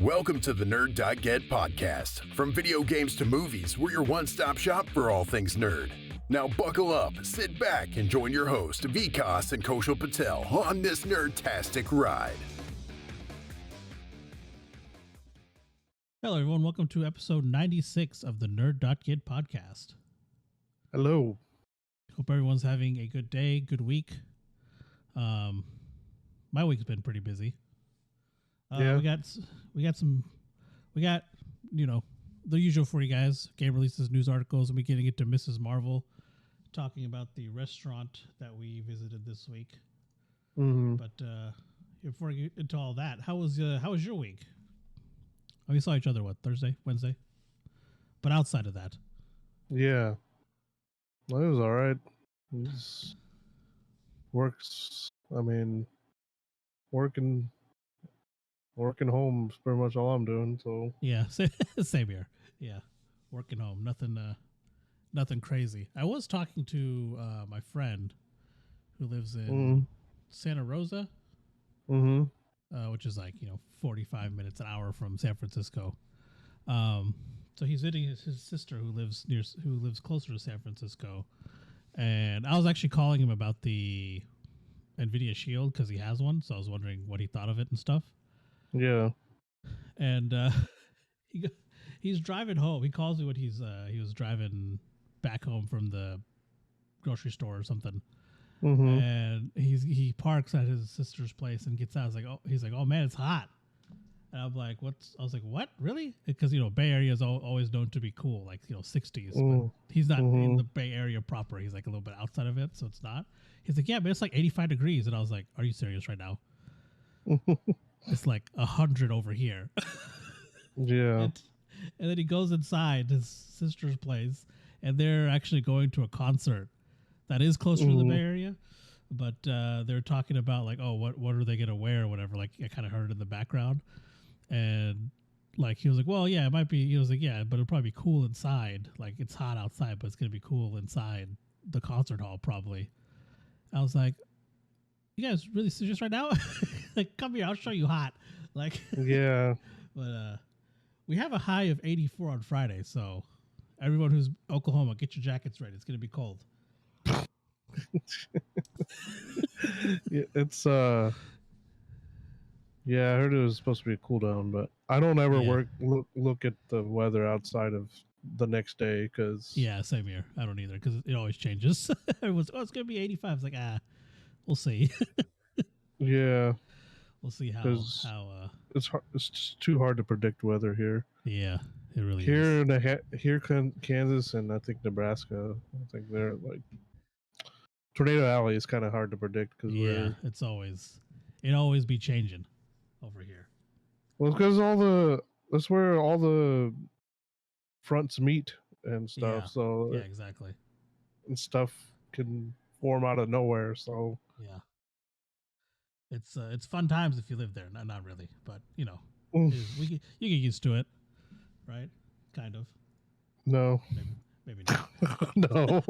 Welcome to the Nerd.get podcast. From video games to movies, we're your one-stop shop for all things nerd. Now buckle up, sit back, and join your host, Vikas and Koshal Patel on this nerd-tastic ride. Hello, everyone. Welcome to episode 96 of the Nerd.get podcast. Hello. Hope everyone's having a good day, good week. My week's been pretty busy. Yeah. We got, the usual for you guys. Game releases, news articles, and we're getting into Mrs. Marvel, talking about the restaurant that we visited this week. Mm-hmm. But before we get into all that, how was your week? Oh, we saw each other, Thursday, Wednesday? But outside of that. Yeah. Well, it was all right. Working home is pretty much all I'm doing. So yeah, same here. Yeah, working home, nothing crazy. I was talking to my friend who lives in Santa Rosa, which is 45 minutes, an hour from San Francisco. So he's visiting his sister who lives closer to San Francisco, and I was actually calling him about the NVIDIA Shield because he has one. So I was wondering what he thought of it and stuff. yeah. And he's driving home. He calls me when he was driving back home from the grocery store or something. Mm-hmm. And he parks at his sister's place and gets out. He's like, oh man, it's hot. And I'm like, I was like, what? Really? Because, Bay Area is always known to be cool, 60s. But he's not in the Bay Area proper. He's a little bit outside of it, so it's not. He's like, yeah, but it's 85 degrees. And I was like, are you serious right now? It's 100 over here. Yeah. And then he goes inside his sister's place, and they're actually going to a concert that is closer to the Bay Area. But they're talking about, what are they going to wear or whatever. I kind of heard it in the background. And he was like, well, yeah, it might be. He was like, yeah, but it'll probably be cool inside. It's hot outside, but it's going to be cool inside the concert hall probably. I was like, you guys really serious right now? Come here, I'll show you hot. Yeah. But we have a high of 84 on Friday, so everyone who's Oklahoma, get your jackets ready. It's going to be cold. Yeah, it's yeah, I heard it was supposed to be a cool down, but I don't ever look at the weather outside of the next day because yeah, same here. I don't either because it always changes. Everyone's it's going to be 85. It's like we'll see. Yeah, we'll see how it's hard. It's just too hard to predict weather here. Yeah, it really is. Here Kansas and I think Nebraska. I think they're Tornado Alley is kind of hard to predict because it always be changing over here. Well, because that's where all the fronts meet and stuff. Yeah. So yeah, exactly. And stuff can form out of nowhere. So yeah. It's fun times if you live there. Not really, but you get used to it, right? Kind of. No. Maybe not. No.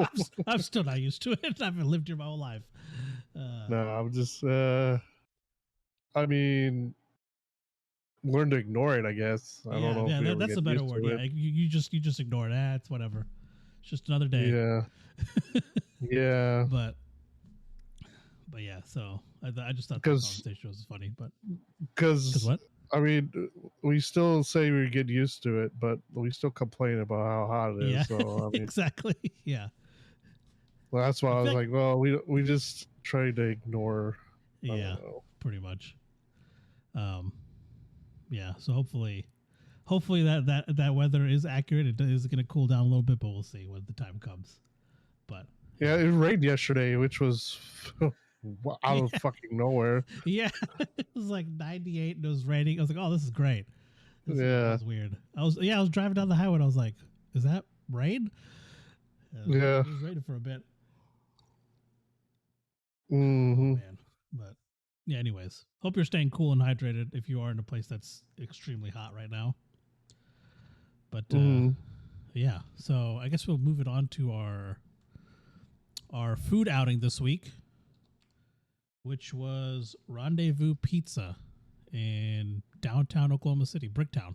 I'm still not used to it. I haven't lived here my whole life. No, I'm just. I mean, learn to ignore it. I guess. I don't know. Yeah, that's a better word. Yeah, you just ignore it. It's whatever. It's just another day. Yeah. Yeah. But yeah, so I just thought the conversation was funny. But because what? I mean, we still say we get used to it, but we still complain about how hot it is. Yeah, so, I mean, exactly. Yeah. Well, that's why I was like, well, we just try to ignore. Yeah, pretty much. Yeah. So hopefully that weather is accurate. It is going to cool down a little bit, but we'll see when the time comes. But yeah, it rained yesterday, which was out of fucking nowhere. Yeah, it was 98 and it was raining. I was like, oh, this is great. That was weird. I was driving down the highway and I was like, is that rain? Yeah. It was raining for a bit. Mm-hmm. Oh, man. But yeah, anyways, hope you're staying cool and hydrated if you are in a place that's extremely hot right now. But yeah, so I guess we'll move it on to our food outing this week, which was Rendezvous Pizza in downtown Oklahoma City, Bricktown.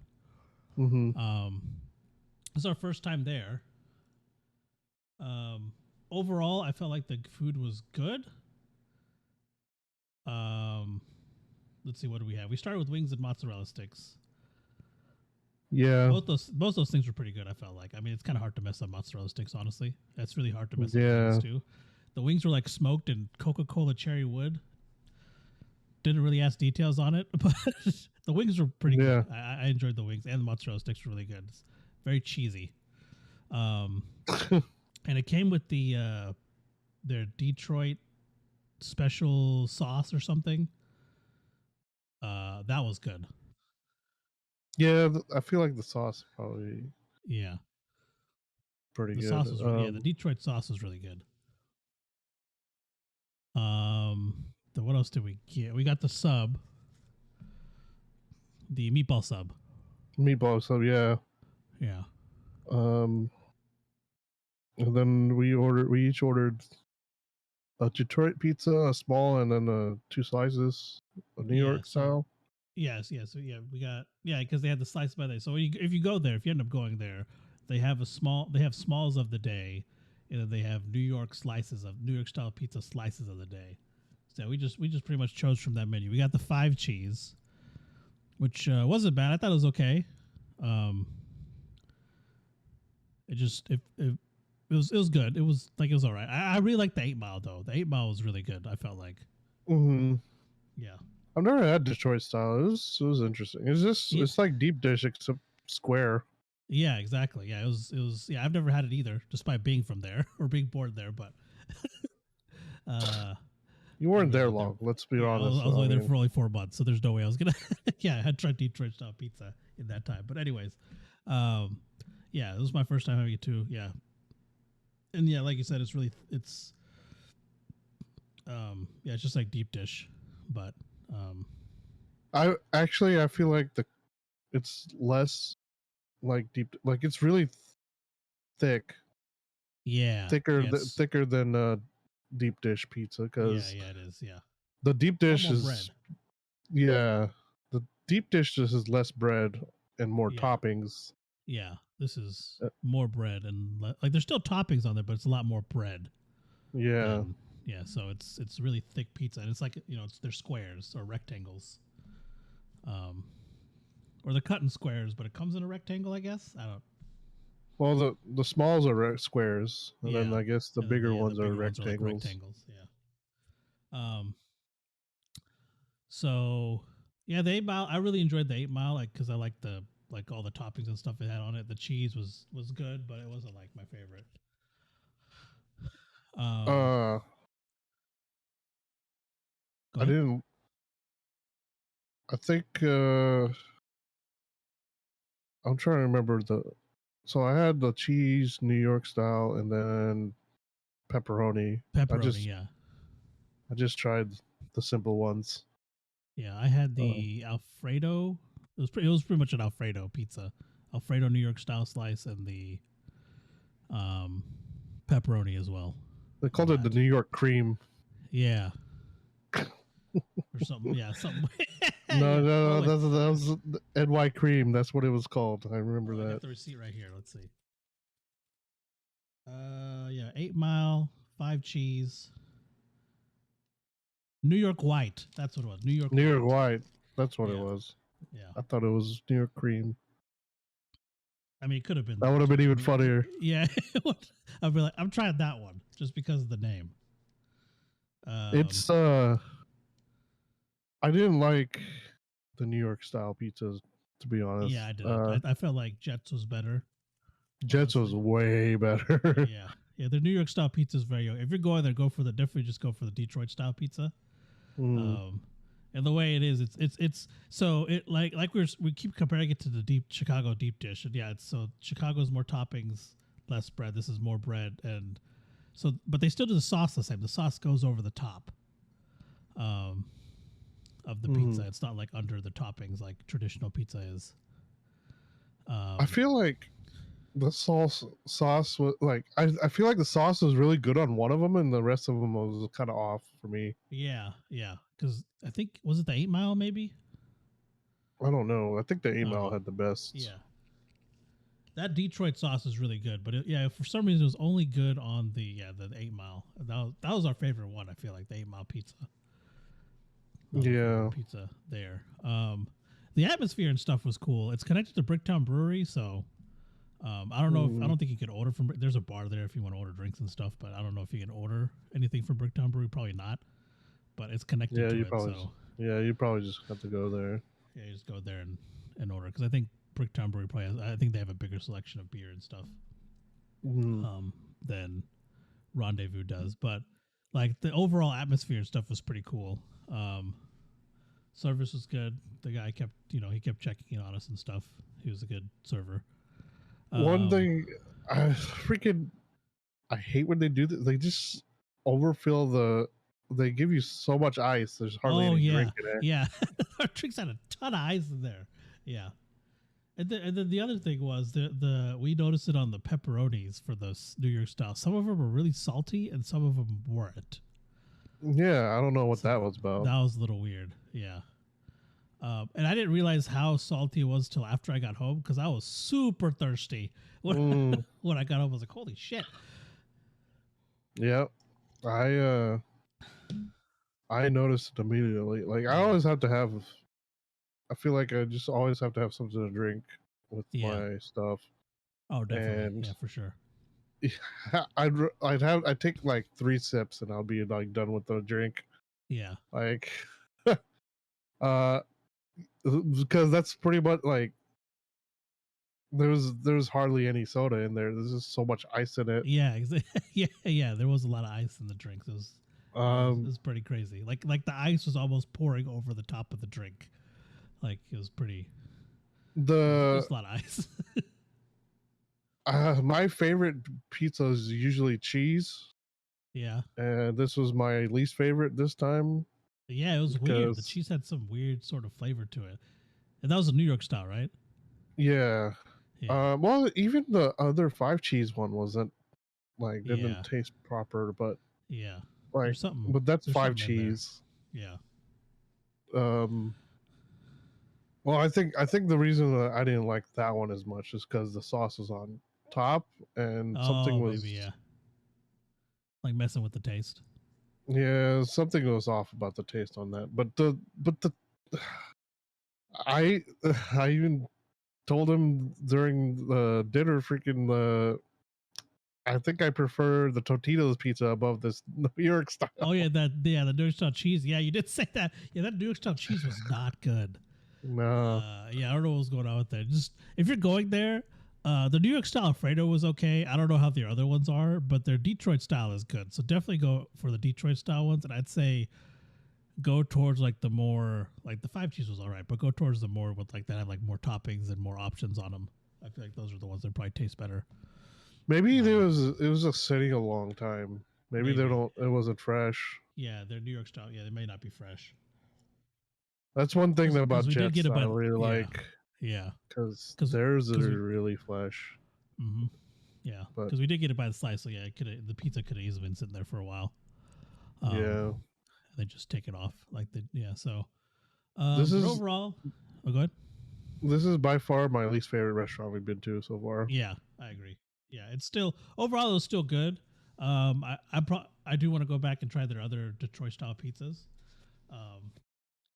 Mm-hmm. It's our first time there. Overall, I felt like the food was good. Let's see, what do we have? We started with wings and mozzarella sticks. Yeah. Both those things were pretty good. I felt like. I mean, it's kind of hard to mess up mozzarella sticks. Honestly, it's really hard to mess up wings too. The wings were like smoked in Coca-Cola cherry wood. Didn't really ask details on it, but the wings were pretty good. I enjoyed the wings, and the mozzarella sticks were really good. It's very cheesy. And it came with their Detroit special sauce or something. That was good. Yeah, I feel like the sauce probably pretty good. Sauce is the Detroit sauce is really good. What else did we get? We got the sub, the meatball sub. Meatball sub, yeah. Yeah. And then we each ordered a Detroit pizza, a small, and then 2 slices, a New York style. Yes. So we got because they had the slice by day. So if you go there, if you end up going there, they have smalls of the day, and they have New York style pizza slices of the day. So we just pretty much chose from that menu. We got the 5 cheese, which wasn't bad. I thought it was okay. It was good. It was all right. I really liked the 8 Mile though. The 8 Mile was really good. I felt like. Mm-hmm. Yeah. I've never had Detroit style. It was interesting. It's like deep dish except square. Yeah, exactly. Yeah, it was. Yeah, I've never had it either, despite being from there or being born there. But you weren't there long. Let's be honest. I was only there for only 4 months, so there's no way I was gonna. I had tried Detroit style pizza in that time. But anyways, yeah, it was my first time having it too. Yeah, and yeah, like you said, it's it's just like deep dish, but I feel like it's less like deep, like it's really thick. Yeah, thicker than deep dish pizza because it is. Yeah, the deep dish is bread. Yeah, the deep dish just has less bread and more toppings. Yeah, this is more bread and like there's still toppings on there, but it's a lot more bread. Yeah. Yeah, so it's really thick pizza, and it's like they're squares or rectangles, or they're cut in squares, but it comes in a rectangle, I guess. I don't. Well, the smalls are squares, and then I guess the bigger ones are rectangles. Ones are rectangles, yeah. So yeah, the 8 Mile. I really enjoyed the 8 Mile, because I like all the toppings and stuff it had on it. The cheese was good, but it wasn't like my favorite. I didn't. I think I'm trying to remember So I had the cheese New York style, and then pepperoni. I just tried the simple ones. Yeah, I had the Alfredo. It was pretty much an Alfredo pizza, Alfredo New York style slice, and the pepperoni as well. They called it the New York cream. Yeah. Or something. Yeah, something. No, that was NY cream. That's what it was called. I remember that. I got the receipt right here. Let's see. Yeah, 8 Mile, 5 cheese. New York White. That's what it was. New York White. That's what it was. Yeah. I thought it was New York cream. I mean, it could have been. That would have been even funnier. Yeah. I'd be like, I'm trying that one just because of the name. It's I didn't like the New York style pizzas, to be honest. Yeah, I did. I felt like Jets was better. Jets was way better. Yeah. The New York style pizza is very. If you're going there, definitely just go for the Detroit style pizza. And the way it is, it's so it like we keep comparing it to the Chicago deep dish, and so Chicago's more toppings, less bread. This is more bread, and so but they still do the sauce the same. The sauce goes over the top of the pizza. It's not like under the toppings like traditional pizza is. I feel like the sauce was like I feel like the sauce was really good on one of them, and the rest of them was kind of off for me. Yeah, because I think was it the 8 Mile maybe. I don't know. I think the 8 Mile had the best. Yeah. That Detroit sauce is really good, but for some reason it was only good on the 8 Mile. That was our favorite one. I feel like the 8 Mile pizza. Yeah, pizza there. The atmosphere and stuff was cool. It's connected to Bricktown Brewery, so I don't know if I don't think you can order from. There's a bar there if you want to order drinks and stuff, but I don't know if you can order anything from Bricktown Brewery. Probably not, but it's connected to you it. Probably So you probably just have to go there. yeah, you just go there and order because I think Bricktown Brewery probably has. I think they have a bigger selection of beer and stuff than Rendezvous does. But like the overall atmosphere and stuff was pretty cool. Service was good. The guy kept he kept checking in on us and stuff. He was a good server. One thing I hate when they do that. They just overfill they give you so much ice. There's hardly any drink in it. Yeah. Our drinks had a ton of ice in there. Yeah. And then the other thing was we noticed it on the pepperonis for the New York style. Some of them were really salty and some of them weren't. Yeah, I don't know what that was about. That was a little weird. Yeah. And I didn't realize how salty it was till after I got home because I was super thirsty when I got home. I was like, "Holy shit!" Yeah, I noticed it immediately. Like I always have to have. I feel like I just always have to have something to drink with my stuff. Oh, definitely. And yeah, for sure. I'd take like 3 sips and I'll be like done with the drink. Yeah. Like, because that's pretty much like there's hardly any soda in there. There's just so much ice in it. Yeah, yeah. There was a lot of ice in the drinks. It was pretty crazy. Like the ice was almost pouring over the top of the drink. Like it was pretty. There's a lot of ice. My favorite pizza is usually cheese. Yeah. And this was my least favorite this time. Yeah, it was weird. The cheese had some weird sort of flavor to it. And that was a New York style, right? Yeah. Well, even the other 5 cheese one wasn't like didn't taste proper, but like but that's 5 cheese. Yeah. Well, I think the reason that I didn't like that one as much is because the sauce was on top and something was maybe, like messing with the taste. Yeah, something was off about the taste on that. But I even told him during the dinner, I think I prefer the Totino's pizza above this New York style. Oh yeah, the New York style cheese. Yeah, you did say that. Yeah, that New York style cheese was not good. No. Yeah, I don't know what was going on with that. Just if you're going there, the New York style Alfredo was okay. I don't know how the other ones are, but their Detroit style is good. So definitely go for the Detroit style ones. And I'd say go towards like the more like the 5 cheese was all right, but go towards the more with like that have like more toppings and more options on them. I feel like those are the ones that probably taste better. Maybe it was just sitting a long time. Maybe it wasn't fresh. Yeah, they're New York style. Yeah, they may not be fresh. That's one thing about Jets I really like. Yeah, because theirs are really fresh. Mm-hmm. Yeah, because we did get it by the slice, so yeah, the pizza could have easily been sitting there for a while. They just take it off So this is overall. Oh, go ahead. This is by far my least favorite restaurant we've been to so far. Yeah, I agree. Yeah, it's still overall it was still good. I do want to go back and try their other Detroit style pizzas.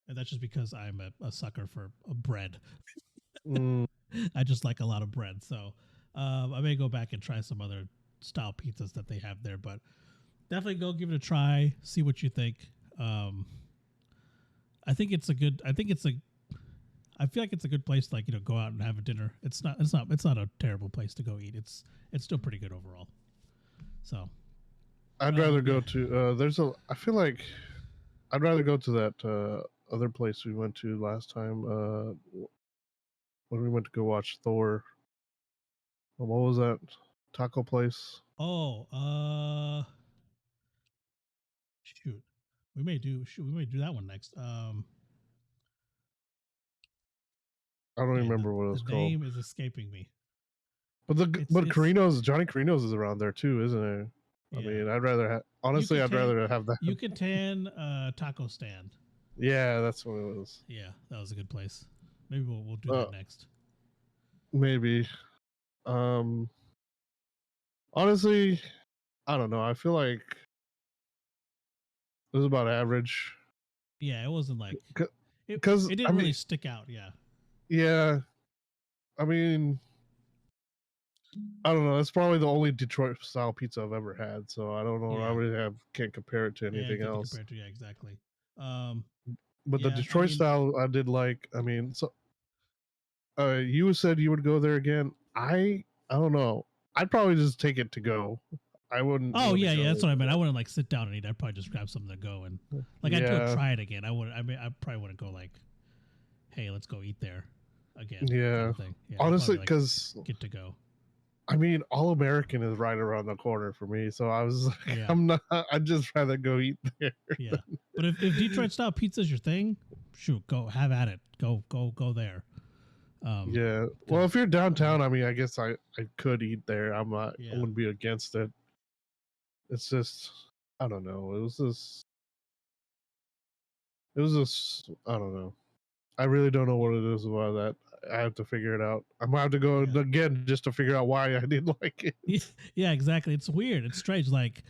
And that's just because I'm a sucker for bread. I just like a lot of bread. So I may go back and try some other style pizzas that they have there. But definitely go give it a try. See what you think. I feel like it's a good place to go out and have a dinner. It's not a terrible place to go eat. It's still pretty good overall. So I'd rather go to I feel like I'd rather go to that other place we went to last time when we went to go watch Thor. What was that taco place? Shoot. We may do that one next. I don't remember what it was called. The name is escaping me. But Johnny Carino's is around there too, isn't it? Yeah. I mean, I'd rather have that. Yucatan Taco Stand. Yeah, that's what it was. Yeah, that was a good place. Maybe we'll do that next. Maybe. Honestly, I don't know. I feel like it was about average. Yeah, it wasn't like because it didn't really stick out. Yeah. Yeah, I mean, I don't know. It's probably the only Detroit style pizza I've ever had, so I don't know. Yeah. I really can't compare it to anything else. Compare it to, exactly. But the Detroit style I did like. I mean, so you said you would go there again. I don't know. I'd probably just take it to go. I wouldn't. Oh yeah, that's what I meant. I wouldn't like sit down and eat. I'd probably just grab something to go and I'd go try it again. I would. I mean, I probably wouldn't go like, hey, let's go eat there again. Yeah. Kind of thing. Yeah, honestly, because get to go. I mean, All American is right around the corner for me, so I was like, I'm not. I'd just rather go eat there. Yeah, but if Detroit style pizza is your thing, shoot, go have at it. Go there. Yeah. Well, if you're downtown, I mean, I guess I could eat there. I'm not. I wouldn't be against it. It's just, I don't know. It was just. I don't know. I really don't know what it is about that. I have to figure it out. I'm gonna have to go again just to figure out why I didn't like it. Yeah, exactly. It's weird. It's strange. Like,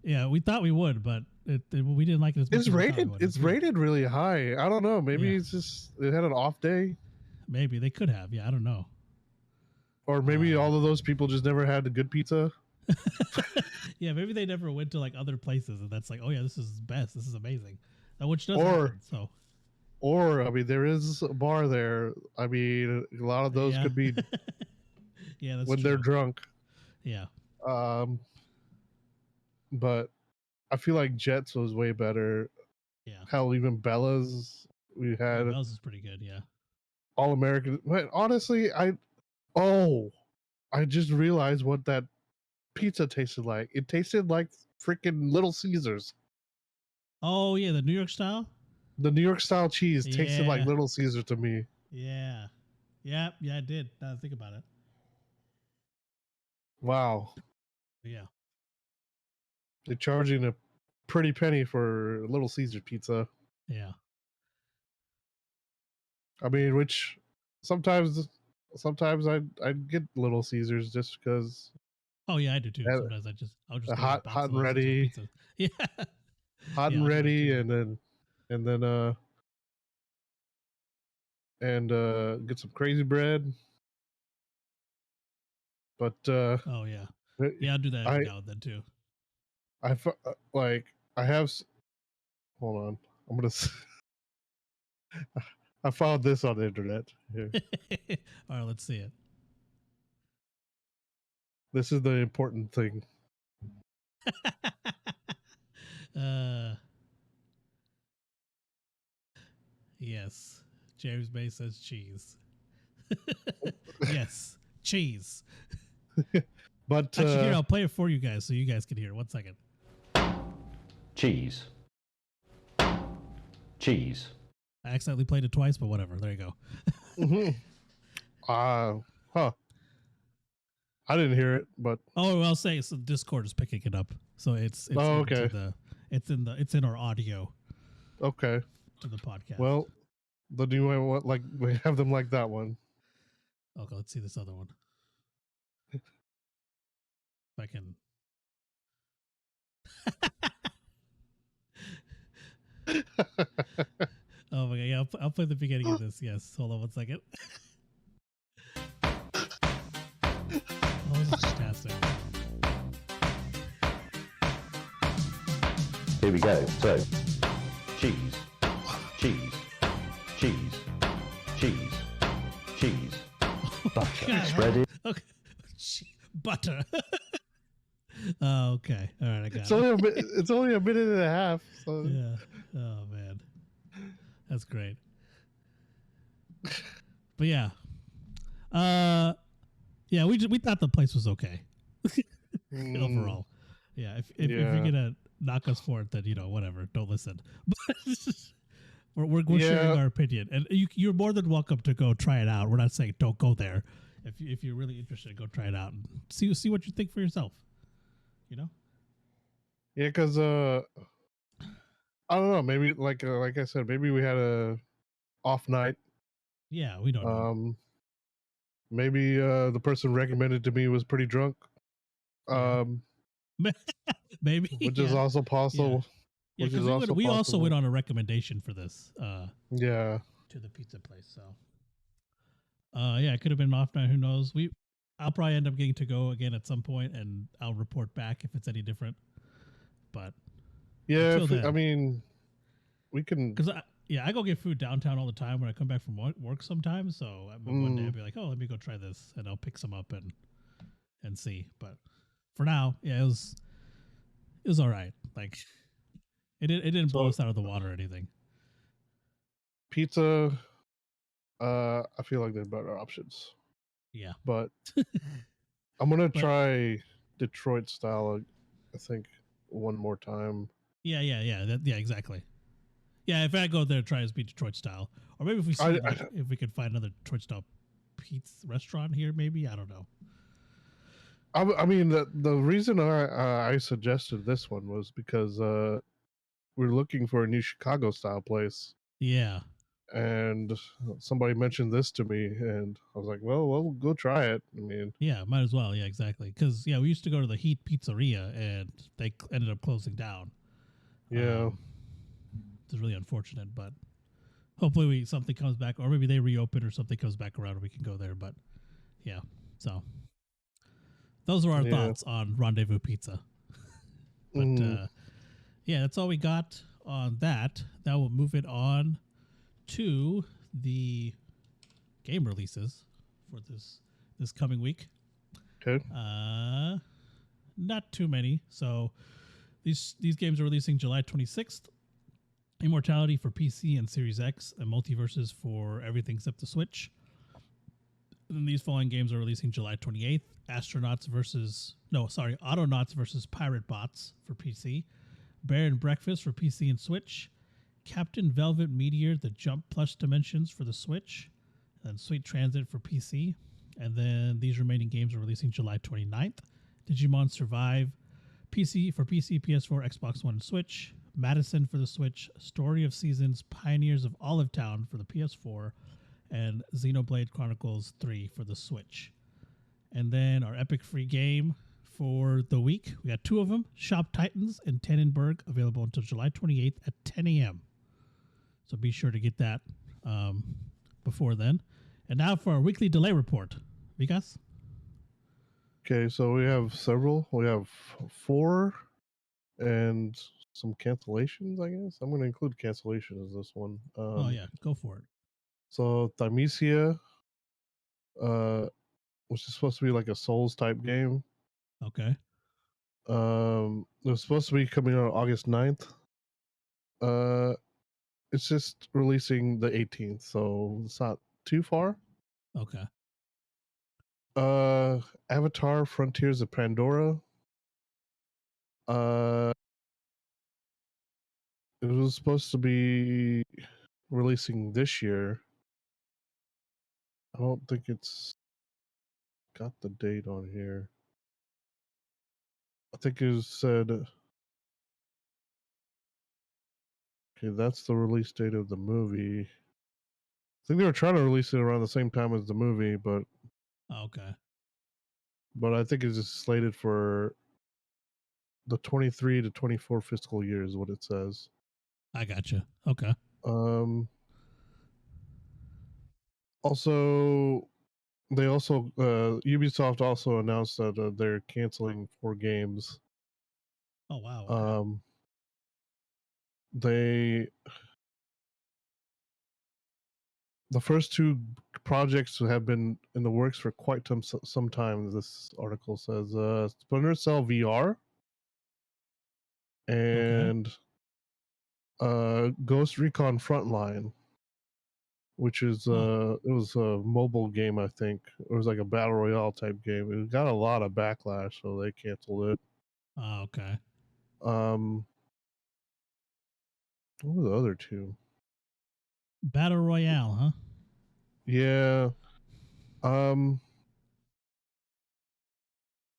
yeah, we thought we would, but we didn't like it as much. It's rated. It's rated really high. I don't know. Maybe it's just it had an off day. Maybe they could have. Yeah, I don't know. Or maybe all of those people just never had a good pizza. Yeah, maybe they never went to like other places, and that's like, oh yeah, this is best. This is amazing. Which does happen. So. Or I mean, there is a bar there. I mean, a lot of those could be. Yeah, that's when true. they're drunk. Yeah. But I feel like Jets was way better. Yeah. Hell, even Bella's we had. Bella's is pretty good. Yeah. All American. But honestly, I just realized what that pizza tasted like. It tasted like freaking Little Caesars. Oh yeah, the New York style. The New York style cheese tasted like Little Caesar to me. Yeah. Yeah, I did. Now that I think about it. Wow. Yeah. They're charging a pretty penny for Little Caesar pizza. Yeah. I mean, which sometimes I'd get Little Caesars just because. Oh yeah, I do too. Sometimes I'll just hot and ready. Yeah. Hot and ready, and get some crazy bread. But oh yeah, I'll do that every now and then too. I have. Hold on, I'm gonna. I found this on the internet. Here. All right, let's see it. This is the important thing. Yes, James Bay says cheese. Yes, cheese. But actually, here I'll play it for you guys so you guys can hear it. 1 second. Cheese. Cheese. I accidentally played it twice, but whatever. There you go. Huh. I didn't hear it, but I'll say so. Discord is picking it up, so it's okay. It's in our audio. Okay. To the podcast. Well, the new one, like we have them like that one. Okay, let's see this other one. If I can. Oh my god! Yeah, I'll play the beginning of this. Yes, hold on 1 second. Oh, this is fantastic. Here we go. So, cheese, cheese, cheese, cheese, cheese, butter, spread it. Okay, butter. Oh, okay. All right, I got it. It's only a minute and a half. So. Yeah. Oh man, that's great. But yeah, yeah, we thought the place was okay overall. Yeah, if you're gonna knock us for it, then whatever. Don't listen. But we're sharing our opinion, and you're more than welcome to go try it out. We're not saying don't go there. If you're really interested, go try it out and see what you think for yourself. Yeah, because I don't know. Maybe like I said, maybe we had a off night. Yeah, we don't know. Maybe the person recommended to me was pretty drunk. Yeah. Maybe. Which is Yeah. also Yeah. possible. Yeah, Which because is also we also went possible. on a recommendation for this. Yeah. To the pizza place. So, yeah, it could have been an off night. Who knows? I'll probably end up getting to go again at some point, and I'll report back if it's any different. But Yeah. until then, I mean, we can. because I go get food downtown all the time when I come back from work sometimes. So one day I'll be like, oh, let me go try this, and I'll pick some up and see. But for now, yeah, it was all right. Like it didn't blow us out of the water or anything. Pizza. I feel like there are better options. Yeah, but I'm gonna try Detroit style. I think one more time. Yeah, exactly. Yeah, if I go there, try to be Detroit style, or maybe if we see if we could find another Detroit style pizza restaurant here, maybe I don't know. I mean, the reason I suggested this one was because we're looking for a new Chicago style place. Yeah. And somebody mentioned this to me, and I was like, well, we'll go try it. I mean, yeah, might as well. Yeah, exactly. Because yeah, we used to go to the Heat Pizzeria, and they ended up closing down. Yeah, it's really unfortunate, but hopefully something comes back, or maybe they reopen, or something comes back around, and we can go there. But yeah, so those are our thoughts on Rendezvous Pizza. But yeah, that's all we got on that. Now we'll move it on to the game releases for this coming week. Okay. Not too many. So these games are releasing July 26th. Immortality for PC and Series X, and Multiverses for everything except the Switch. And then these following games are releasing July 28th. Autonauts versus Pirate Bots for PC. Bear and Breakfast for PC and Switch. Captain Velvet Meteor, the Jump Plus Dimensions for the Switch. And Sweet Transit for PC. And then these remaining games are releasing July 29th. Digimon Survive for PC, PS4, Xbox One, and Switch. Madison for the Switch. Story of Seasons, Pioneers of Olive Town for the PS4. And Xenoblade Chronicles 3 for the Switch. And then our epic free game for the week, we got two of them, Shop Titans and Tannenberg, available until July 28th at 10 a.m. So be sure to get that before then. And now for our weekly delay report. Vikas? Okay, so we have several. We have 4 and some cancellations, I guess. I'm going to include cancellations as this one. Oh, yeah, go for it. So Thymesia, which is supposed to be like a Souls type game. Okay. It was supposed to be coming out August 9th. It's just releasing the 18th, so it's not too far. Okay. Avatar Frontiers of Pandora. It was supposed to be releasing this year. I don't think it's got the date on here. I think it said. Okay, that's the release date of the movie. I think they were trying to release it around the same time as the movie, but. Okay. But I think it's just slated for the 23 to 24 fiscal year is what it says. I gotcha. Okay. Also, Ubisoft also announced that they're canceling 4 games. Oh wow. Okay. The first 2 projects have been in the works for quite some time. This article says Splinter Cell VR and Ghost Recon Frontline, which is it was a mobile game, I think. It was like a battle royale type game. It got a lot of backlash, so they canceled it. Oh, okay. What were the other 2? Battle Royale, huh? Yeah.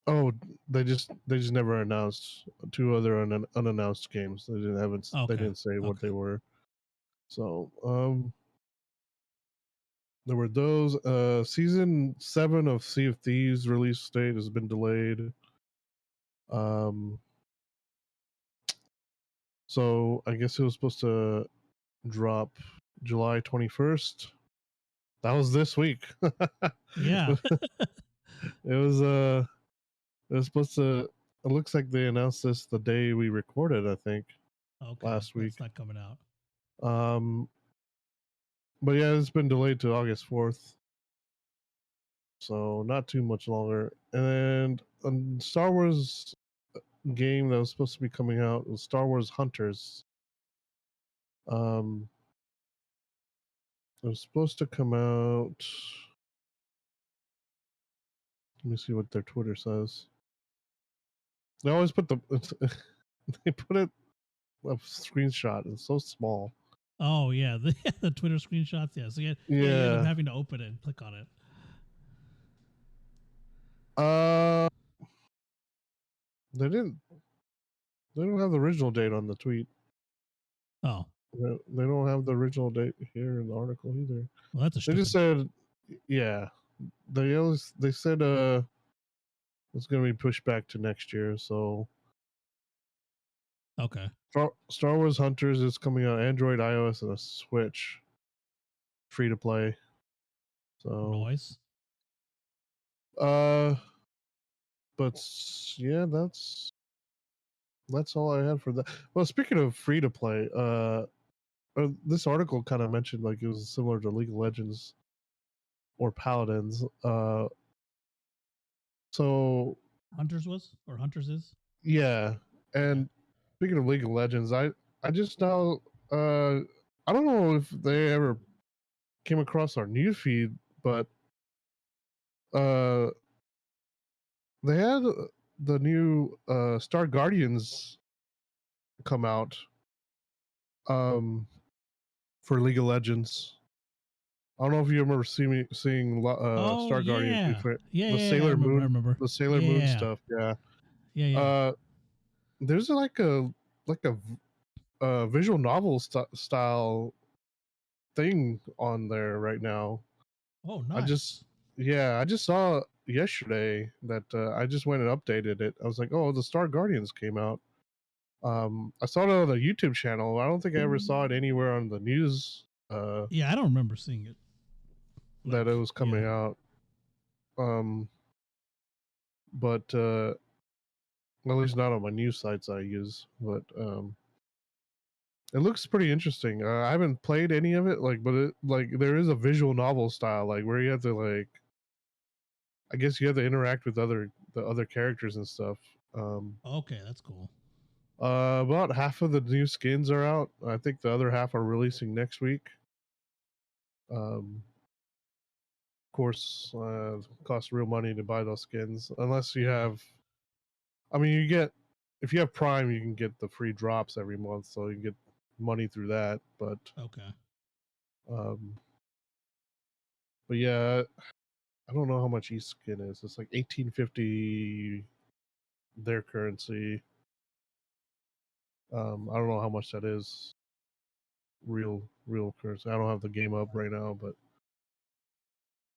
Oh, they just never announced 2 other unannounced games. They didn't say what they were. So, there were those. Season 7 of Sea of Thieves release date has been delayed. So I guess it was supposed to drop July 21st. That was this week. Yeah. It was supposed to. It looks like they announced this the day we recorded. I think last week. It's not coming out. But yeah, it's been delayed to August 4th, so not too much longer. And a Star Wars game that was supposed to be coming out was Star Wars Hunters. It was supposed to come out. Let me see what their Twitter says. They always put they put it a screenshot. It's so small. Oh yeah, the Twitter screenshots. Yeah, so you end up having to open it and click on it. They didn't. They don't have the original date on the tweet. Oh, they don't have the original date here in the article either. Well, that's a. They just said, yeah. They said it's going to be pushed back to next year. So okay. Star Wars Hunters is coming out Android, iOS, and a Switch. Free to play. So noise. But yeah, that's all I had for that. Well, speaking of free to play, this article kind of mentioned like it was similar to League of Legends or Paladins. So Hunters is? Yeah, and speaking of League of Legends, I just now I don't know if they ever came across our newsfeed, but they had the new Star Guardians come out for League of Legends. I don't know if you remember seeing Star Guardians. Yeah, Sailor Moon, I remember. the Sailor Moon stuff. Yeah. Yeah. There's like a visual novel style thing on there right now. Oh, nice. I just saw yesterday that I just went and updated it. I was like, oh, the Star Guardians came out. I saw it on the YouTube channel. I don't think I ever saw it anywhere on the news. Yeah, I don't remember seeing it. That it was coming out. But at least not on my news sites I use. But it looks pretty interesting. I haven't played any of it, but it there is a visual novel style, where you have to I guess you have to interact with the other characters and stuff. Okay, that's cool. About half of the new skins are out. I think the other half are releasing next week. Of course, it costs real money to buy those skins, unless you have. I mean, if you have Prime, you can get the free drops every month, so you can get money through that. But okay. But yeah, I don't know how much each skin is. It's like 1850 their currency. I don't know how much that is real currency. I don't have the game up right now, but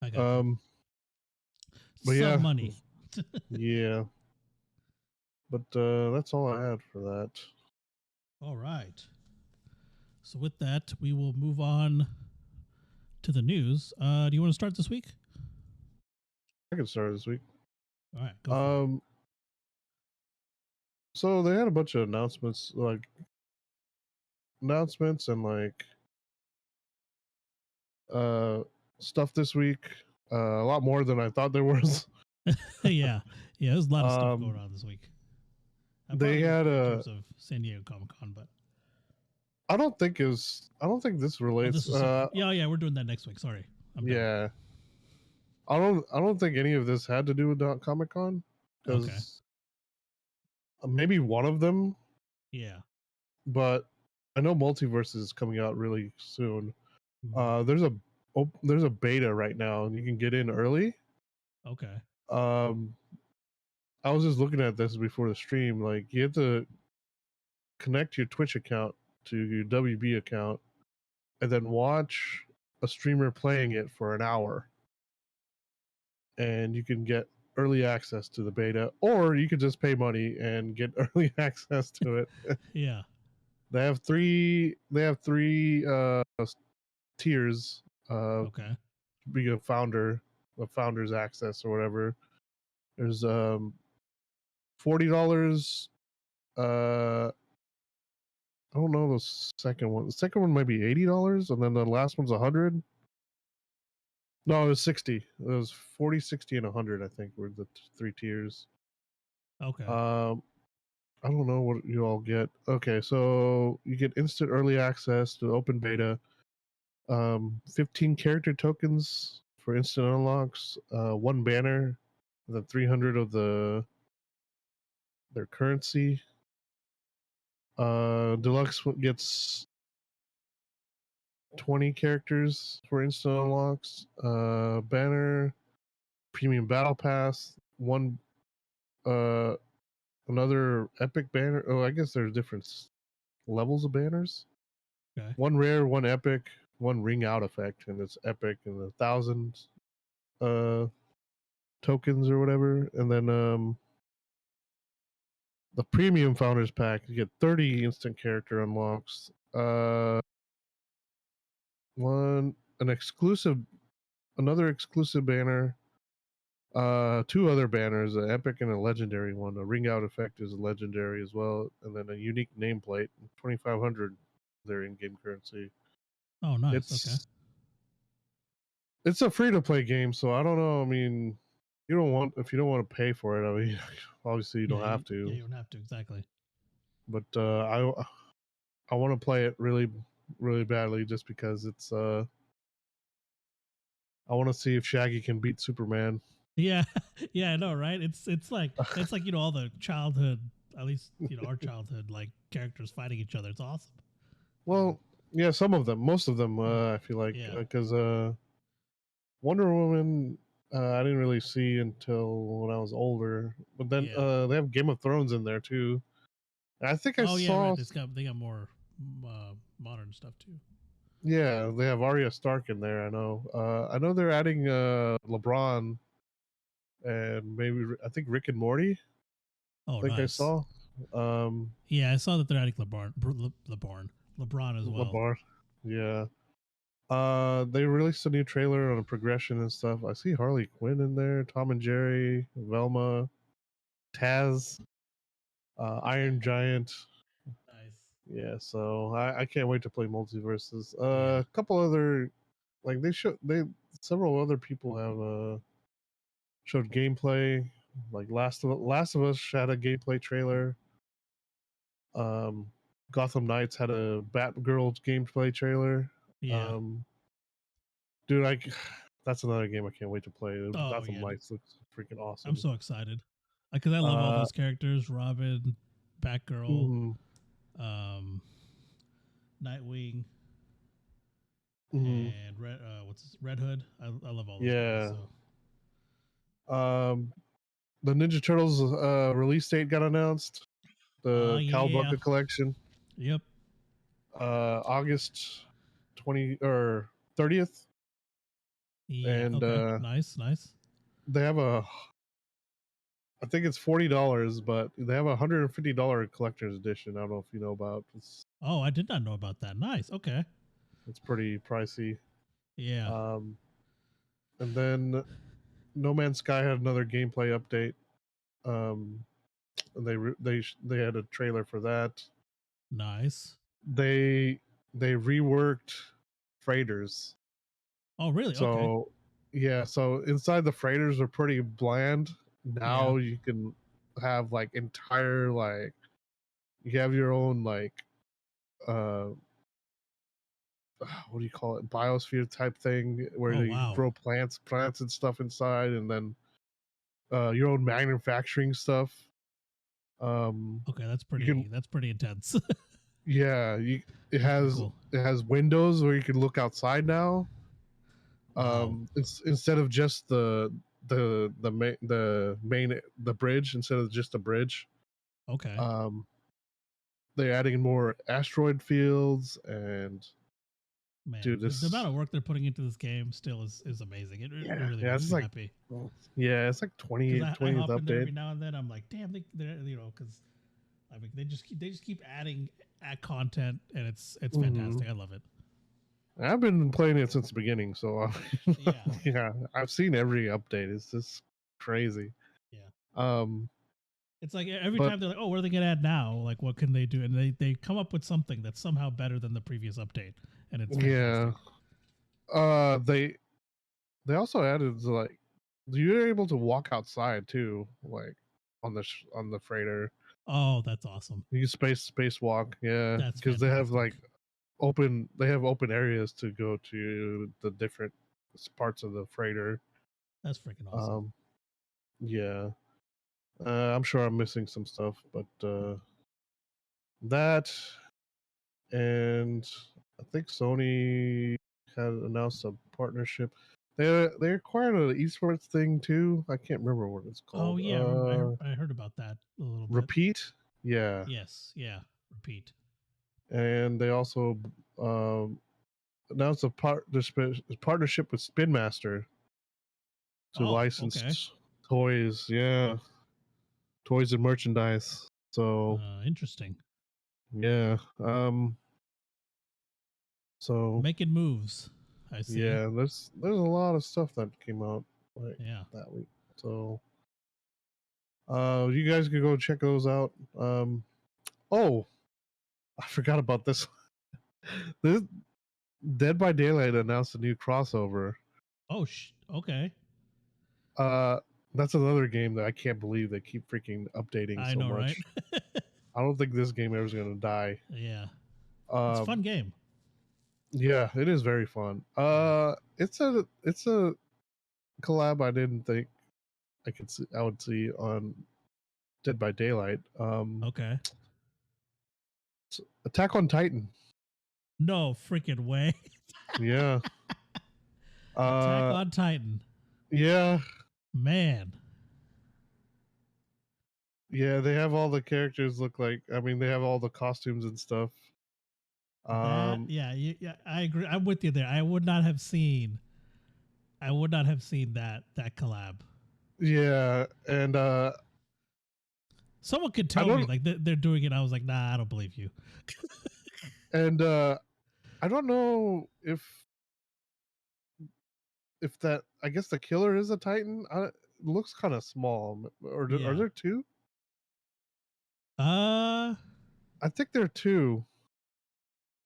I got you. But yeah, money. Yeah. But that's all I had for that. All right. So with that, we will move on to the news. Do you want to start this week? I can start this week. All right. Go for it. So they had a bunch of announcements, and stuff this week. A lot more than I thought there was. Yeah, there's a lot of stuff going on this week. They had in terms of San Diego Comic-Con, but I don't think this relates. Yeah, we're doing that next week. Sorry. Yeah. I don't think any of this had to do with Comic-Con, because maybe one of them. Yeah. But I know Multiverse is coming out really soon. Mm-hmm. There's a beta right now, and you can get in early. Okay. I was just looking at this before the stream. You have to connect your Twitch account to your WB account, and then watch a streamer playing it for an hour, and you can get early access to the beta, or you could just pay money and get early access to it. Yeah. They have three. They have three tiers. Okay. Being a founder's access or whatever. There's $40. I don't know the second one. The second one might be $80, and then the last one's $100. No, it was 60. It was 40, 60, and 100. I think were the three tiers. Okay. I don't know what you all get. Okay, so you get instant early access to open beta. 15 character tokens for instant unlocks. One banner, then 300 of their currency. Deluxe gets 20 characters for instant unlocks. Banner, premium battle pass, one another epic banner. Oh, I guess there's different levels of banners. Okay. One rare, one epic, one ring out effect, and it's epic, and 1,000 tokens or whatever. And then the premium founders pack, you get 30 instant character unlocks. Another exclusive banner. Two other banners, an epic and a legendary one. A ring out effect is a legendary as well, and then a unique nameplate, 2,500 their in-game currency. Oh, nice. Okay. It's a free-to-play game, so I don't know. I mean, if you don't want to pay for it, I mean, obviously you don't have to. Yeah, you don't have to, exactly. But I want to play it really, really badly just because it's I want to see if Shaggy can beat Superman. Yeah, yeah, I know, right? It's like all the childhood, at least our childhood, like characters fighting each other. It's awesome. Well, yeah, some of them, most of them, I feel like, because Wonder Woman, I didn't really see until when I was older. But then they have Game of Thrones in there too. And I think I saw. Yeah, right. They got more modern stuff too. Yeah, they have Arya Stark in there. I know they're adding LeBron and maybe I think Rick and Morty. Oh, I think nice. I saw. Yeah, I saw that they're adding LeBron as well. LeBron, yeah. They released a new trailer on a progression and stuff. I see Harley Quinn in there, Tom and Jerry, Velma, Taz, Iron Giant. Nice. Yeah, so I can't wait to play Multiverses. A couple other, like several other people have showed gameplay. Like Last of Us had a gameplay trailer. Gotham Knights had a Batgirl gameplay trailer. Yeah. Dude, that's another game I can't wait to play. Gotham yeah. Knights looks freaking awesome. I'm so excited because I love all those characters: Robin, Batgirl, Nightwing, and Red Hood. I love all those. Yeah. Movies, so. The Ninja Turtles release date got announced. The Cowabunga collection. Yep. August 30th. Yeah. And okay. Nice. They have I think it's $40, but they have a $150 collector's edition. I don't know if you know about. I did not know about that. Nice. Okay. It's pretty pricey. Yeah. And then No Man's Sky had another gameplay update. And they had a trailer for that. Nice. They reworked freighters. Oh, really? So, okay. Yeah, so inside the freighters are pretty bland. Now you can have like entire you have your own what do you call it, biosphere type thing where you grow plants and stuff inside, and then your own manufacturing stuff. Okay, that's pretty intense. Yeah, it has windows where you can look outside now. It's instead of just the bridge, instead of just a bridge. Okay. They're adding more asteroid fields and Man, dude, the this amount of work they're putting into this game still is amazing. It really yeah, makes it's me like happy. yeah, it's like Because 20th I 20th hop in there update. every now and then. I'm like, damn, they're because I mean they just keep adding content, and it's Mhm. fantastic. I love it. I've been playing it since the beginning, so Yeah, yeah, I've seen every update. It's just crazy. yeah. Um, It's like every but time they're like, oh, what are they gonna add now? Like, what can they do? And they come up with something that's somehow better than the previous update, and it's yeah, fantastic. they also added like you're able to walk outside too, like on the freighter. Oh, that's awesome. You can spacewalk, yeah, That's because they have fantastic. like open areas to go to the different parts of the freighter. That's freaking awesome. Um, yeah, I'm sure I'm missing some stuff, but that and I think Sony had announced a partnership. They acquired an esports thing too. I can't remember what it's Oh called. yeah, I heard about that a little bit. Repeat, yeah, Yes, yeah. Repeat. and they also um, announced a partnership with Spin Master to Oh, okay. license toys. Yeah, toys and merchandise. So Interesting. yeah, so Making moves. I see. yeah, there's a lot of stuff that came out like Yeah. that week. So you guys can go check those out. Oh, I forgot about this. This Dead by Daylight announced a new crossover. Oh, okay. Uh, that's another game that I can't believe they keep freaking updating I so know, right? much. I don't think this game ever is gonna die. Yeah. It's a Um, fun game. yeah, it is very fun. Yeah. It's a collab I didn't think I would see on Dead by Daylight. Okay. Attack on Titan. No freaking way. Yeah. Attack Uh, on Titan. yeah, Man. yeah. They have all the characters look like. I mean, they have all the costumes and stuff. That Um, yeah, I agree. I'm with you there. I would not have seen that collab. yeah, and Someone could I tell me don't, like they're doing it. I was like, nah, I don't believe you. and I don't know if that. I guess the killer is a Titan. It looks kind of small. Are Yeah. there two? Uh I think there are two.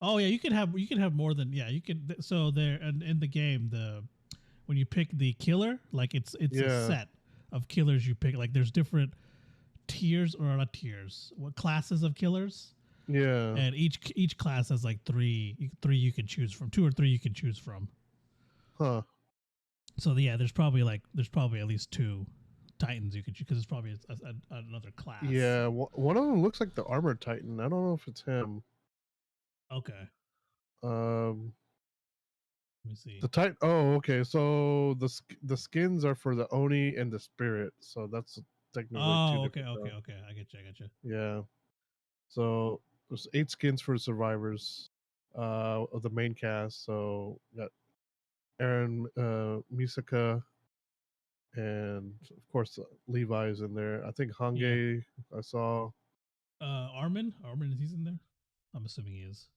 oh yeah, you can have more than yeah, you can so there and in the game the when you pick the killer, like it's a Yeah, set of killers you pick. Like there's different tiers or not tiers, what classes of killers, yeah, and each class has like three you can choose from, two or three you can choose from. huh? So yeah, there's probably at least two titans you could choose because it's probably another class. Yeah, one of them looks like the armored Titan. I don't know if it's him. Okay, Um, let me see. the Titan. Oh, okay. So the skins are for the Oni and the Spirit. So that's technically two Oh, okay, different okay, stuff. okay. I get you. Yeah. So there's 8 skins for survivors of the main cast. So we got Aaron, Misaka, and of course Levi's in there. I think Yeah. Hange I saw. Armin, is he in there? I'm assuming he is.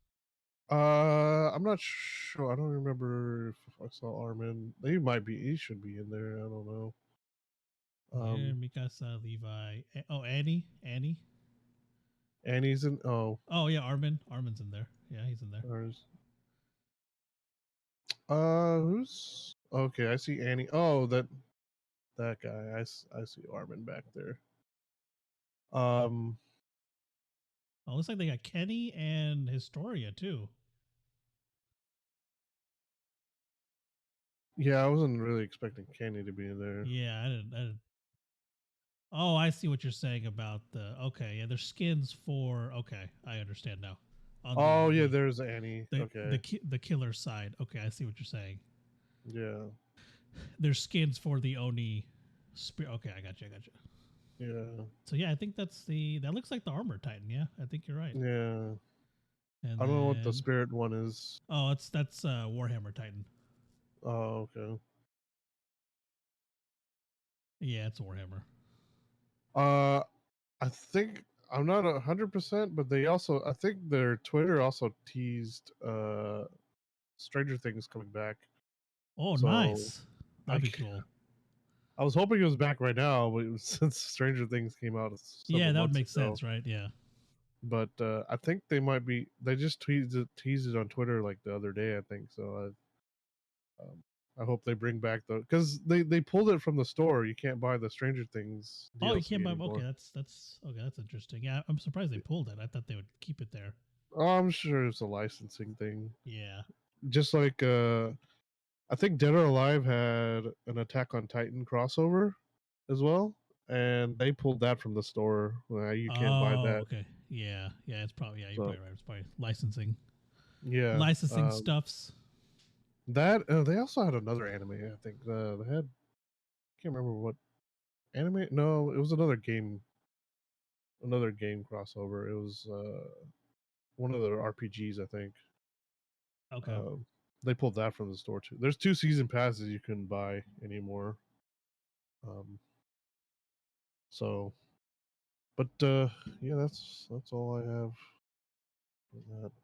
I'm not sure. I don't remember if I saw Armin. He might be. He should be in there. I don't know. Yeah, Um, Mikasa, Levi. Oh, Annie. and he's in. Oh, Oh yeah, Armin's in there. Yeah, he's in there. there's. Who's okay? I see Annie. Oh, that guy. I see Armin back there. Um, Oh, looks like they got Kenny and Historia too. yeah, I wasn't really expecting Kenny to be in there. Yeah, I didn't. Oh, I see what you're saying about the. Okay, yeah, there's skins for. Okay, I understand now. On Oh yeah, there's Annie. Okay, the killer side. Okay, I see what you're saying. yeah, There's skins for the Oni. Okay, I got you. yeah, So yeah, I think that looks like the armor titan. Yeah, I think you're right. yeah. And I don't know what the then Spirit one is. that's Warhammer Titan. Oh, okay. Yeah, it's Warhammer. I think I'm not 100%, but I think their Twitter also teased Stranger Things coming back. Oh, So nice. That'd be cool. I was hoping it was back right now, but since Stranger Things came out that would make ago, sense, right? Yeah. But I think they might be. They just teased it on Twitter like the other day, I think. So I hope they bring back because they pulled it from the store. You can't buy the Stranger Things DLC you can't buy. anymore. Okay, that's interesting. Yeah, I'm surprised they pulled it. I thought they would keep it there. Oh, I'm sure it's a licensing thing. Yeah. Just like I think Dead or Alive had an Attack on Titan crossover as well, and they pulled that from the store. You can't buy that. Okay. Yeah. It's probably you're So, probably right. It's probably licensing. Yeah, Licensing stuffs. That they also had another anime. I think they had. Can't remember what anime. No, it was another game. Another game crossover. It was one of the RPGs, I think. Okay. They pulled that from the store too. There's 2 season passes you couldn't buy anymore. So, but yeah, that's all I have.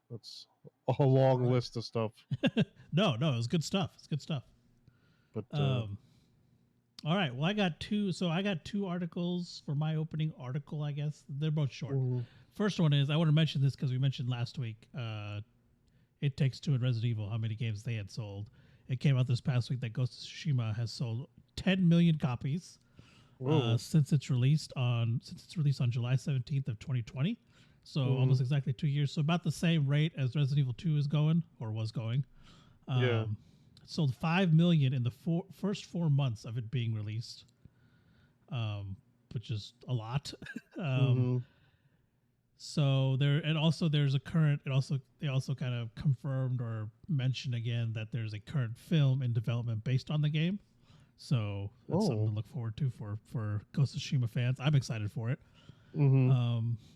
That's a long list of stuff. no, it was good stuff. It's good stuff. But all right. Well, I got 2. So I got 2 articles for my opening article. I guess they're both short. Mm-hmm. First one is I want to mention this because we mentioned last week. It Takes Two and Resident Evil, how many games they had sold. It came out this past week that Ghost of Tsushima has sold 10 million copies since it's released on July 17th of 2020. So almost exactly 2 years. So about the same rate as Resident Evil 2 is going or was going. Yeah. It sold 5 million in the first 4 months of it being released, which is a lot. So there's a current. They also kind of confirmed or mentioned again that there's a current film in development based on the game. So that's something to look forward to for Ghost of Tsushima fans. I'm excited for it.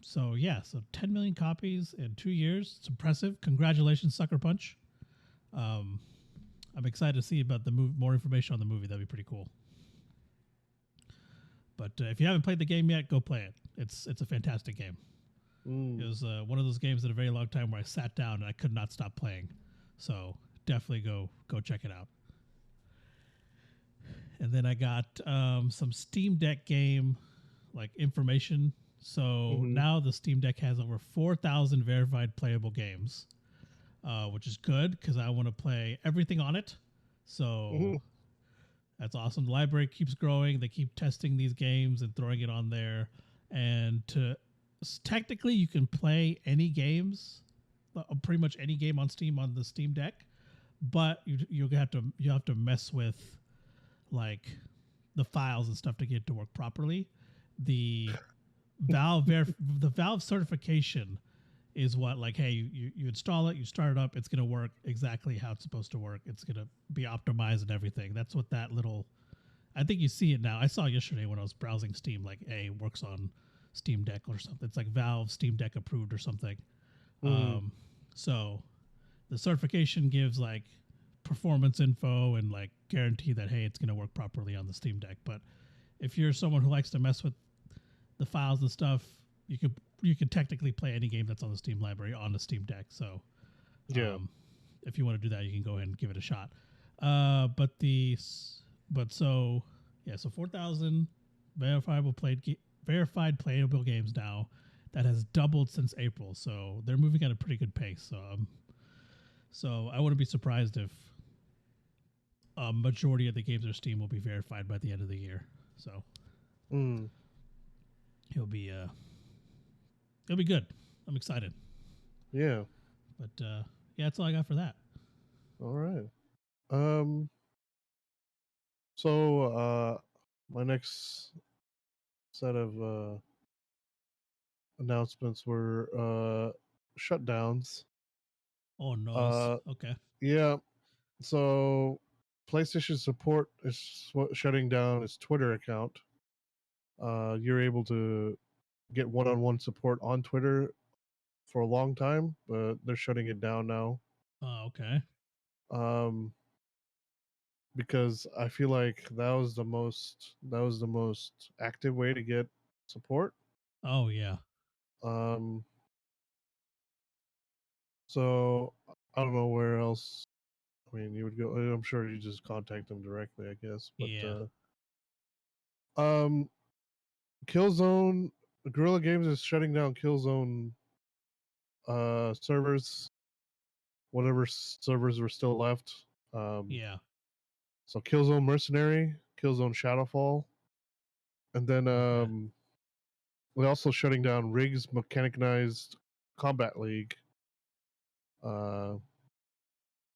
So 10 million copies in 2 years. It's impressive. Congratulations, Sucker Punch. I'm excited to see about the more information on the movie. That'd be pretty cool. But if you haven't played the game yet, go play it. It's a fantastic game. It was one of those games in a very long time where I sat down and I could not stop playing. So definitely go check it out. And then I got some Steam Deck game information. So now the Steam Deck has over 4,000 verified playable games, which is good because I want to play everything on it. So that's awesome. The library keeps growing. They keep testing these games and throwing it on there. And technically, you can play any games, pretty much any game on Steam on the Steam Deck, but you have to mess with the files and stuff to get it to work properly. The Valve certification is what hey, you install it, you start it up, it's gonna work exactly how it's supposed to work. It's gonna be optimized and everything. That's what that little. I think you see it now. I saw yesterday when I was browsing Steam, works on Steam Deck or something. It's Valve Steam Deck approved or something. So the certification gives performance info and guarantee that hey, it's going to work properly on the Steam Deck. But if you're someone who likes to mess with the files and stuff, you could technically play any game that's on the Steam library on the Steam Deck. So if you want to do that, you can go ahead and give it a shot. So 4,000 verified playable games now. That has doubled since April. So they're moving at a pretty good pace. So I wouldn't be surprised if a majority of the games on Steam will be verified by the end of the year. So it'll be good. I'm excited. Yeah. But that's all I got for that. All right. So my next set of announcements were shutdowns. Oh no. Okay. Yeah. So PlayStation support is shutting down its Twitter account. You're able to get one-on-one support on Twitter for a long time, but they're shutting it down now. Oh, okay. Because I feel like that was the most active way to get support. Oh yeah. Um, so I don't know where else. I mean, you would go. I'm sure you just contact them directly, I guess. But Yeah. Killzone, Guerrilla Games is shutting down Killzone servers, whatever servers were still left. Yeah. So Killzone Mercenary, Killzone Shadowfall, and then Okay. we're also shutting down Riggs Mechanized Combat League.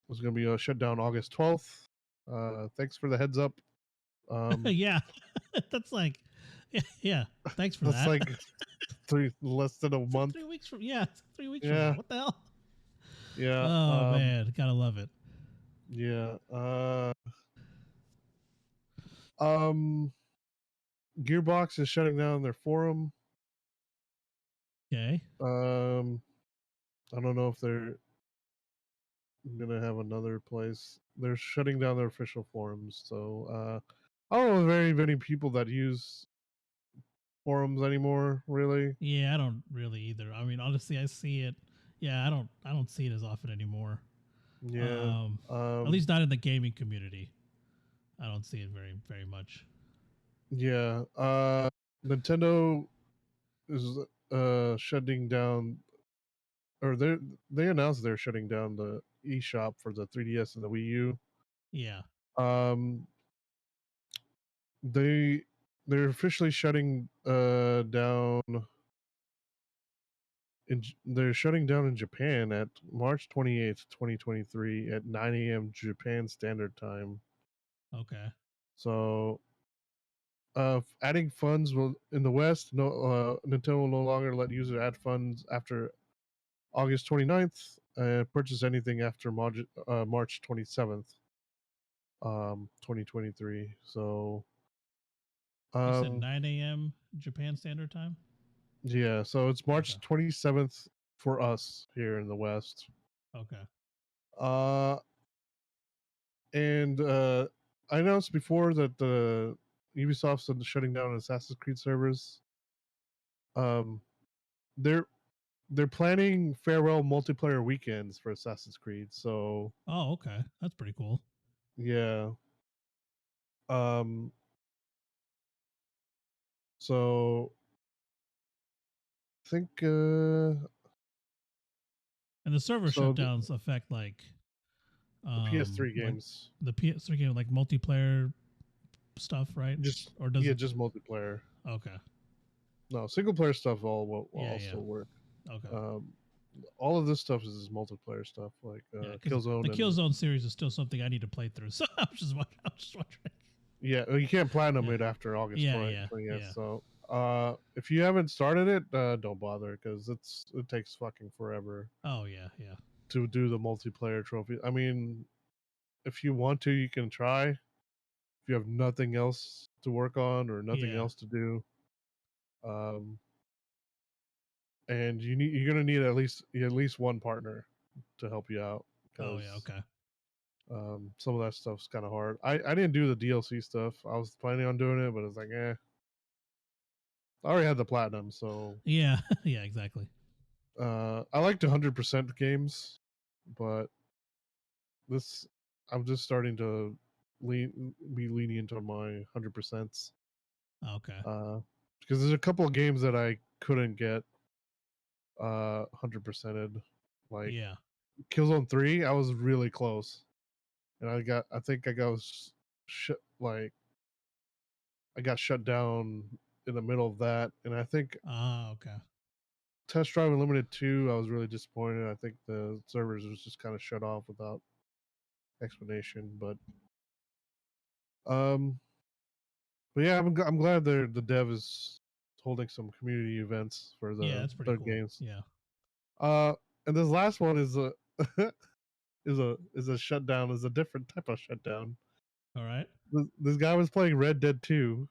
Was going to be shut down August 12th. Thanks for the heads up. Yeah. That's like, yeah. Thanks for That's that. like less than a It's month. 3 weeks from. Yeah, it's 3 weeks from Yeah, now. What the hell? yeah. Oh man, gotta love it. Yeah. Gearbox is shutting down their forum. Okay. I don't know if they're gonna have another place. They're shutting down their official forums, so I don't know very many people that use forums anymore. Really? Yeah, I don't really either. I mean, honestly, I see it. Yeah, I don't see it as often anymore. Yeah. At least not in the gaming community. I don't see it very much. Yeah. Nintendo is shutting down, or they announced they're shutting down the eShop for the 3DS and the Wii U. Yeah. Um, they're officially shutting down they're shutting down in Japan at March 28th, 2023 at 9 a.m. Japan Standard Time. Okay. So adding funds will in the West, no Nintendo will no longer let users add funds after August 29th and purchase anything after March 27th, 2023. So You said um 9 a.m. Japan Standard Time. yeah, so it's March Okay. 27th for us here in the West. Okay. Uh and I announced before that the Ubisoft's shutting down Assassin's Creed servers. Um they're they're planning farewell multiplayer weekends for Assassin's Creed. So Oh, okay. That's pretty cool. yeah. Um so I think And the server so shutdowns affect like the PS3 like games. the PS3 game, like multiplayer stuff, right? Just Or does yeah, it? just multiplayer. Okay. No, single player stuff all will Yeah. also Yeah. work. Okay. Um all of this stuff is multiplayer stuff like Yeah, because the Killzone and Killzone series is still something I need to play through. So I'm just wondering. yeah, you can't platinum Yeah. it after August Yeah. 20th. Yeah. 20th. Yeah. So if you haven't started it, don't bother because it takes fucking forever Oh yeah. Yeah. to do the multiplayer trophy. I mean, if you want to, you can try. If you have nothing else to work on or nothing Yeah. else to do, um, and you're gonna need at least one partner to help you out Oh yeah. because Okay. some of that stuff's kind of hard. I didn't do the DLC stuff. I was planning on doing it, but it's like, I already had the platinum, so Yeah. Yeah. Exactly. I liked 100% games, but this I'm just starting to be lenient on my 100%. Okay. Because there's a couple of games that I couldn't get 100%ed, like Yeah. Killzone 3. I was really close, and I think I got like I got shut down in the middle of that, and I think Ah. Okay. Test Drive Unlimited 2, I was really disappointed. I think the servers was just kind of shut off without explanation, um but yeah, I'm glad the dev is holding some community events for Yeah. the That's pretty their cool. games. Yeah. Uh, and this last one is a is a shutdown. Is a different type of shutdown. All right. This guy was playing Red Dead 2,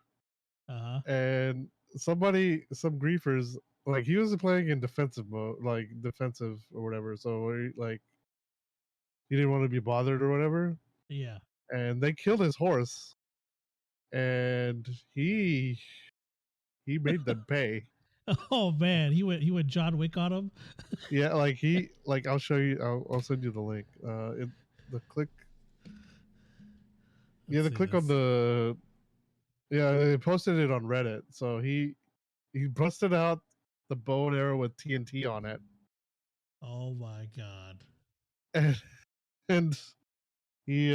Uh huh. and some griefers like he was playing in defensive mode, like defensive or whatever. So he didn't want to be bothered or whatever. Yeah. And they killed his horse, and he made them pay. Oh man, he went John Wick on him. Yeah, like I'll show you. I'll send you the link. The click. Let's The see click on this. the. Yeah, they posted it on Reddit. So he busted out the bow and arrow with TNT on it, Oh my god. and he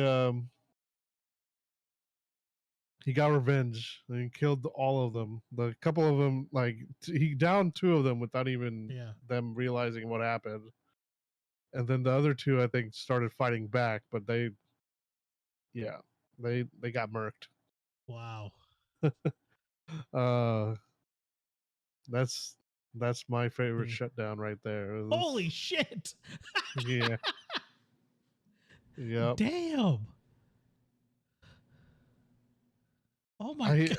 he got revenge and he killed all of them. The couple of them, like he downed two of them without even Yeah. them realizing what happened. And then the other two, I think, started fighting back, but they got murked. Wow. Uh, that's my favorite shutdown right there. Holy shit. Yeah. Yep. Damn. Oh my god.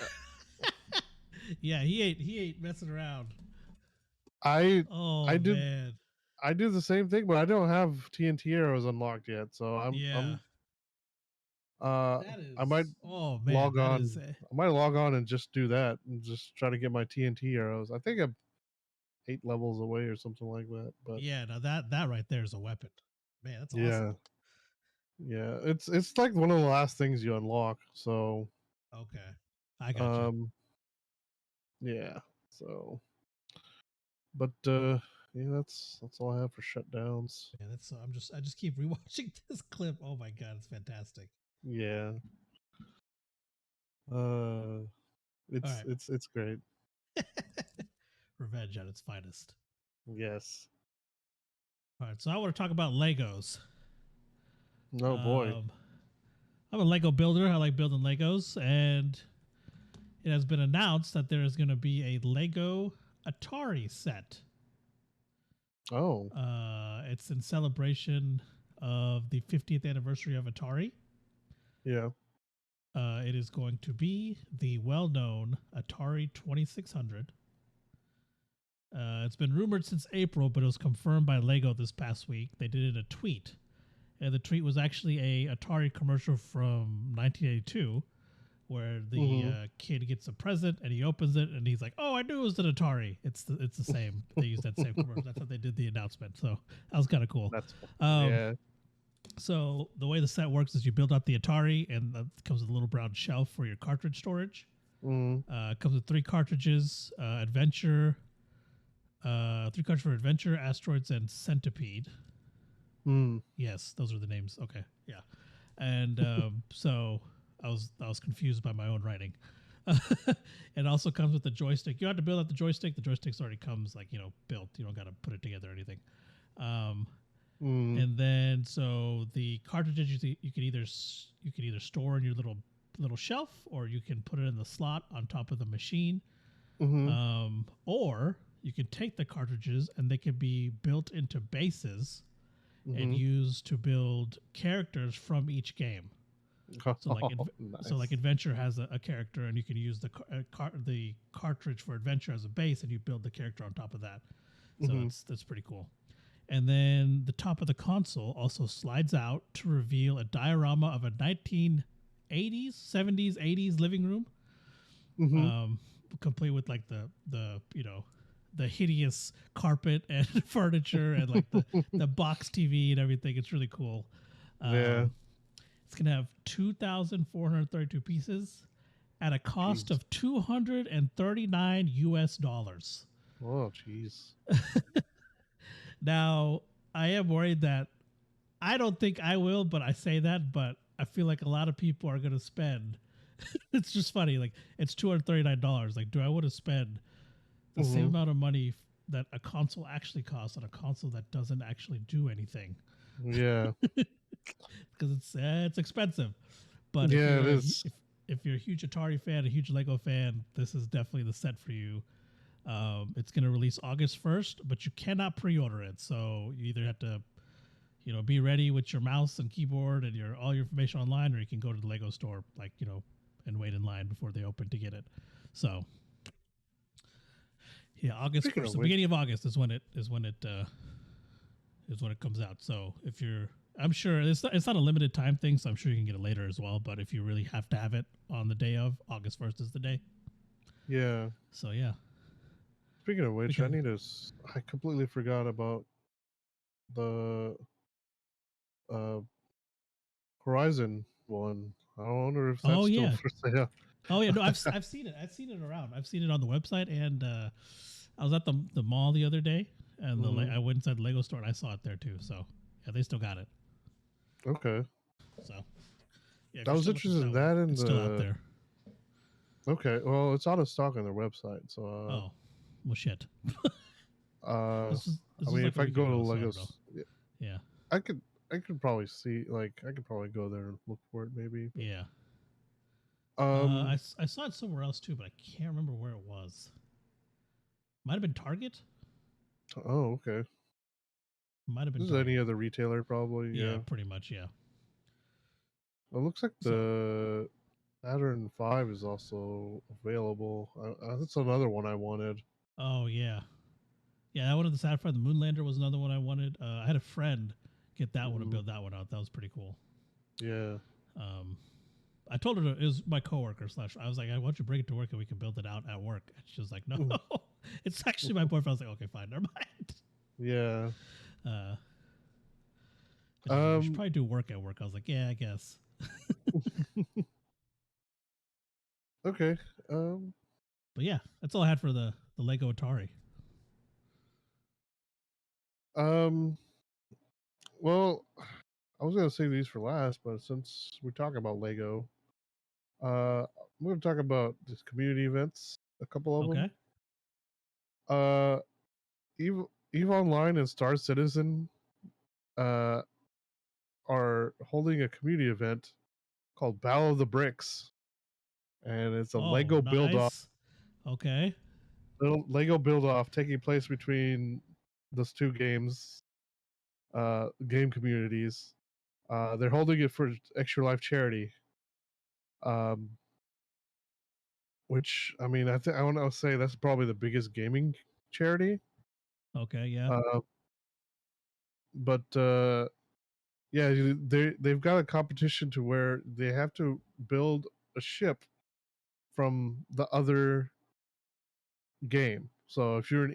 Yeah, he ain't messing around. I do man. I do the same thing, but I don't have TNT arrows unlocked yet, so I'm that is, I might oh man, log that on. is I might log on and just do that and just try to get my TNT arrows. I think I'm 8 levels away or something like that. But yeah, now that right there is a weapon. Man, that's yeah, awesome. yeah, it's like one of the last things you unlock. So Okay, I got you. Yeah, so but yeah, that's all I have for shutdowns. Yeah, that's I just keep rewatching this clip. Oh my god, it's fantastic. Yeah. All right. It's great. Revenge at its finest. Yes. All right, so I want to talk about Legos. Oh boy. I'm a Lego builder. I like building Legos, and it has been announced that there is going to be a Lego Atari set. Oh. It's in celebration of the 50th anniversary of Atari. Yeah. It is going to be the well-known Atari 2600. It's been rumored since April, but it was confirmed by Lego this past week. They did it in a tweet. And the tweet was actually a Atari commercial from 1982 where the kid gets a present and he opens it and he's like, "Oh, I knew it was an Atari." It's the same. They used that same commercial. That's how they did the announcement. So that was kind of cool. That's yeah. So the way the set works is you build up the Atari and it comes with a little brown shelf for your cartridge storage. It comes with 3 cartridges, Adventure, 3 cartridges for Adventure, Asteroids, and Centipede. Yes, those are the names. Okay, yeah. And so I was confused by my own writing. It also comes with the joystick. You have to build out the joystick. The joystick already comes built. You don't got to put it together or anything. And then so the cartridges you can either store in your little shelf, or you can put it in the slot on top of the machine. Or you can take the cartridges and they can be built into bases and used to build characters from each game. So like Adventure has a character, and you can use the cartridge for Adventure as a base, and you build the character on top of that. So that's pretty cool. And then the top of the console also slides out to reveal a diorama of a 1980s, 70s, 80s living room, complete with like the hideous carpet and furniture and like the box TV and everything. It's really cool. It's gonna have 2,432 pieces at a cost of $239 US. Oh, jeez. Now, I am worried that I don't think I will, but I say that, but I feel like a lot of people are going to spend. It's just funny. Like, it's $239. Like, do I want to spend the same amount of money that a console actually costs on a console that doesn't actually do anything? Yeah. Because it's expensive. But yeah, it is. If you're a huge Atari fan, a huge Lego fan, this is definitely the set for you. It's going to release August 1st, but you cannot pre-order it. So you either have to, be ready with your mouse and keyboard and all your information online, or you can go to the Lego store, and wait in line before they open to get it. So, Yeah, August Speaking 1st. of The which, beginning of August is when it comes out. So if you're, I'm sure it's not a limited time thing. So I'm sure you can get it later as well. But if you really have to have it on the day of, August 1st is the day. yeah. So yeah. Speaking of which, Because, I completely forgot about the uh, Horizon one. I wonder if that's oh still yeah, for sale. oh yeah. No, I've seen it. I've seen it around. I've seen it on the website, and I was at the mall the other day, and Mhm. I went inside the Lego store and I saw it there too. So yeah, they still got it. Okay. So yeah, if I you're was still looking interested for in that one, that and it's still out the. there. Okay, well, it's out of stock on their website, so. Oh, well, shit. This I was mean, like if a I week go to ago, so I don't know. Legos, Yeah, I could, I could probably see, like, I could probably go there and look for it, maybe. yeah. Um. I saw it somewhere else too, but I can't remember where it was. Might have been Target. Oh, okay. Might have been This is any Target. other retailer, probably. Yeah, Yeah. pretty much. Yeah. It looks like So, the Saturn V is also available. That's another one I wanted. oh yeah, yeah. That one of the Sapphire, the Moonlander was another one I wanted. I had a friend get that one and Mm, build that one out. That was pretty cool. yeah. Um, I told her it was my coworker slash. I was like, I want you to bring it to work and we can build it out at work. And she was like, no, it's actually my boyfriend. I was like, okay, fine, never mind. Yeah. Uh, and she's like, you should Um. probably do work at work. I was like, yeah, I guess. Okay. Um. But yeah, that's all I had for the Lego Atari. Um. Well, I was gonna save these for last, but since we're talking about Lego, I'm gonna talk about just community events. A couple of them. Okay. Eve Eve Online and Star Citizen uh are holding a community event called Battle of the Bricks, and it's a Oh, Lego build off. nice. Okay. Lego build off taking place between those two game communities. They're holding it for Extra Life charity. Um, which I mean, I want to say that's probably the biggest gaming charity. Okay. Yeah. Uh, but yeah, they've got a competition to where they have to build a ship from the other game. So if you're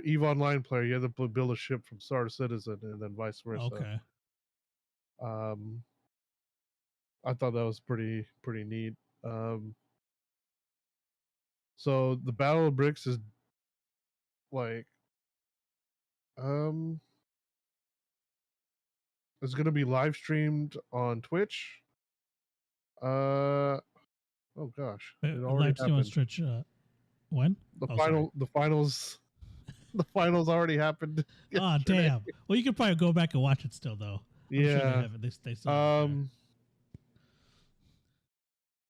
Eve Online player, you have to build a ship from Star Citizen, and then vice versa. Okay. Um, I thought that was pretty neat. Um, so the Battle of Bricks is like um, it's gonna be live streamed on Twitch. Oh gosh, it already Live stream on happened. Stretch. When? The Oh, sorry. the finals, the finals already happened. Oh, Yesterday. damn. Well, you can probably go back and watch it still, though. I'm sure they Yeah. have it. They still have it there.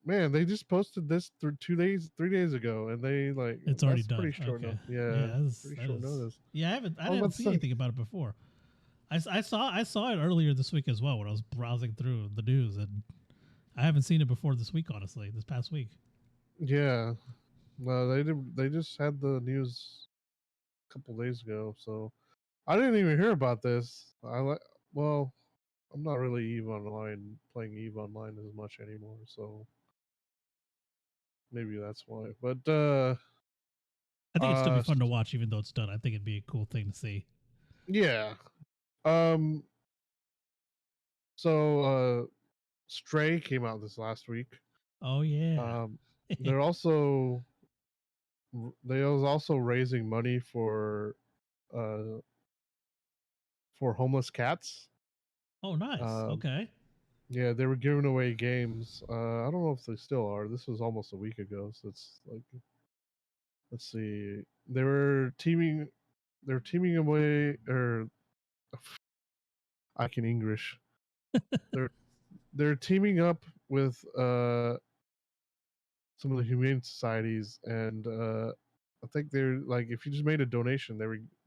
Man, they just posted this 3 days ago, and they like It's already that's done. pretty short Okay. notice. Yeah, Yeah, pretty short notice. Yeah, I I was didn't about to see say, anything about it before. I saw it earlier this week as well when I was browsing through the news, and I haven't seen it before this week. Honestly, this past week. yeah, no, they did. They just had the news a couple days ago, so I didn't even hear about this. Well, I'm not really playing Eve Online as much anymore, so maybe that's why. But I think it'd still be uh, fun to watch, even though it's done. I think it'd be a cool thing to see. yeah. Um, so Stray came out this last week. Oh yeah. Um, they're also they was also raising money uh for homeless cats. Oh nice. Um, Okay. yeah, they were giving away games. I don't know if they still are. This was almost a week ago, so it's like let's see. They were teaming away or I can English. They're they're teaming up with some of the humane societies, and I think they're like if you just made a donation,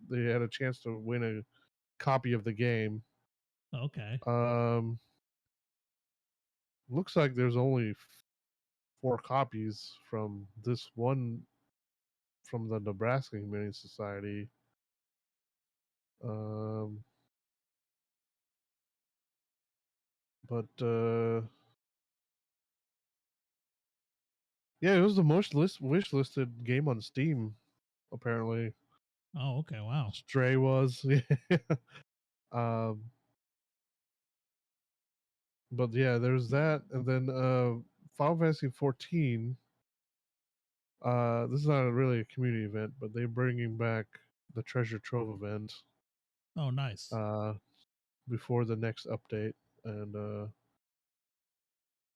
they had a chance to win a copy of the game. Okay. Um, looks like there's only 4 copies from this one from the Nebraska Humane Society. But yeah, it was the most wish listed game on Steam. Apparently. Oh, okay. Wow. Stray was. Yeah. um, but yeah, there's that, and then Final Fantasy 14. This is not really a community event, but they're bringing back the Treasure Trove event. Oh, nice. Before the next update, and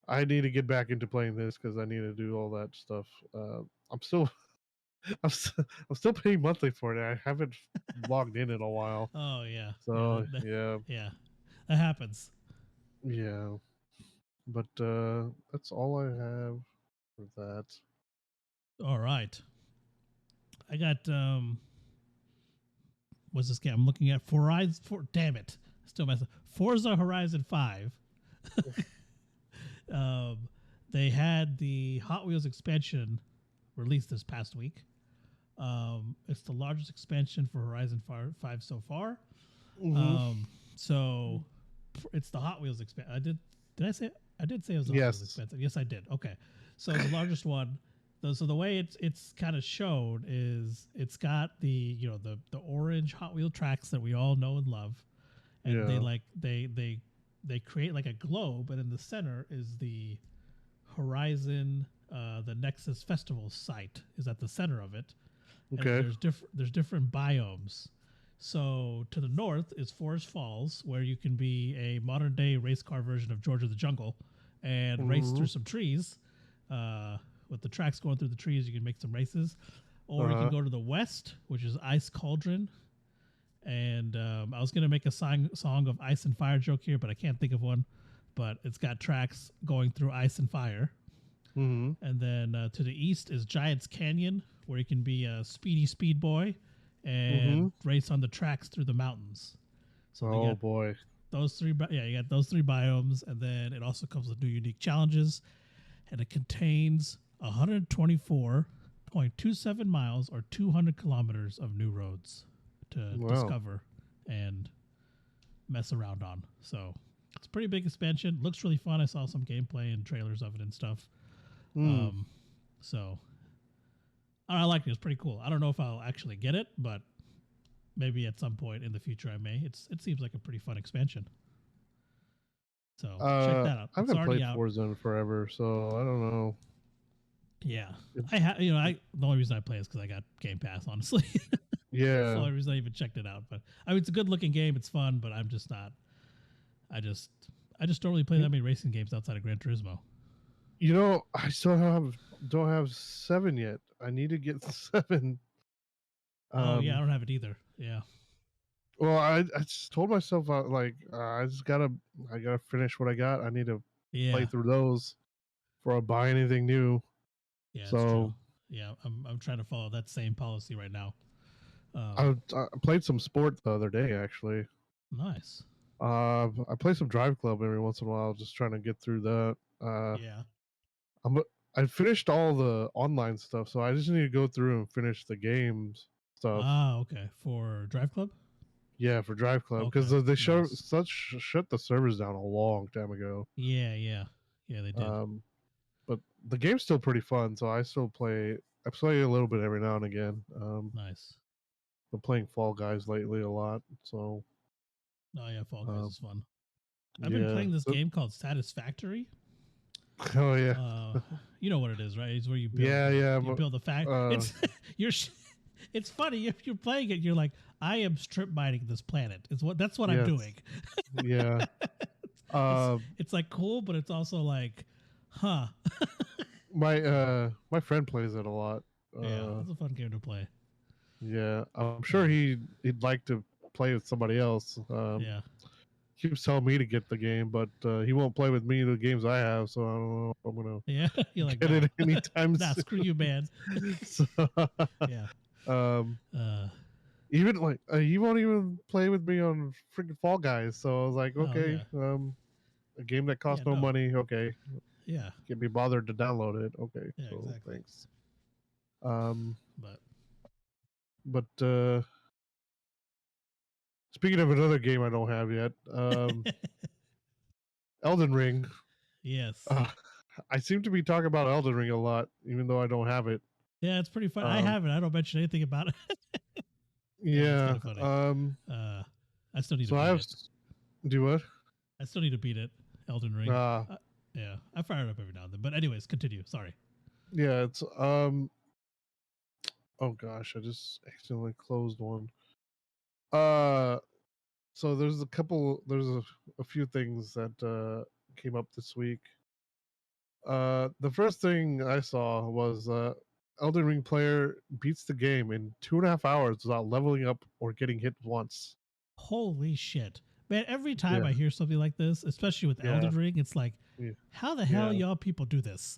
I need to get back into playing this because I need to do all that stuff. I'm still, I'm still paying monthly for it. I haven't logged in a while. Oh yeah. So yeah, that happens. Yeah, but that's all I have for that. All right. I got what's this game I'm looking at? Damn it. Still messing. Forza Horizon 5. They had the Hot Wheels expansion released this past week. It's the largest expansion for Horizon 5 so far. Mm-hmm. So it's the Hot Wheels expansion. Did I say? I did say it was the Hot Wheels expansion. Yes, I did. Okay. So it's the largest one. So the way it's kind of shown is it's got the the orange Hot Wheel tracks that we all know and love, and they create like a globe, and in the center is the Horizon, the Nexus Festival site is at the center of it. Okay. And there's different biomes. So to the north is Forest Falls, where you can be a modern day race car version of George of the Jungle and race through some trees. With the tracks going through the trees, you can make some races. Or you can go to the west, which is Ice Cauldron. And I was going to make a song of Ice and Fire joke here, but I can't think of one. But it's got tracks going through ice and fire. Mm-hmm. And then to the east is Giants Canyon, where you can be a speedy speed boy and race on the tracks through the mountains. So boy, those three. You got those three biomes, and then it also comes with new unique challenges, and it contains 124.27 miles or 200 kilometers of new roads to discover and mess around on. So it's a pretty big expansion. Looks really fun. I saw some gameplay and trailers of it and stuff. So I like it. It's pretty cool. I don't know if I'll actually get it, but maybe at some point in the future I may. It seems like a pretty fun expansion. So check that out. I haven't played Forza in forever, so I don't know. Yeah, I have. The only reason I play is because I got Game Pass. Honestly, yeah, that's the only reason I even checked it out. But I mean, it's a good looking game. It's fun, but I'm just not. I just don't really play that many racing games outside of Gran Turismo. I still don't have 7 yet. I need to get 7. I don't have it either. Yeah. Well, I just told myself I gotta finish what I got. I need to play through those before I buy anything new. Yeah, so that's true. Yeah, I'm trying to follow that same policy right now. I played some sport the other day actually. Nice. I play some Drive Club every once in a while, just trying to get through that. Yeah. I finished all the online stuff, so I just need to go through and finish the games stuff. Okay. For Drive Club? Yeah, for Drive Club, because they shut the servers down a long time ago. Yeah, they did. But the game's still pretty fun, so I still play. I play a little bit every now and again. Nice. Been playing Fall Guys lately a lot, so. Oh yeah, Fall Guys is fun. I've been playing this game called Satisfactory. Oh yeah. You know what it is, right? It's where you build. You build the fact. It's funny if you're playing it. You're like, I am strip mining this planet. That's what I'm doing. Yeah. It's like cool, but it's also like, huh. My friend plays it a lot. Yeah, it's a fun game to play. Yeah, I'm sure he'd like to play with somebody else. Yeah. He was telling me to get the game, but he won't play with me the games I have, so I don't know if I'm gonna you're like, get it anytime soon. Screw you, man. So, yeah. Even like he won't even play with me on freaking Fall Guys. So I was like, okay, a game that costs no money. Okay. Yeah. Can't be bothered to download it. Okay. Yeah, so exactly. Thanks. But But speaking of another game I don't have yet, Elden Ring. Yes. I seem to be talking about Elden Ring a lot, even though I don't have it. Yeah, it's pretty fun. I haven't. I don't mention anything about it. Yeah. It's kind of funny. I still need to beat it. Do what? I still need to beat it. Elden Ring. Yeah, I fire it up every now and then. But anyways, continue. Sorry. Yeah, it's Oh gosh, I just accidentally closed one. So there's a few things that came up this week. The first thing I saw was Elden Ring player beats the game in 2.5 hours without leveling up or getting hit once. Holy shit. Man, every time I hear something like this, especially with Elden Ring, it's like, how the hell y'all people do this?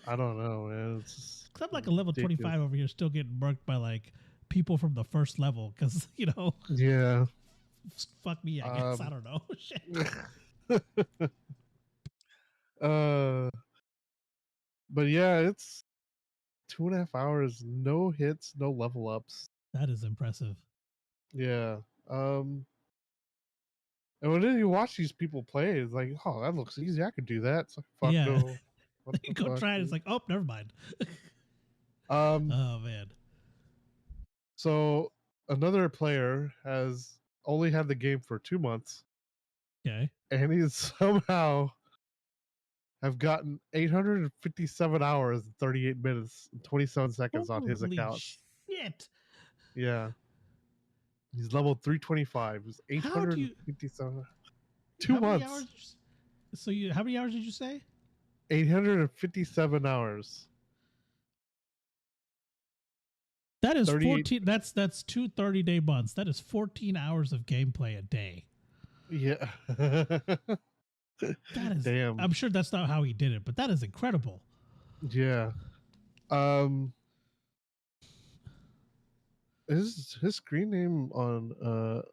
I don't know, man. It's I'm like a level 25 over here still getting murked by like people from the first level because, Yeah. Fuck me, I guess. I don't know. Shit. But yeah, it's 2.5 hours, no hits, no level ups. That is impressive. Yeah. And when you watch these people play, it's like, oh, that looks easy. I could do that. It's like, fuck no. Go try it. It's like, oh, never mind. Oh man. So another player has only had the game for 2 months. Okay. And he's somehow have gotten 857 hours and 38 minutes and 27 seconds on his account. Shit. Yeah. He's level 325. He's 857. 2 months. How many hours did you say? 857 hours. That is 14. That's 2 30-day months. That is 14 hours of gameplay a day. Yeah. That is damn. I'm sure that's not how he did it, but that is incredible. Yeah. His screen name on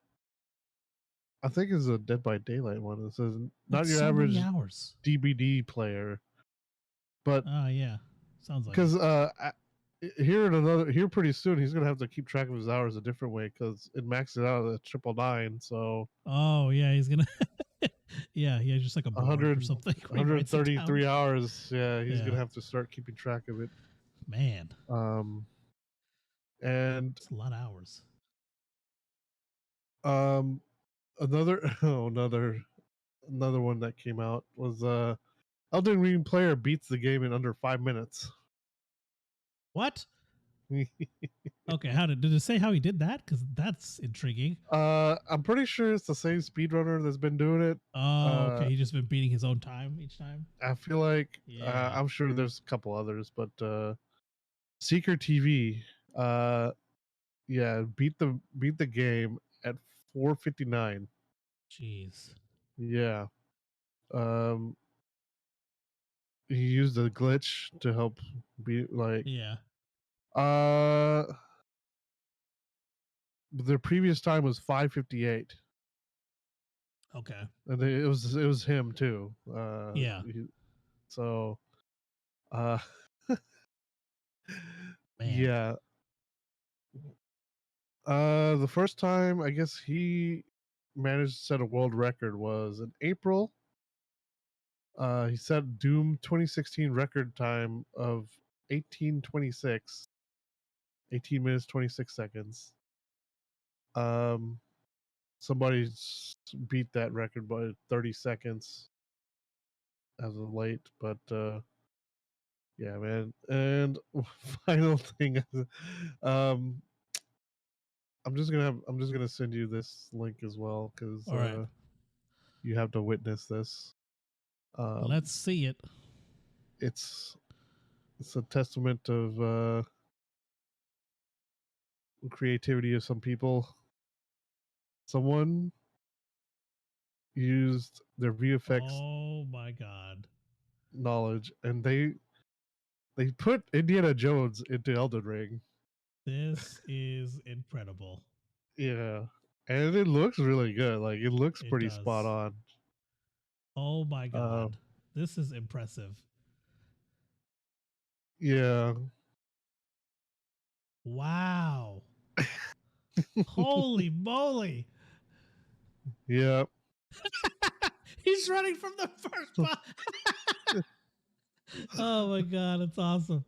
I think is a Dead by Daylight one. It says not your average hours. DBD player. But yeah. Sounds like because here pretty soon he's gonna have to keep track of his hours a different way because it maxes out at 999. So he's gonna just like a board or something. 133 hours. Yeah, he's gonna have to start keeping track of it. Man. And it's a lot of hours. Another one that came out was Elden Ring player beats the game in under 5 minutes. What? Okay, did it say how he did that? Because that's intriguing. I'm pretty sure it's the same speedrunner that's been doing it. Oh, okay. He's just been beating his own time each time. I feel like I'm sure there's a couple others, but Seeker TV, beat the game at 4:59. Jeez. Yeah. He used a glitch to help beat their previous time was 5:58. Okay. And it was him too. Man. Yeah. The first time I guess he managed to set a world record was in April. He set Doom 2016 record time of 18:26. 18 minutes 26 seconds. Somebody beat that record by 30 seconds as of late, but yeah, man. And final thing, I'm just gonna send you this link as well because you have to witness this. Let's see it. It's a testament of creativity of some people. Someone used their VFX. Oh my god! Knowledge, and they put Indiana Jones into Elden Ring. This is incredible. Yeah, and it looks really good. Like it looks pretty spot on. Oh my god, this is impressive. Yeah. Wow. Holy moly! Yeah. He's running from the first boss. Oh my god, it's awesome.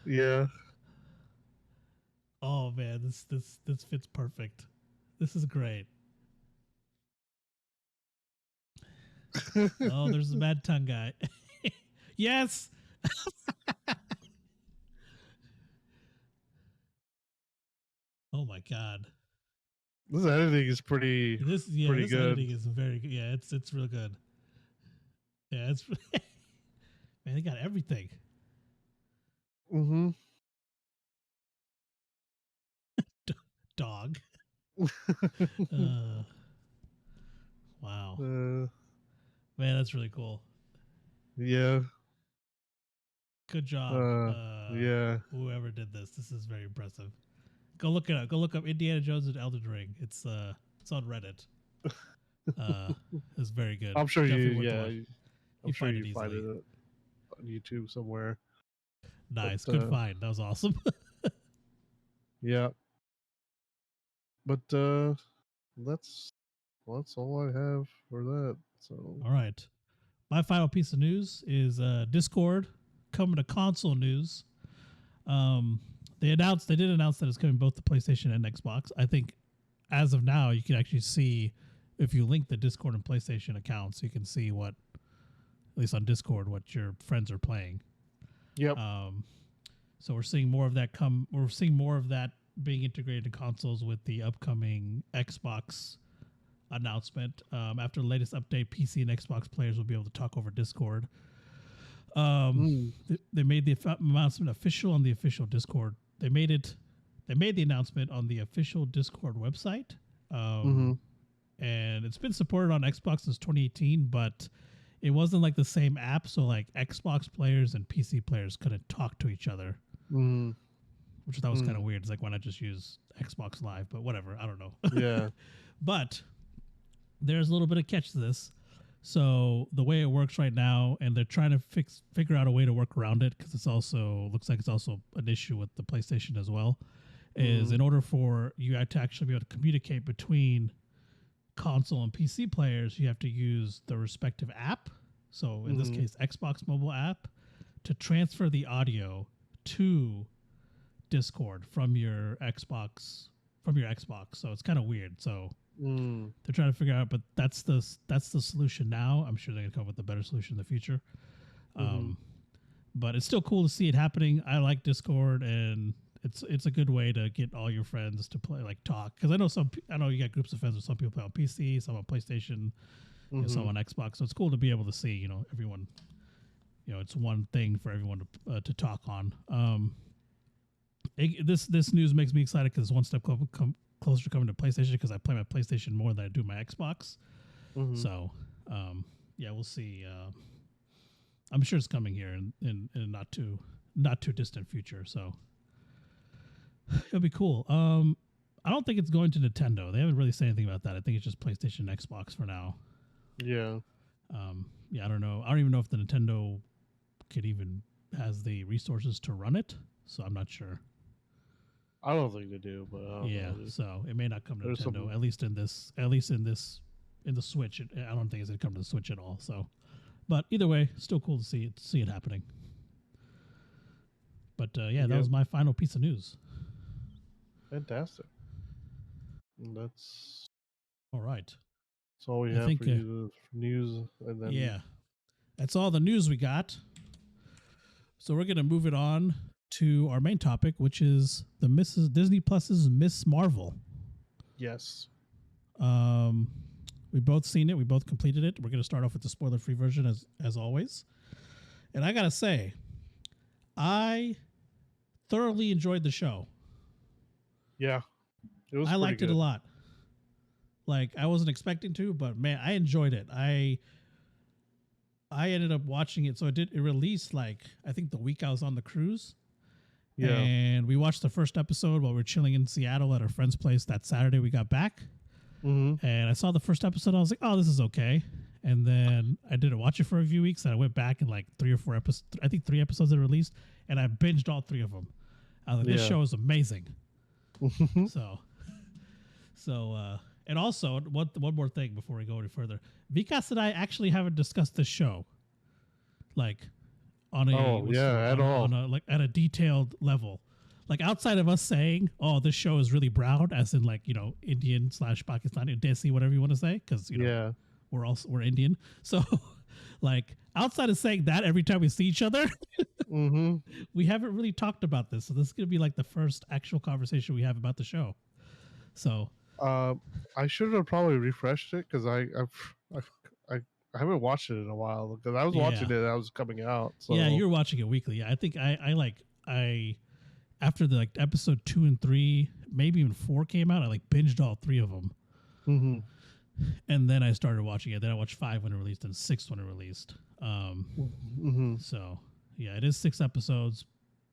Yeah. Oh man, this fits perfect. This is great. Oh, there's the mad tongue guy. Yes. Oh my god. This editing is pretty good. Editing is very good. Yeah, it's real good. Yeah, it's man, they got everything. Mm-hmm. Dog. Wow. Man, that's really cool. Yeah. Good job. Yeah. Whoever did this. This is very impressive. Go look it up. Go look up Indiana Jones and Elden Ring. It's on Reddit. It's very good. I'm sure Definitely you find it on YouTube somewhere. Nice. But, good find. That was awesome. Yeah. But that's all I have for that. So all right. My final piece of news is Discord coming to console news. They did announce that it's coming both to PlayStation and Xbox. I think as of now, you can actually see if you link the Discord and PlayStation accounts, you can see what, at least on Discord, what your friends are playing. Yep. So we're seeing more of that come. We're seeing more of that being integrated to consoles with the upcoming Xbox announcement. After the latest update, PC and Xbox players will be able to talk over Discord. They made the announcement official on the official Discord. They made the announcement on the official Discord website. And it's been supported on Xbox since 2018, but it wasn't like the same app. So like Xbox players and PC players couldn't talk to each other, which I thought was kind of weird. It's like, why not just use Xbox Live? But whatever, I don't know. Yeah. But there's a little bit of catch to this. So the way it works right now, and they're trying to figure out a way to work around it, because looks like it's also an issue with the PlayStation as well, is in order for you to actually be able to communicate between console and PC players, you have to use the respective app. So in this case, Xbox mobile app, to transfer the audio to Discord from your Xbox. So it's kind of weird. So they're trying to figure out, but that's the solution now. I'm sure they're gonna come up with a better solution in the future. But it's still cool to see it happening. I like Discord, and it's a good way to get all your friends to play, like talk. Because I know you got groups of friends, where some people play on PC, some on PlayStation, some on Xbox. So it's cool to be able to see, everyone. It's one thing for everyone to talk on. This news makes me excited because it's one step closer to coming to PlayStation, because I play my PlayStation more than I do my Xbox. So, yeah, we'll see. I'm sure it's coming here in not too distant future. So it'll be cool. I don't think it's going to Nintendo. They haven't really said anything about that. I think it's just PlayStation and Xbox for now. Yeah. Yeah, I don't know. I don't even know if the Nintendo has the resources to run it. So I'm not sure. I don't think they do, but so it may not come to Nintendo. At least in the Switch. I don't think it's gonna come to the Switch at all. So, but either way, still cool to see it happening. But that was my final piece of news. Fantastic. And that's all right. That's all we have for you, for news, and then that's all the news we got. So we're gonna move it on to our main topic, which is Disney Plus's Miss Marvel. Yes. We both seen it. We both completed it. We're going to start off with the spoiler-free version as always. And I got to say, I thoroughly enjoyed the show. Yeah. I liked it a lot. Like, I wasn't expecting to, but man, I enjoyed it. I ended up watching it. So it released, like, I think the week I was on the cruise. Yeah. And we watched the first episode while we were chilling in Seattle at our friend's place that Saturday we got back. And I saw the first episode. I was like, oh, this is okay. And then I didn't watch it for a few weeks. And I went back and like 3 or 4 episodes. I think 3 episodes that released. And I binged all 3 of them. I was like, this show is amazing. So So, and also one more thing before we go any further, Vikas and I actually haven't discussed this show, like on a like at a detailed level, like outside of us saying, "Oh, this show is really brown," as in like Indian / Pakistani, Desi, whatever you want to say, because we're Indian. So, like outside of saying that every time we see each other, we haven't really talked about this. So this is gonna be like the first actual conversation we have about the show. So. I should have probably refreshed it because I haven't watched it in a while because I was watching it as I was coming out. So. Yeah, you're watching it weekly. Yeah, I think I after the like episode 2 and 3, maybe even 4 came out, I like binged all 3 of them. And then I started watching it. Then I watched 5 when it released and 6 when it released. So yeah, it is 6 episodes.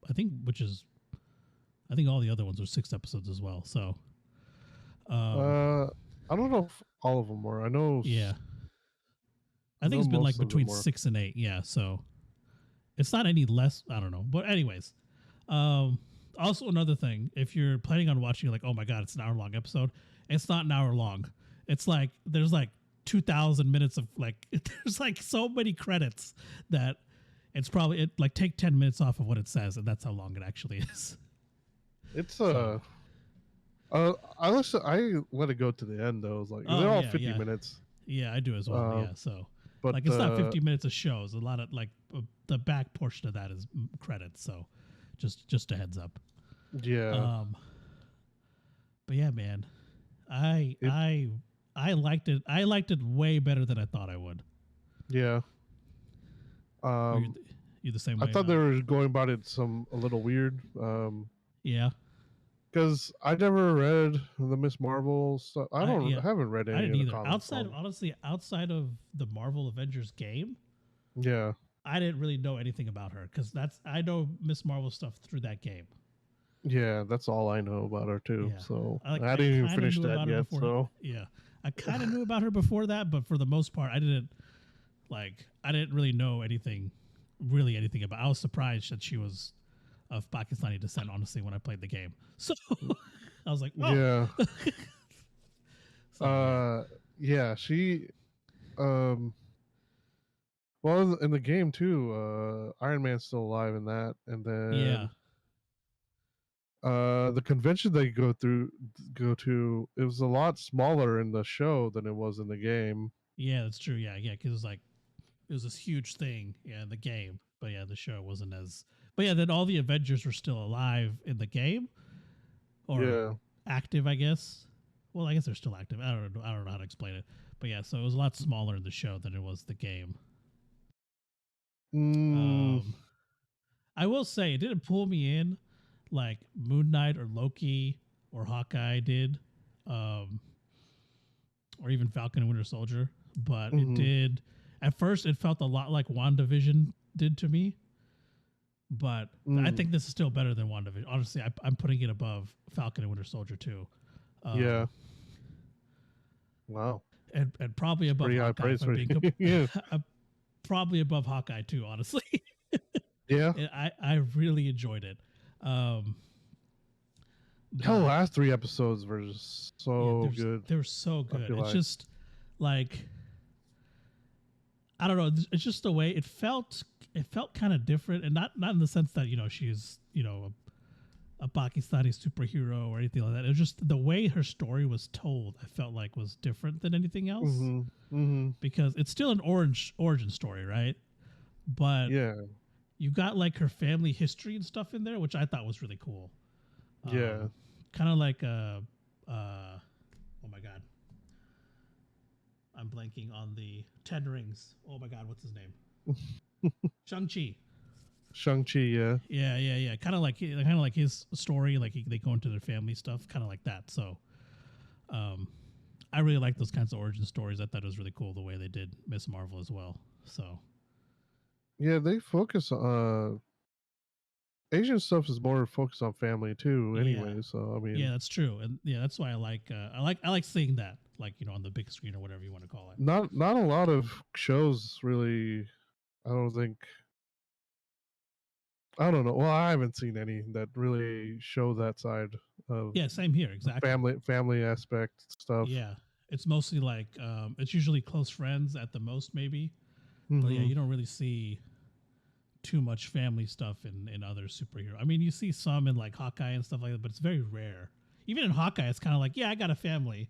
I think all the other ones are 6 episodes as well. So. I don't know if all of them were. I know. Yeah. I think it's been like between 6 and 8. Yeah. So it's not any less. I don't know. But anyways, also another thing, if you're planning on watching, like, oh my God, it's an hour-long episode. It's not an hour long. It's like, there's like 2,000 minutes of like, there's like so many credits that it's probably, like take 10 minutes off of what it says. And that's how long it actually is. It's I let it go to the end though. It's like they're all 50 minutes. Yeah, I do as well. Yeah, so but like it's not 50 minutes of shows. A lot of like the back portion of that is credits. So just a heads up. Yeah. But yeah, man, I liked it. I liked it way better than I thought I would. Yeah. You're the same way. I thought they were going about it a little weird. Yeah. Because I never read the Miss Marvel stuff. I haven't read any of the comics. Outside of the Marvel Avengers game, yeah, I didn't really know anything about her because I know Miss Marvel stuff through that game. Yeah, that's all I know about her too. Yeah. So I didn't even finish that yet. So yeah, I kind of knew about her before that, but for the most part, I didn't really know anything about. I was surprised that she was of Pakistani descent, honestly, when I played the game. So I was like, oh. Yeah. Yeah, she well in the game too, Iron Man's still alive in that, and then the convention they go to, it was a lot smaller in the show than it was in the game. Yeah, that's true. Yeah, because it was this huge thing in the game, but yeah, the show wasn't as. But yeah, then all the Avengers were still alive in the game, or active, I guess. Well, I guess they're still active. I don't know how to explain it, but yeah, so it was a lot smaller in the show than it was the game. I will say it didn't pull me in like Moon Knight or Loki or Hawkeye did, or even Falcon and Winter Soldier, but it did. At first, it felt a lot like WandaVision did to me. But I think this is still better than WandaVision. Honestly, I'm putting it above Falcon and Winter Soldier too. Yeah. Wow. And probably above Hawkeye. Probably above Hawkeye too, honestly. Yeah. I really enjoyed it. The last 3 episodes were so good. They were so good. It's just like, I don't know. It's just the way it felt. It felt kind of different, and not in the sense that she's a Pakistani superhero or anything like that. It was just the way her story was told. I felt like was different than anything else because it's still an origin story, right? But you got like her family history and stuff in there, which I thought was really cool. Kind of like oh my God, I'm blanking on the 10 Rings. Oh my God, what's his name? Shang-Chi, yeah. Yeah. Kind of like his story, like they go into their family stuff, kind of like that. So, I really like those kinds of origin stories. I thought it was really cool the way they did Miss Marvel as well. So, yeah, they focus Asian stuff is more focused on family too. Anyway, so I mean, yeah, that's true, and yeah, that's why I like seeing that, like on the big screen or whatever you want to call it. Not a lot of shows really. I don't think. I don't know. Well, I haven't seen any that really show that side of Yeah, same here. Exactly. family aspect stuff. Yeah, it's mostly like it's usually close friends at the most, maybe. But yeah, you don't really see too much family stuff in other superhero. I mean, you see some in like Hawkeye and stuff like that, but it's very rare. Even in Hawkeye, it's kind of like, yeah, I got a family,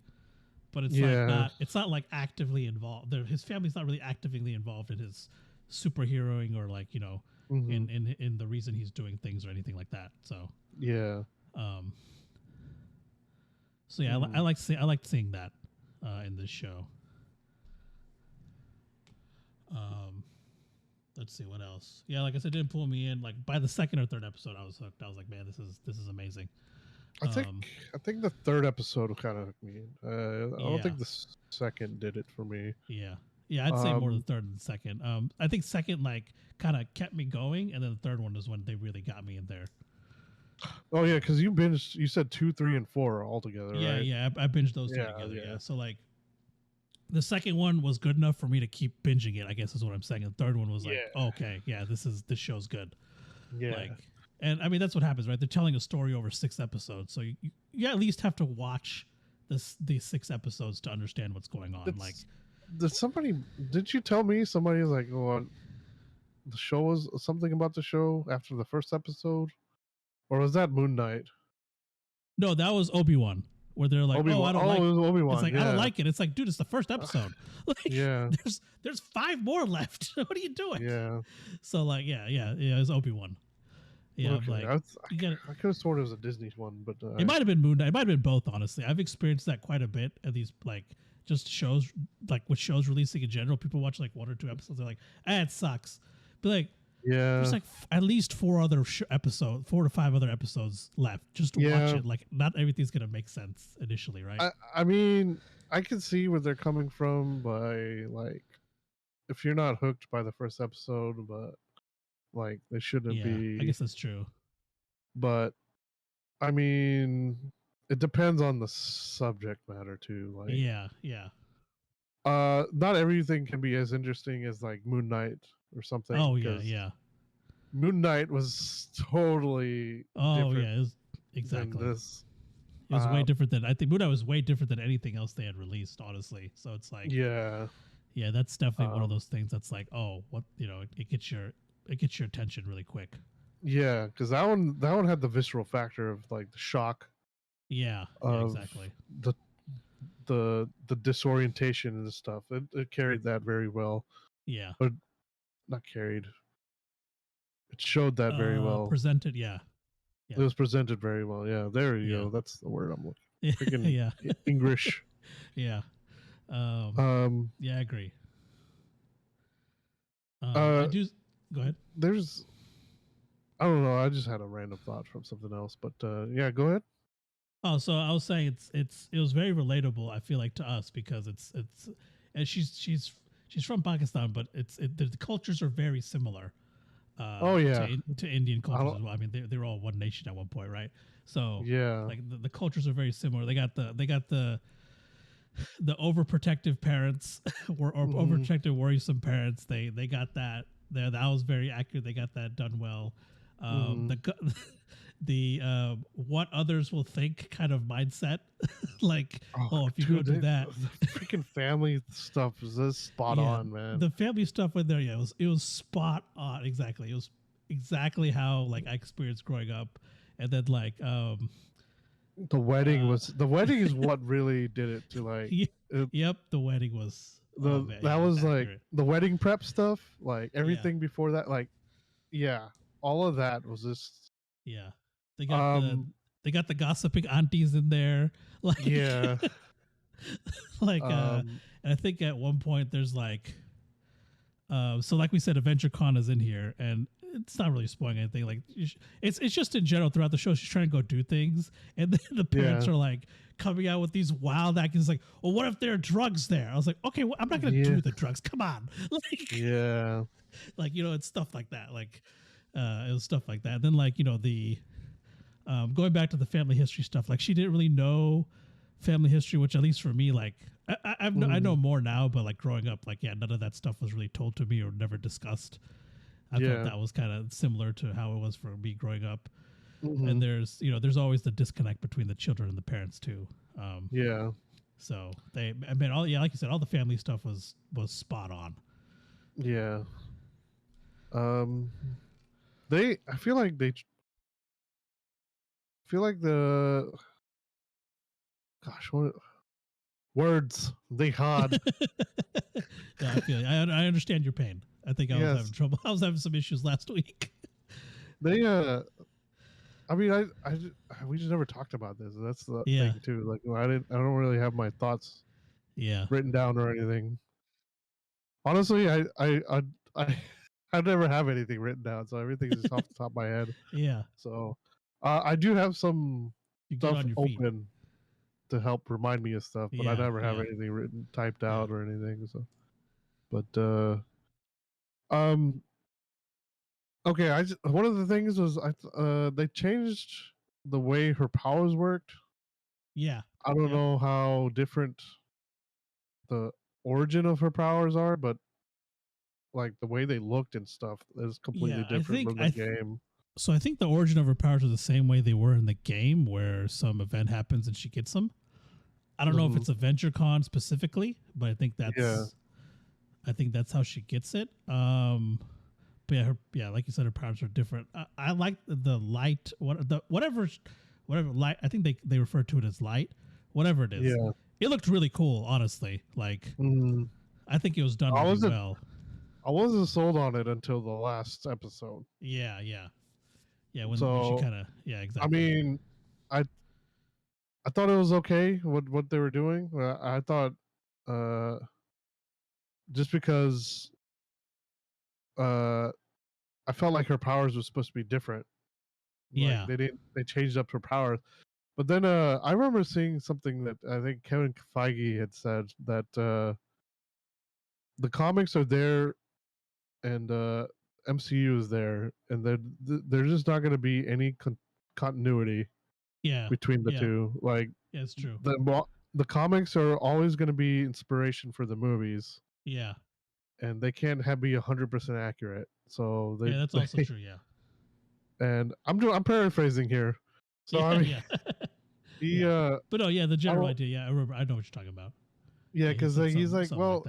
but it's like not. It's not like actively involved. His family's not really actively involved in his superheroing or like in the reason he's doing things or anything like that. So yeah. So yeah, I like seeing that in this show. Let's see what else. Yeah, like I said, it didn't pull me in. Like by the second or third episode, I was hooked. I was like, man, this is amazing. I think the third episode kind of hooked me in. I don't think the second did it for me. Yeah, I'd say more the third than the second. I think second like kind of kept me going, and then the third one is when they really got me in there. Oh yeah, because you binged. You said 2, 3, and 4 all together. Yeah, right? yeah, I binged those two together. Yeah, so like the second one was good enough for me to keep binging it, I guess is what I'm saying. And the third one was like, okay, yeah, this show's good. Yeah. Like, and I mean, that's what happens, right? They're telling a story over 6 episodes. So you at least have to watch these 6 episodes to understand what's going on. Did you tell me somebody was like, oh, the show was something about the show after the first episode? Or was that Moon Knight? No, that was Obi-Wan. Where they're like, Obi-Wan. I don't like it. Obi-Wan, it's like, I don't like it. It's like, dude, it's the first episode. Like, yeah. There's 5 more left. What are you doing? Yeah. So like, yeah, it was Obi-Wan. Yeah, okay. like I could have sworn it was a Disney one, but it might have been Moon Knight. It might have been both. Honestly, I've experienced that quite a bit at these like just shows, like with shows releasing in general. People watch like 1 or 2 episodes. They're like, it sucks. But like, there's like at least 4 to 5 other episodes left. Just to watch it. Like, not everything's gonna make sense initially, right? I mean, I can see where they're coming from by like, if you're not hooked by the first episode, but like they shouldn't be. I guess that's true. But I mean, it depends on the subject matter too. Like, yeah. Not everything can be as interesting as like Moon Knight or something. Oh yeah. Moon Knight was totally different. It was exactly this. It was way different than I think. Moon Knight was way different than anything else they had released, honestly. So it's like yeah, that's definitely one of those things that's like, oh, what it gets your attention really quick. Yeah, because that one had the visceral factor of like the shock. Yeah, exactly. The disorientation and stuff. It carried that very well. Yeah, but not carried. It showed that very well. Presented, yeah. It was presented very well. Yeah, there you go. That's the word I'm looking. Freaking English. Yeah. Yeah, I agree. I do. Go ahead. I don't know. I just had a random thought from something else, but yeah, go ahead. Oh, so I was saying it was very relatable. I feel like to us because it's and she's from Pakistan, but the cultures are very similar. To Indian cultures as well. I mean, they were all one nation at one point, right? So yeah, like the cultures are very similar. They got the overprotective parents or overprotective, worrisome parents. They got that there. That was very accurate. They got that done well. The what others will think kind of mindset, like if you go do that, the freaking family stuff is just spot on, man. The family stuff in there, it was spot on. Exactly, it was exactly how like I experienced growing up, and then like the wedding is what really did it to like. The wedding was that was like the wedding prep stuff, like everything before that, like all of that was just They got the gossiping aunties in there, like like and I think at one point there's like so like we said, Adventure Con is in here, and it's not really spoiling anything. Like it's just in general throughout the show, she's trying to go do things, and then the parents are like coming out with these wild actions, like, well, what if there are drugs there? I was like, okay, well, I'm not gonna do the drugs. Come on, like like it's stuff like that. Like it was stuff like that. And then like the going back to the family history stuff, like she didn't really know family history, which at least for me, like I know more now, but like growing up, like none of that stuff was really told to me or never discussed. I thought that was kind of similar to how it was for me growing up. and there's always the disconnect between the children and the parents too. Yeah. So like you said, all the family stuff was spot on. Yeah. I feel like the gosh, what words they had. Yeah, I feel you. I understand your pain. I think I was having trouble. I was having some issues last week. They I mean, we just never talked about this. That's the thing too. Like, I don't really have my thoughts written down or anything. Honestly, I never have anything written down, so everything's just off the top of my head. Yeah. So, I do have some stuff open to help remind me of stuff, but I never have anything written, typed out or anything. So, but okay. One of the things was they changed the way her powers worked. Yeah. I don't know how different the origin of her powers are, but like the way they looked and stuff is completely different from the game. So I think the origin of her powers are the same way they were in the game, where some event happens and she gets them. I don't know if it's Adventure Con specifically, but I think that's how she gets it. But like you said, her powers are different. I like the light, whatever light. I think they refer to it as light, whatever it is. Yeah, it looked really cool, honestly. Like, I think it was done really well. I wasn't sold on it until the last episode. Yeah. When she kind of exactly. I mean, I thought it was okay what they were doing. I thought just because I felt like her powers were supposed to be different. Yeah, like they changed up her powers. But then I remember seeing something that I think Kevin Feige had said that the comics are there and MCU is there, and there's just not going to be any continuity between the two. Like, it's true. The comics are always going to be inspiration for the movies. Yeah. And they can't be 100% accurate. So that's also true. Yeah. And I'm paraphrasing here. So I mean, but no, the general idea. Yeah, I remember. I know what you're talking about. Yeah, because he's like, well,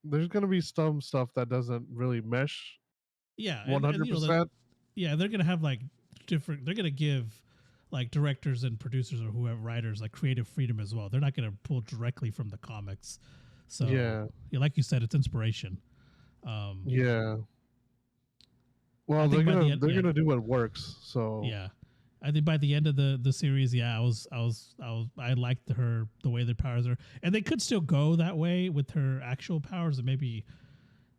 there's gonna be some stuff that doesn't really mesh. Yeah, 100%. They're gonna have like different. They're gonna give like directors and producers or whoever writers like creative freedom as well. They're not gonna pull directly from the comics. So like you said, it's inspiration. Well, they're gonna do what works. So I think by the end of the series, I liked the way their powers are, and they could still go that way with her actual powers, and maybe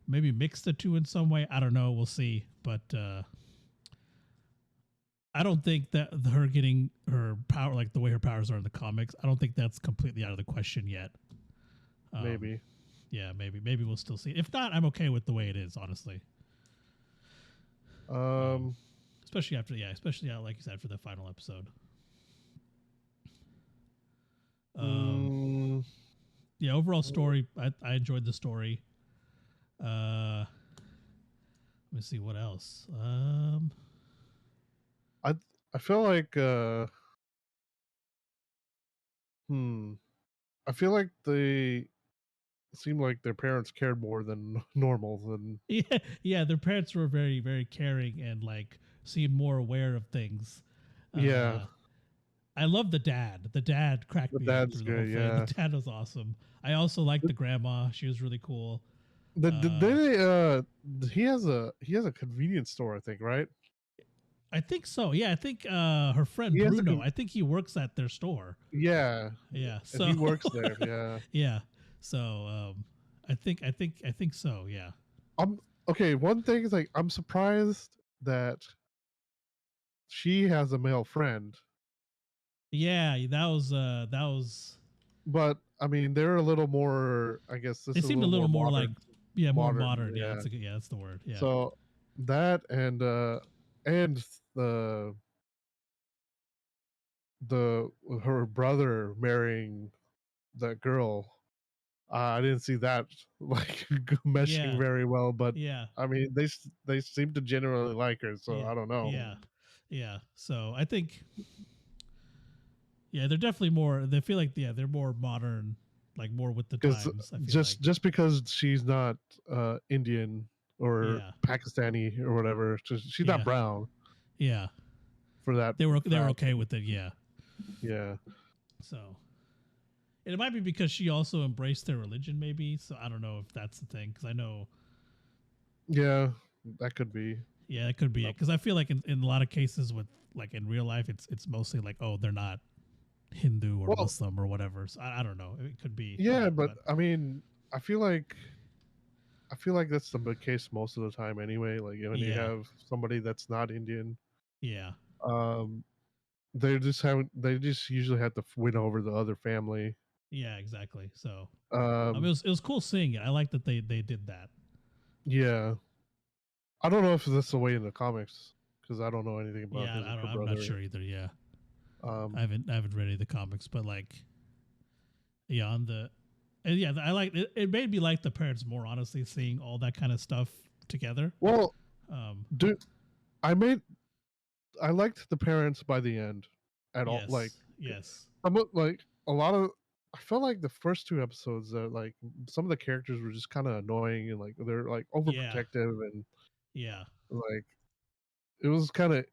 mix the two in some way. I don't know. We'll see. But I don't think that her getting her power, like the way her powers are in the comics, I don't think that's completely out of the question yet. Maybe. Yeah, maybe we'll still see. If not, I'm okay with the way it is, honestly. Especially like you said, for the final episode. Overall story, I enjoyed the story. Let me see what else. I feel like I feel like they seemed like their parents cared more than normal than their parents were very, very caring and like seemed more aware of things. I love the dad. The dad cracked me up through the whole thing. The dad was awesome. I also liked the grandma. She was really cool. He has a convenience store, I think, right? I think so. Yeah, I think her friend Bruno. I think he works at their store. Yeah. So and he works there. Yeah. Yeah. So I think so. Yeah. Okay. One thing is like I'm surprised that she has a male friend. Yeah, that was. But I mean, they're a little more. I guess they seemed a little more like more modern. Yeah, that's the word. Yeah. So that and the her brother marrying that girl. I didn't see that like meshing very well, but I mean, they seem to generally like her, so I don't know. Yeah. So I think, they're definitely more. They feel like they're more modern, like more with the times. I feel just because she's not Indian or Pakistani or whatever, she's not brown. Yeah. For that, they were okay with it. Yeah. Yeah. So, and it might be because she also embraced their religion, maybe. So I don't know if that's the thing, because I know. Yeah, that could be. Yeah, it could be it, because I feel like in a lot of cases with like in real life, it's mostly like, oh, they're not Hindu or Muslim or whatever. So I don't know. It could be. Yeah, but I mean, I feel like that's the case most of the time anyway. Like when you have somebody that's not Indian. Yeah. They just usually have to win over the other family. Yeah, exactly. So it was cool seeing it. I like that they did that. Yeah. I don't know if that's the way in the comics, because I don't know anything about his I'm brother. not sure either. Yeah. I haven't read any of the comics, but like, I like it. It made me like the parents more, honestly, seeing all that kind of stuff together. Well, I liked the parents by the end at all. Like, I'm like a lot of. I felt like the first two episodes that like some of the characters were just kind of annoying and like they're like overprotective and like it was kind of.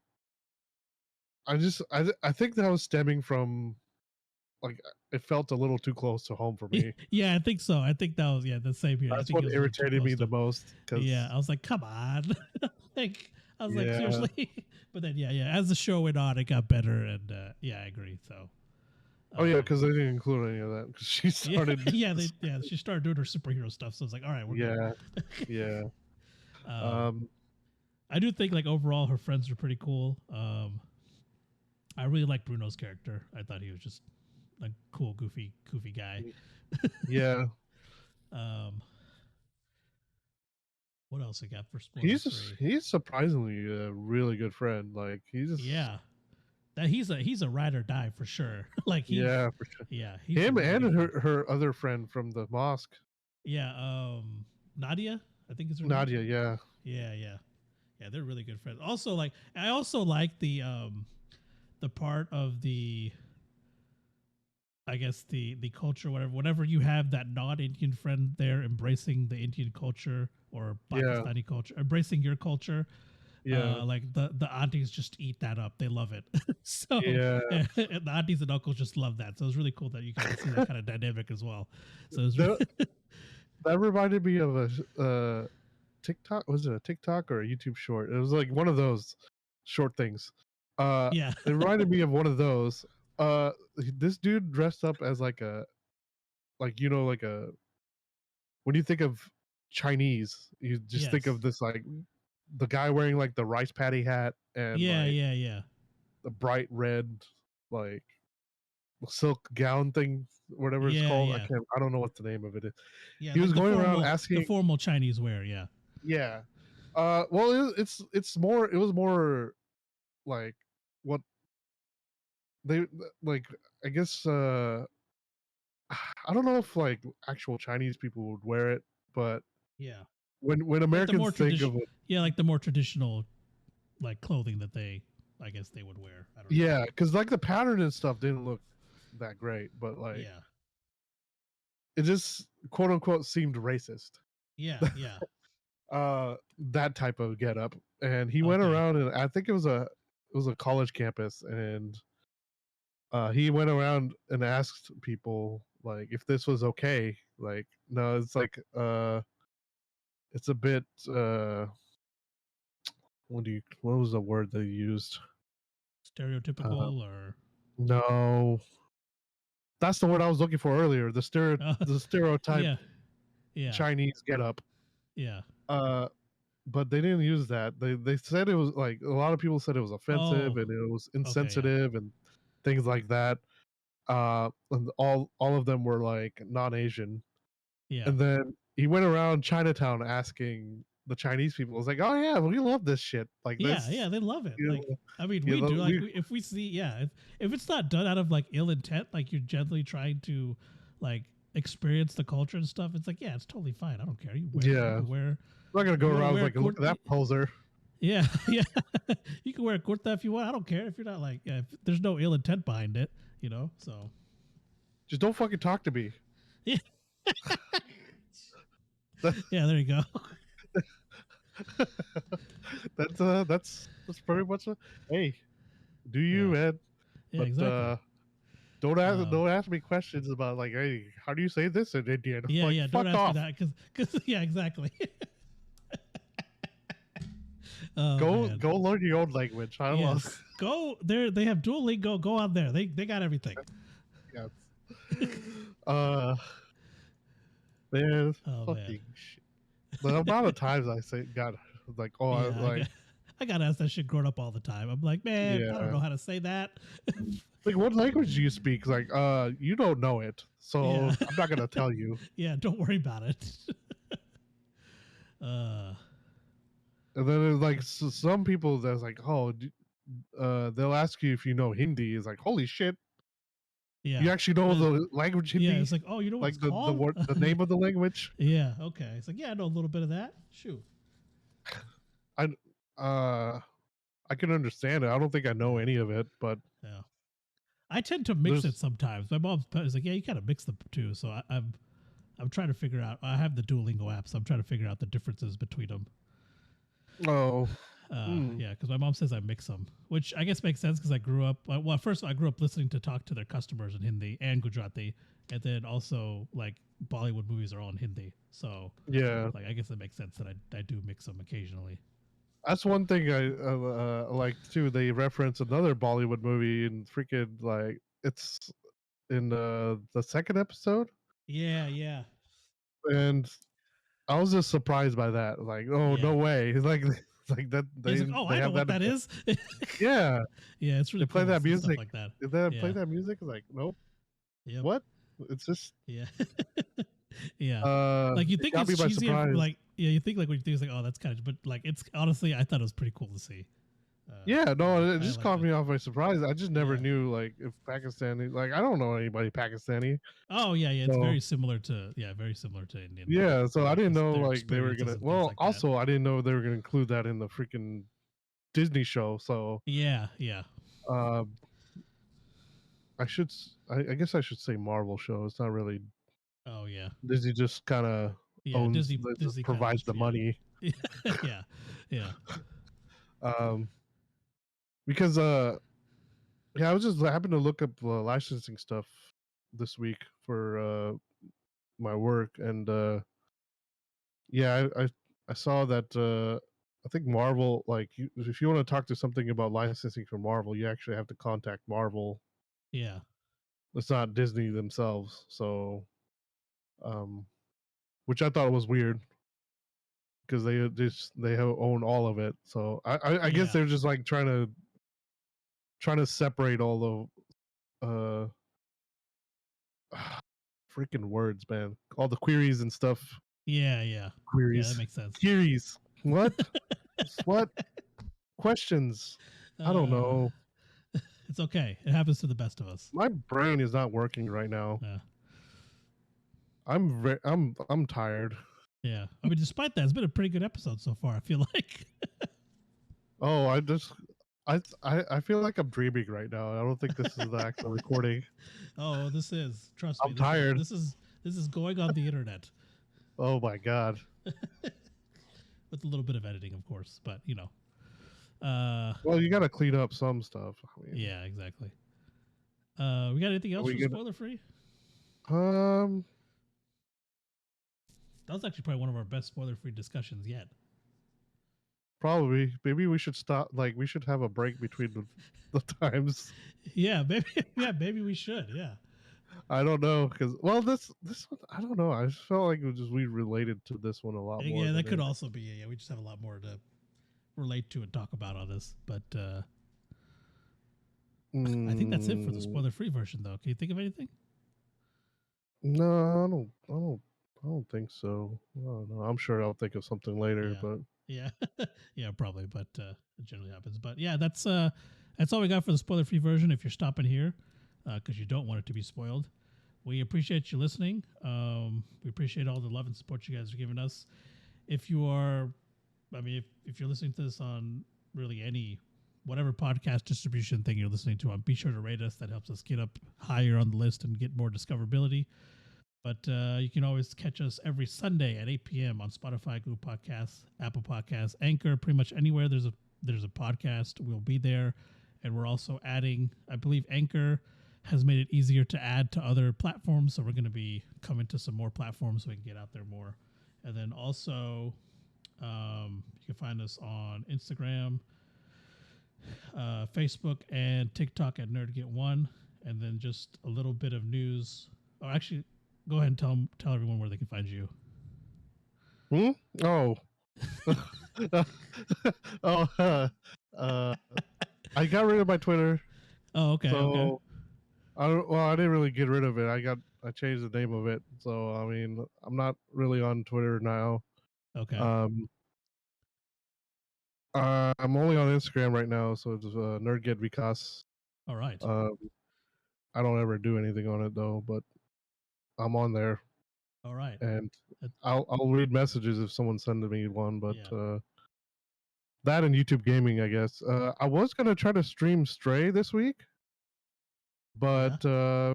I think that was stemming from like it felt a little too close to home for me. Yeah, I think so. I think that was the same here. That's what irritated me the most. I was like, come on, like I was like, seriously. But then as the show went on, it got better, and I agree. So. Because they didn't include any of that because she started. She started doing her superhero stuff. So it's like, all right, we're good. I do think like overall her friends are pretty cool. I really like Bruno's character. I thought he was just a cool, goofy guy. Yeah. What else I got for spoilers? He's surprisingly a really good friend. Like that he's a ride or die for sure. Like for sure. Yeah, him and her other friend from the mosque. Yeah, Nadia, I think it's her Nadia. name. Yeah, they're really good friends. Also, like I also like the part of the, I guess the culture, whenever you have that non-Indian friend there embracing the Indian culture or Pakistani culture, embracing your culture. Like the aunties just eat that up. They love it. So and the aunties and uncles just love that. So it's really cool that you can see that kind of dynamic as well. So it's that reminded me of a TikTok. Was it a TikTok or a YouTube short? It was like one of those short things. It reminded me of one of those. This dude dressed up as like a when you think of Chinese, you just think of this like the guy wearing like the rice patty hat and the bright red like silk gown thing, whatever it's called. I don't know what the name of it is. He was going around asking the formal Chinese wear. Well, it was more like what they like. I guess I don't know if like actual Chinese people would wear it, but when Americans like think of it, like the more traditional like clothing that I guess they would wear. I don't know. Because like the pattern and stuff didn't look that great, but like it just quote unquote seemed racist. That type of getup, and he went around, and I think it was a college campus, and he went around and asked people like if this was okay. Like, no, it's like it's a bit what was the word they used? Stereotypical or no. That's the word I was looking for earlier. The stereotype Chinese getup. But they didn't use that. They said it was like a lot of people said it was offensive and it was insensitive and things like that. And all of them were like non-Asian. And then he went around Chinatown asking the Chinese people. It was like, oh yeah, we love this shit. Like they love it. Like, I mean, we do. Like if we see, if it's not done out of like ill intent, like you're gently trying to like experience the culture and stuff, it's like, yeah, it's totally fine. I don't care. You can wear. I'm not gonna go you wanna around wear like, look at that poser. Yeah, yeah. You can wear a kurta if you want. I don't care if you're not like. If there's no ill intent behind it, So Just don't fucking talk to me. yeah, yeah. There you go. That's pretty much hey, do you, man? Yeah, But exactly. don't ask me questions about like, hey, how do you say this in Indian? Yeah, like, yeah. fuck Don't ask off. me that because yeah, exactly. Oh, go learn your own language. I don't know. Go there. They have Duolingo. Go on there. They got everything. Yes. Man, Oh fucking man. shit. The amount of times I say, God, like, oh, Yeah, like, I got asked that shit growing up all the time. I'm like, man, I don't know yeah. how to say that. Like, what language do you speak? Like, you don't know it, so Yeah. I'm not gonna tell you. Yeah, don't worry about it. And then there's like some people that's like, oh, they'll ask you if you know Hindi. It's like, holy shit, Yeah. you actually know the language Hindi? Yeah, it's like, oh, you know what like it's called? the name of the language. Yeah, okay. It's like, yeah, I know a little bit of that. Shoot. I can understand it. I don't think I know any of it, but Yeah. I tend to mix it sometimes. My mom's is like, yeah, you kind of mix the two. So I'm trying to figure out. I have the Duolingo app, so I'm trying to figure out the differences between them. oh, Yeah, because my mom says I mix them, which I guess makes sense because I grew up. Well, first I grew up listening to talk to their customers in Hindi and Gujarati, and then also like Bollywood movies are all in Hindi. So yeah, like I guess it makes sense that I do mix them occasionally. that's one thing I like too. They reference another Bollywood movie and freaking like it's in the second episode. Yeah, yeah, And I was just surprised by that. Like, oh, yeah. no way! Like, like that. He's like, oh, I know what that is. Yeah, Yeah, it's really they play cool that to see music. stuff like that. Did they play Yeah. that music? It's like, nope. Yep. What? It's just Yeah. Yeah. Like you it think got me it's by cheesy, surprise. like yeah, you think like when you think it's like, oh, that's kind of, but like it's honestly, I thought it was pretty cool to see. Yeah, no, it I just liked caught it. me off by surprise. I just never Yeah. knew like if Pakistani. Like, I don't know anybody Pakistani. Oh yeah, yeah, it's So- very similar to Indian. Yeah, so I didn't Just know their like they were experiences gonna. and things Well, like that. also I didn't know they were gonna include that in the freaking Disney show. So Yeah, yeah, I guess I should say Marvel show. It's not really oh yeah, Disney. Just kind of yeah. owns, Disney just kinda provides just, the yeah. money. Yeah, yeah, Um, because yeah, I was just happened to look up licensing stuff this week for my work, and yeah, I saw that I think Marvel, like, if you want to talk to something about licensing for Marvel, you actually have to contact Marvel. yeah, It's not Disney themselves, so which I thought was weird because they own all of it. So I guess Yeah. they're just like trying to separate all the freaking words, man. All the queries and stuff. yeah, yeah. Queries. Yeah, that makes sense. Queries. What? What? Questions. I don't know. It's okay. It happens to the best of us. My brain is not working right now. Yeah. I'm tired. Yeah. I mean, despite that, it's been a pretty good episode so far, I feel like. Oh, I feel like I'm dreaming right now. I don't think this is the actual recording. Oh, this is. Trust me. I'm tired. This is going on the internet. Oh my god. With a little bit of editing, of course, but you know. Well, you got to clean up some stuff. I mean, yeah, exactly. We got anything else for spoiler free? That was actually probably one of our best spoiler free discussions yet. Probably. Maybe we should stop. Like, we should have a break between the times. Yeah, maybe. Yeah, maybe we should. Yeah. I don't know because this one I don't know. I just felt like we related to this one a lot more. Yeah, that could also be. Yeah, we just have a lot more to relate to and talk about on this. But I think that's it for the spoiler free version, though. Can you think of anything? No, I don't think so. I don't know. I'm sure I'll think of something later, Yeah. but yeah, yeah, probably. But it generally happens. But yeah, that's all we got for the spoiler free version. If you're stopping here because you don't want it to be spoiled, we appreciate you listening. We appreciate all the love and support you guys are giving us. If you are, if you're listening to this on really any, whatever podcast distribution thing you're listening to on, be sure to rate us. That helps us get up higher on the list and get more discoverability. But you can always catch us every Sunday at 8 p.m. on Spotify, Google Podcasts, Apple Podcasts, Anchor, pretty much anywhere there's a podcast, we'll be there. And we're also adding, I believe Anchor has made it easier to add to other platforms. So we're going to be coming to some more platforms so we can get out there more. And then also, you can find us on Instagram, Facebook, and TikTok at NerdDotGet1. And then just a little bit of news. Oh, actually, go ahead and tell everyone where they can find you. Oh. I got rid of my Twitter. Oh, okay. So I didn't really get rid of it. I changed the name of it. So I mean, I'm not really on Twitter now. Okay. I'm only on Instagram right now, so it's NerdGet Vikas. All right. I don't ever do anything on it though, but I'm on there. All right. And I'll read messages if someone sends me one, but that and YouTube gaming, I guess. I was gonna try to stream Stray this week, but I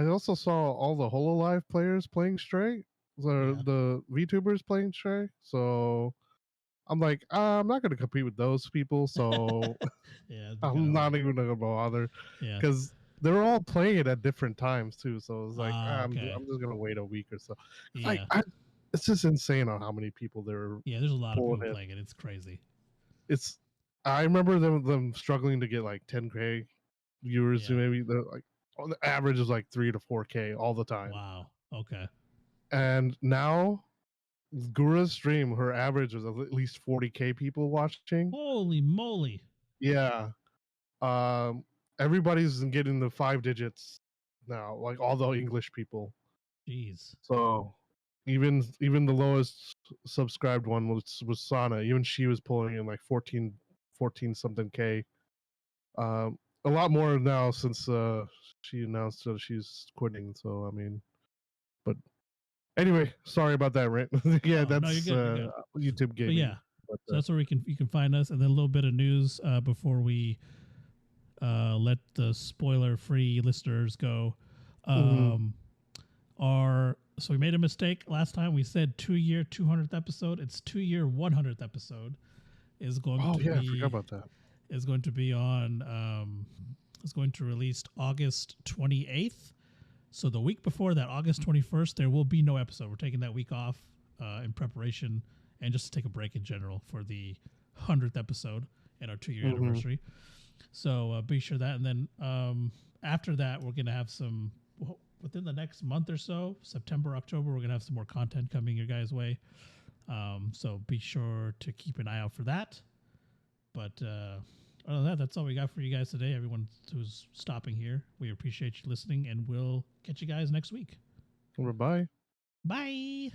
also saw all the HoloLive players playing Stray, the VTubers playing Stray. So I'm like, I'm not gonna compete with those people. So I'm not even gonna bother, because they're all playing it at different times too. So it's like, I'm just gonna wait a week or so. Like, it's just insane on how many people there. Yeah, there's a lot of people playing it. It's crazy. I remember them struggling to get like 10K viewers. Maybe they're like, on the average is like 3 to 4K all the time. Wow. Okay. And now Gura's stream, her average was at least 40K people watching. Holy moly! Yeah. Everybody's getting the 5 digits now, like all the English people. Jeez. So even the lowest subscribed one was Sana. Even she was pulling in like 14 something K. A lot more now since she announced that she's quitting. So I mean, but anyway, sorry about that, Rant. That's you're good. YouTube gaming. But yeah, so that's where you can find us, and then a little bit of news before we let the spoiler-free listeners go. So we made a mistake last time. We said 2-year 200th episode. It's 2-year 100th episode. Is going to be. I forgot about that. Is going to be on. Is going to release August 28th. So the week before that, August 21st, there will be no episode. We're taking that week off in preparation and just to take a break in general for the 100th episode and our 2-year anniversary. So be sure that. And then after that, we're going to have some. Within the next month or so, September, October, we're going to have some more content coming your guys' way. So be sure to keep an eye out for that. But other than that, that's all we got for you guys today. Everyone who's stopping here, we appreciate you listening, and we'll catch you guys next week. Bye. Bye.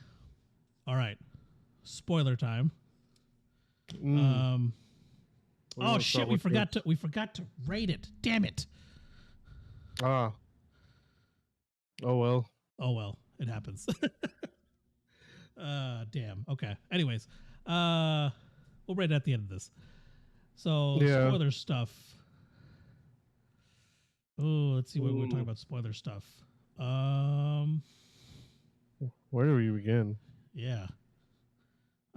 All right. Spoiler time. Oh shit, we forgot to rate it. Damn it. Oh well, it happens. Damn. Okay. Anyways, we'll rate it at the end of this. So spoiler stuff. Oh, let's see what we're talking about. Spoiler stuff. Where do we begin? Yeah.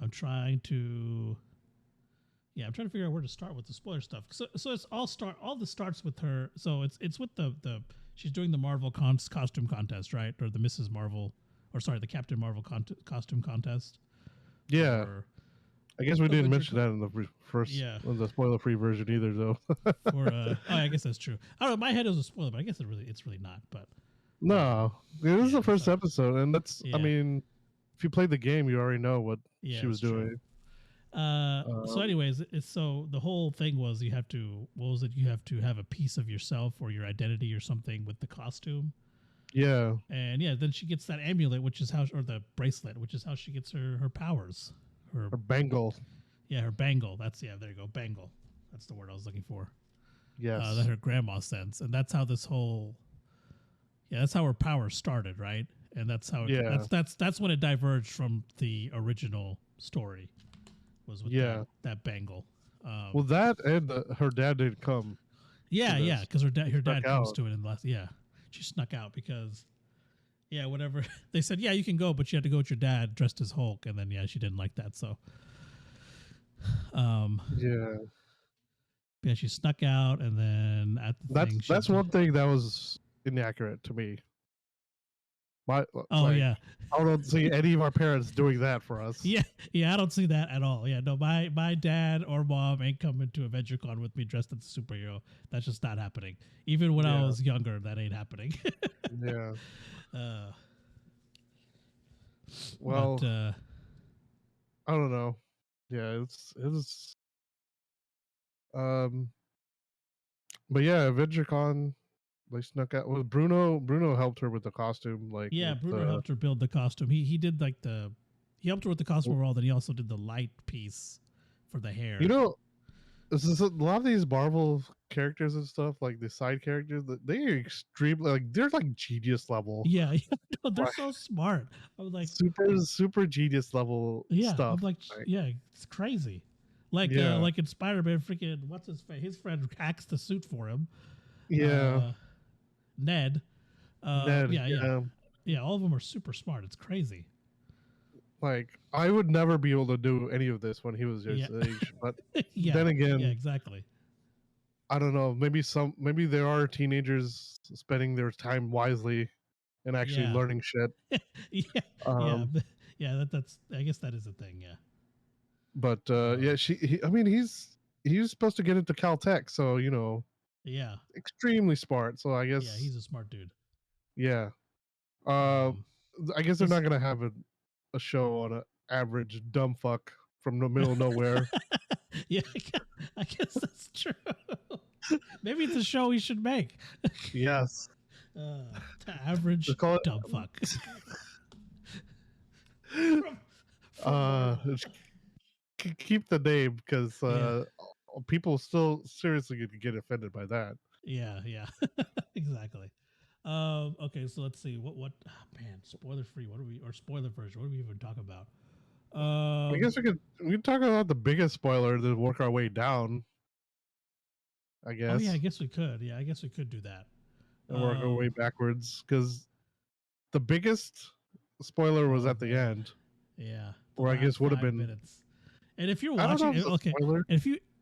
I'm trying to figure out where to start with the spoiler stuff. So it's all this starts with her. So it's with the she's doing the Marvel costume contest, right? Or the Mrs. Marvel, the Captain Marvel costume contest. Yeah. I guess we didn't mention that in the first, the spoiler-free version either, though. I guess that's true. I don't know. My head is a spoiler, but I guess it's really not. But no, this is the first episode, and that's. I mean, if you played the game, you already know what she was doing. So, anyways, so the whole thing was you have to. What was it? You have to have a piece of yourself or your identity or something with the costume. Yeah. And then she gets that amulet, which is or the bracelet, which is how she gets her powers. Her bangle. Yeah, her bangle. There you go, bangle. That's the word I was looking for. Yes. That her grandma sends, and that's how this whole. Yeah, that's how her powers started, right? And that's how that's when it diverged from the original story. Was with that bangle. Well, that and her dad didn't come. Yeah, because her dad comes out. to it in the last. Yeah, she snuck out because. Yeah, whatever. They said, yeah, you can go, but you had to go with your dad dressed as Hulk, and then she didn't like that, so. Yeah, she snuck out, and then at the thing, that's one thing that was inaccurate to me. I don't see any of our parents doing that for us. Yeah, I don't see that at all. Yeah, no, my dad or mom ain't coming to AdventureCon with me dressed as a superhero. That's just not happening. Even when I was younger, that ain't happening. Yeah. Well, but, I don't know. Yeah, it's but yeah, AdventureCon, they snuck out. Well, Bruno helped her with the costume. Bruno helped her build the costume. He did he helped her with the costume overall. Then he also did the light piece for the hair. You know, this is a lot of these Marvel characters and stuff, like the side characters, they are extremely they're like genius level. Yeah, no, they're so smart. I was like super genius level stuff. I'm like, it's crazy. Like in Spider-Man, freaking what's his face? His friend hacks the suit for him. Yeah, Ned. Ned. Yeah. All of them are super smart. It's crazy. Like I would never be able to do any of this when he was his age, but then again, exactly. I don't know. Maybe there are teenagers spending their time wisely and actually learning shit. That's. I guess that is a thing. Yeah. But he's supposed to get into Caltech, so extremely smart. So I guess he's a smart dude. Yeah. I guess they're not gonna have a show on an average dumb fuck from the middle of nowhere. Yeah, I guess that's true. Maybe it's a show we should make. Yes. The average dumb fuck. Keep the name because people still seriously get offended by that. Yeah, exactly. Okay, so let's see what man, spoiler free. Or spoiler version? What do we even talk about? I guess we can talk about the biggest spoiler to work our way down. I guess. Oh yeah, I guess we could. Yeah, I guess we could do that. And work our way backwards because the biggest spoiler was at the end. Yeah. Or I guess would have been minutes. And if you're watching,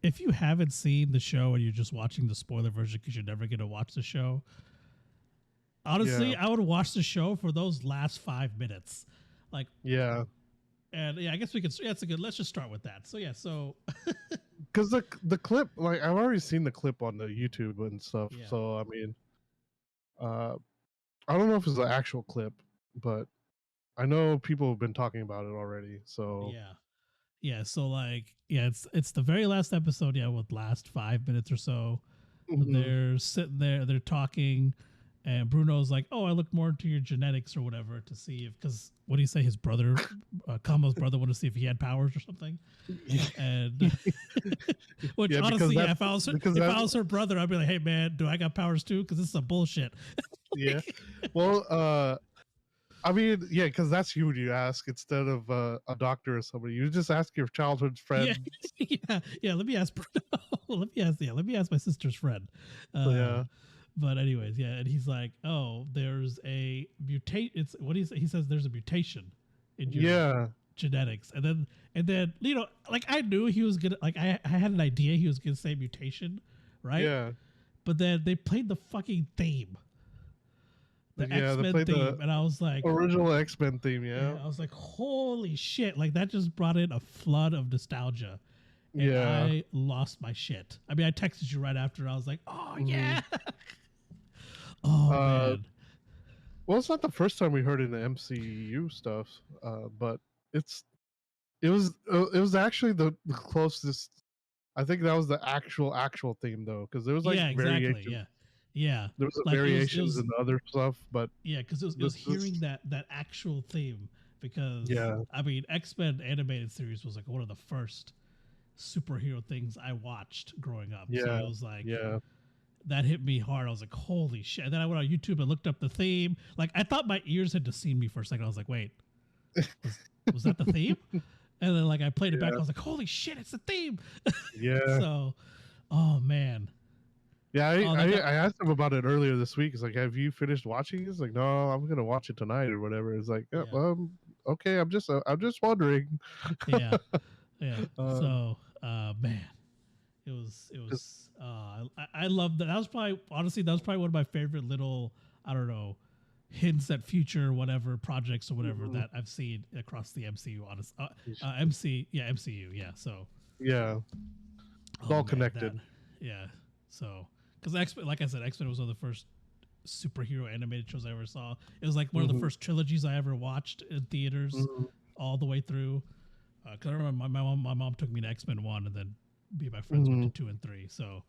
if you haven't seen the show and you're just watching the spoiler version because you're never going to watch the show, honestly, I would watch the show for those last 5 minutes. And I guess we could. Yeah, it's a good. Let's just start with that. So because the clip, like I've already seen the clip on the YouTube and stuff. Yeah. So I mean, I don't know if it's the actual clip, but I know people have been talking about it already. So yeah. So it's the very last episode. Yeah, with last 5 minutes or so, they're sitting there, they're talking. And Bruno's like, "Oh, I looked more into your genetics or whatever to see because what do you say? His brother, Kamala's brother, wanted to see if he had powers or something." And which honestly, if I was her brother, I'd be like, "Hey, man, do I got powers too? Because this is some bullshit." Yeah. Well, I mean, because that's who you ask instead of a doctor or somebody. You just ask your childhood friend. Yeah. Let me ask Bruno. Let me ask my sister's friend. But anyways, and he's like, "Oh, there's a mutate. It's what he says. There's a mutation in your genetics." And then like I knew he was gonna I had an idea he was gonna say mutation, right? Yeah. But then they played the fucking theme, the X-Men theme, and I was like, original X-Men theme. Yeah. I was like, holy shit! Like that just brought in a flood of nostalgia. And I lost my shit. I mean, I texted you right after. I was like, "Oh yeah." Oh man. Well, it's not the first time we heard it in the MCU stuff, but it was actually the closest. I think that was the actual theme though, because there was variations. Yeah. There was variations and other stuff, but because it was hearing that actual theme because I mean, X-Men animated series was like one of the first superhero things I watched growing up. So it was like that hit me hard. I was like, holy shit. And then I went on YouTube and looked up the theme. Like, I thought my ears had deceived me for a second. I was like, wait, was that the theme? And then, like, I played it back. I was like, holy shit, it's the theme. Yeah. So, oh, man. Yeah, I asked him about it earlier this week. It's like, have you finished watching? He's like, no, I'm gonna watch it tonight or whatever. It's like, okay, I'm just wondering. Yeah. So, man, it was. I love that. That was probably one of my favorite little, I don't know, hints at future whatever projects or whatever that I've seen across the MCU. MCU. Yeah. So. Yeah. It's all connected. So, because X-Men, like I said, X-Men was one of the first superhero animated shows I ever saw. It was like one of the first trilogies I ever watched in theaters, all the way through. Because I remember my mom took me to X-Men 1, and then me and my friends went to 2 and 3. So,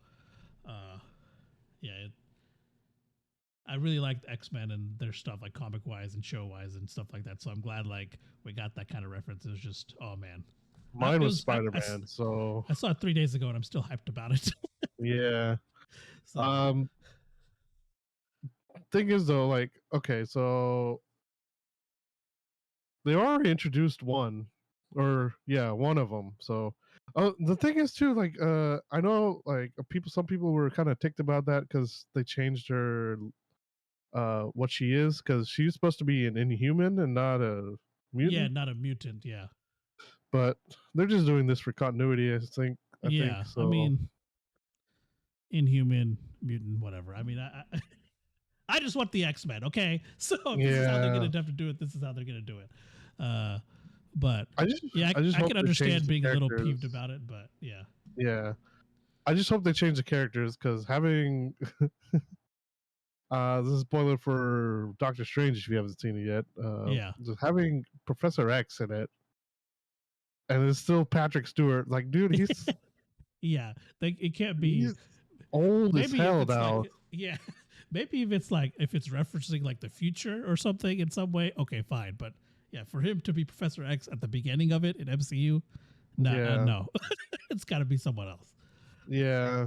I really liked X-Men and their stuff, like comic wise and show wise and stuff like that. So I'm glad like we got that kind of reference. It was just, oh man. Mine was Spider-Man, so I saw it 3 days ago and I'm still hyped about it. Yeah. So. Thing is though, like, okay, so they already introduced one of them. So the thing is too, like, I know like some people were kind of ticked about that because they changed her what she is, because she's supposed to be an Inhuman and not a mutant. Yeah, not a mutant. Yeah. But they're just doing this for continuity, I think. I think so. I mean, Inhuman, mutant, whatever. I mean, I just want the X-Men, okay? So if this is how they're going to have to do it, this is how they're going to do it. But I can understand being a little peeved about it, but yeah. Yeah. I just hope they change the characters, because having... this is a spoiler for Doctor Strange if you haven't seen it yet. Just having Professor X in it, and it's still Patrick Stewart. Like, dude, he's... yeah, it can't be... He's old as hell now. Like, maybe if it's referencing like the future or something in some way, okay, fine. But yeah, for him to be Professor X at the beginning of it in MCU, no. It's got to be someone else. Yeah.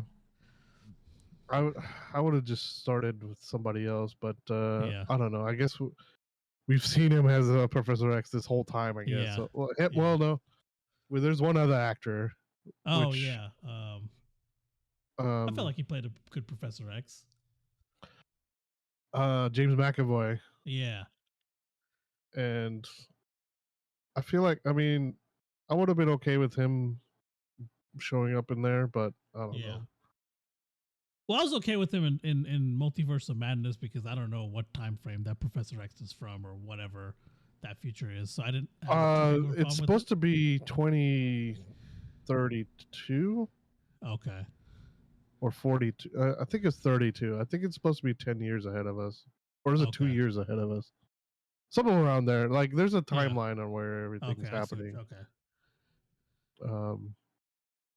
I would have just started with somebody else, but I don't know. I guess we've seen him as Professor X this whole time, I guess. Yeah. So, well, no. Well, there's one other actor. Oh, yeah. I felt like he played a good Professor X. James McAvoy. Yeah. And I feel like, I mean, I would have been okay with him showing up in there, but I don't know. Well, I was okay with him in Multiverse of Madness because I don't know what time frame that Professor X is from or whatever that future is. So I didn't. It's supposed to be 2032. Okay. Or 42. I think it's 32. I think it's supposed to be 10 years ahead of us. Or is it 2 years ahead of us? Somewhere around there. Like, there's a timeline on where everything's happening. Okay.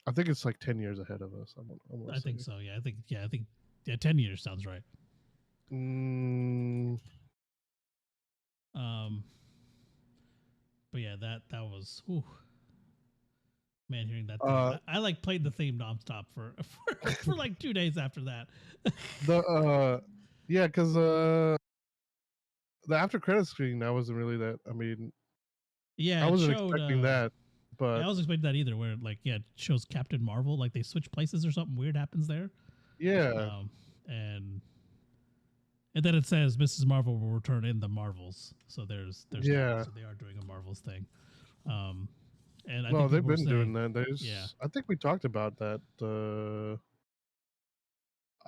I think it's like 10 years ahead of us. I think so. Yeah. I think 10 years sounds right. But yeah, that was. Whew. Man, hearing that theme. I like played the theme nonstop for like 2 days after that. Because the after credit screen, I wasn't really that. I mean, I wasn't expecting that. But I wasn't expecting that either. Where it shows Captain Marvel, like they switch places or something weird happens there. Yeah. And then it says Mrs. Marvel will return in the Marvels. So there's so they are doing a Marvels thing. And I think they've been doing that. I think we talked about that.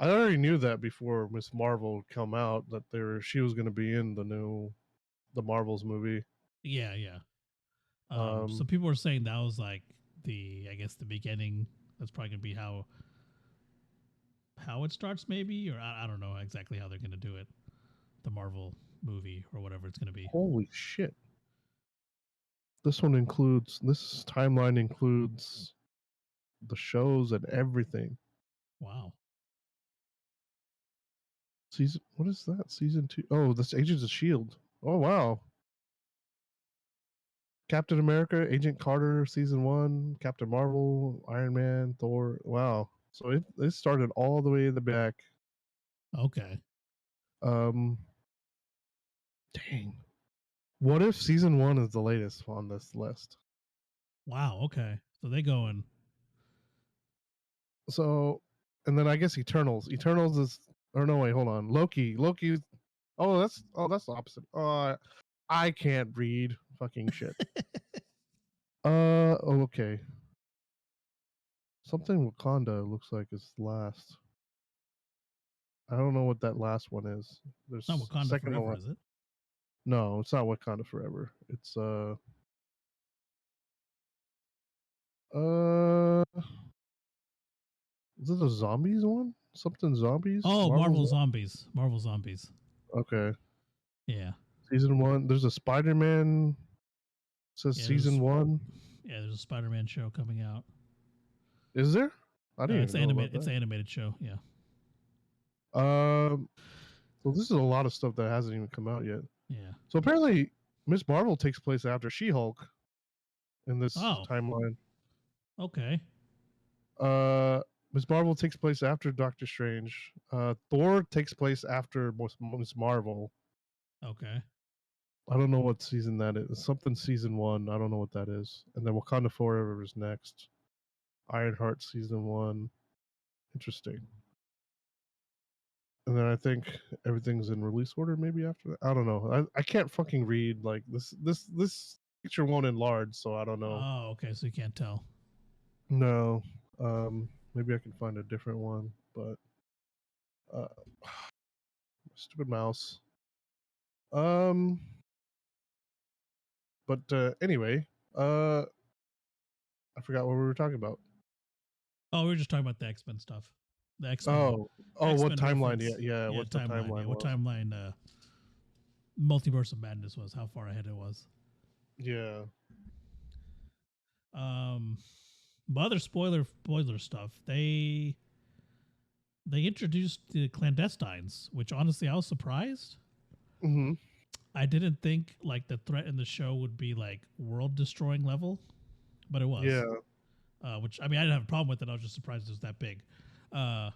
I already knew that before Miss Marvel come out that she was going to be in the Marvels movie. Yeah. So people were saying that was like the beginning. That's probably going to be how it starts, maybe, or I don't know exactly how they're going to do it. The Marvel movie or whatever it's going to be. Holy shit. This timeline includes the shows and everything. Wow. What is that? Season 2. Oh, that's Agents of S.H.I.E.L.D. Oh, wow. Captain America, Agent Carter, Season 1, Captain Marvel, Iron Man, Thor. Wow. So it started all the way in the back. Okay. Dang. What if season 1 is the latest on this list? Wow. Okay. So they going. So, and then I guess Eternals. Eternals is, or no, wait, hold on. Loki. That's the opposite. I can't read fucking shit. Okay. Something Wakanda looks like is last. I don't know what that last one is. There's Not Wakanda second Forever, one. is it? No, it's not Wakanda Forever. It's is it a zombies one? Something zombies? Oh, Marvel Zombies. Marvel Zombies. Okay. Yeah. Season 1. There's a Spider-Man. It says Yeah, season 1. Yeah, there's a Spider-Man show coming out. Is there? I didn't It's even know animated. about It's that. an animated show. Yeah. So this is a lot of stuff that hasn't even come out yet. Yeah. So apparently, Miss Marvel takes place after She-Hulk in this timeline. Okay. Miss Marvel takes place after Doctor Strange. Thor takes place after Miss Marvel. Okay. I don't know what season that is. Something season 1. I don't know what that is. And then Wakanda Forever is next. Ironheart season 1. Interesting. And then I think everything's in release order maybe after that. I don't know. I can't fucking read like this picture won't enlarge, so I don't know. Oh, okay. So you can't tell. No. Maybe I can find a different one, but stupid mouse. But anyway, I forgot what we were talking about. Oh, we were just talking about the X-Men stuff. The X-Men. Oh, X-Men what timeline? reference. Yeah. What the timeline? What timeline? Multiverse of Madness was. How far ahead it was. Yeah. But other spoiler stuff. They introduced the clandestines, which honestly I was surprised. Mm-hmm. I didn't think like the threat in the show would be like world destroying level, but it was. Yeah. Which I mean I didn't have a problem with it. I was just surprised it was that big. Yeah.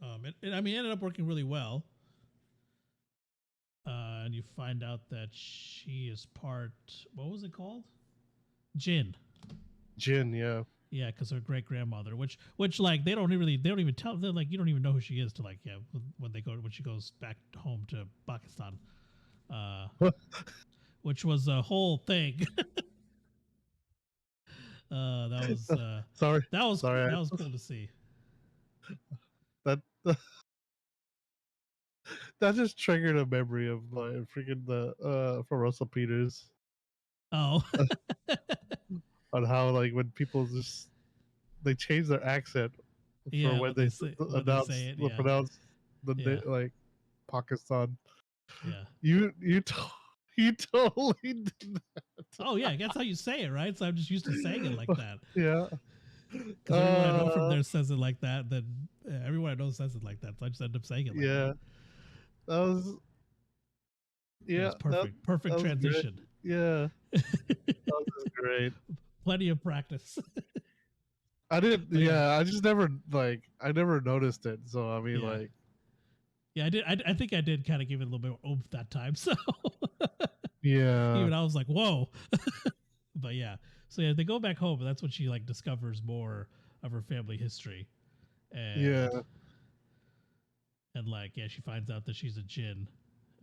I mean, it ended up working really well. And you find out that she is part. What was it called? Jin. Jin. Yeah. Yeah, because her great grandmother, which like they don't even tell. They're like you don't even know who she is to like when she goes back home to Pakistan, which was a whole thing. That was sorry. that was sorry. That was cool to see. That that just triggered a memory of like freaking the from Russell Peters. Oh, on how like when people just they change their accent for when they say it, pronounce yeah. like Pakistan. Yeah. You totally did that. Oh yeah, that's how you say it, right? So I'm just used to saying it like that. Yeah. Because everyone I know from there says it like that. Then everyone I know says it like that. So I just end up saying it like that. That was. Yeah, it was perfect transition. Great. Yeah, that was great. Plenty of practice. I didn't. I just never I never noticed it. So I mean, like. Yeah, I did. I think I did kind of give it a little bit of oomph that time. So. Yeah. Even I was like, whoa. But yeah. So yeah, they go back home, and that's when she like discovers more of her family history. And, and like, yeah, she finds out that she's a Jinn.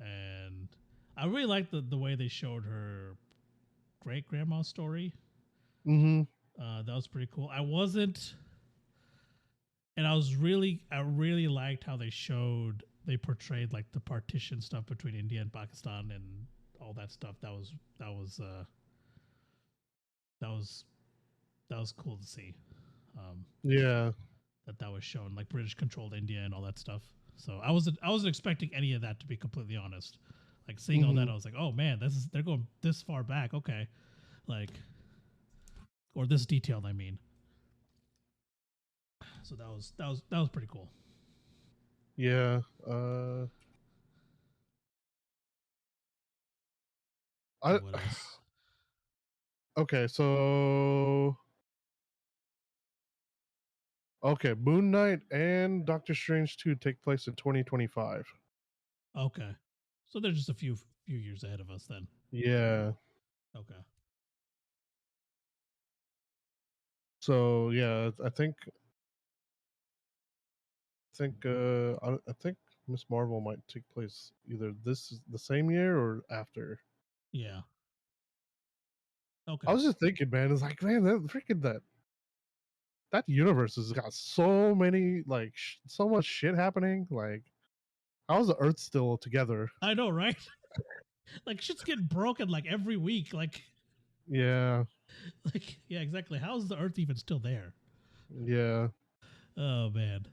And I really like the way they showed her great grandma's story. Mm-hmm. That was pretty cool. I really liked how they portrayed like the partition stuff between India and Pakistan and all that stuff. That was cool to see. That was shown, like British controlled India and all that stuff. So I wasn't expecting any of that, to be completely honest. Like seeing all that, I was like, oh man, they're going this far back. Okay, like, or this detailed. I mean, so that was pretty cool. Yeah. What else? Okay, so Okay, Moon Knight and Doctor Strange 2 take place in 2025. Okay, so they're just a few years ahead of us then. Yeah. Okay. So yeah, I think I think Miss Marvel might take place either the same year or after. Yeah. Okay. I was just thinking, man, it's like, man, that universe has got so many like so much shit happening. Like, how's the Earth still together? I know, right? Like shit's getting broken like every week. Like, Yeah, yeah, exactly. How's the Earth even still there? yeah. Oh man,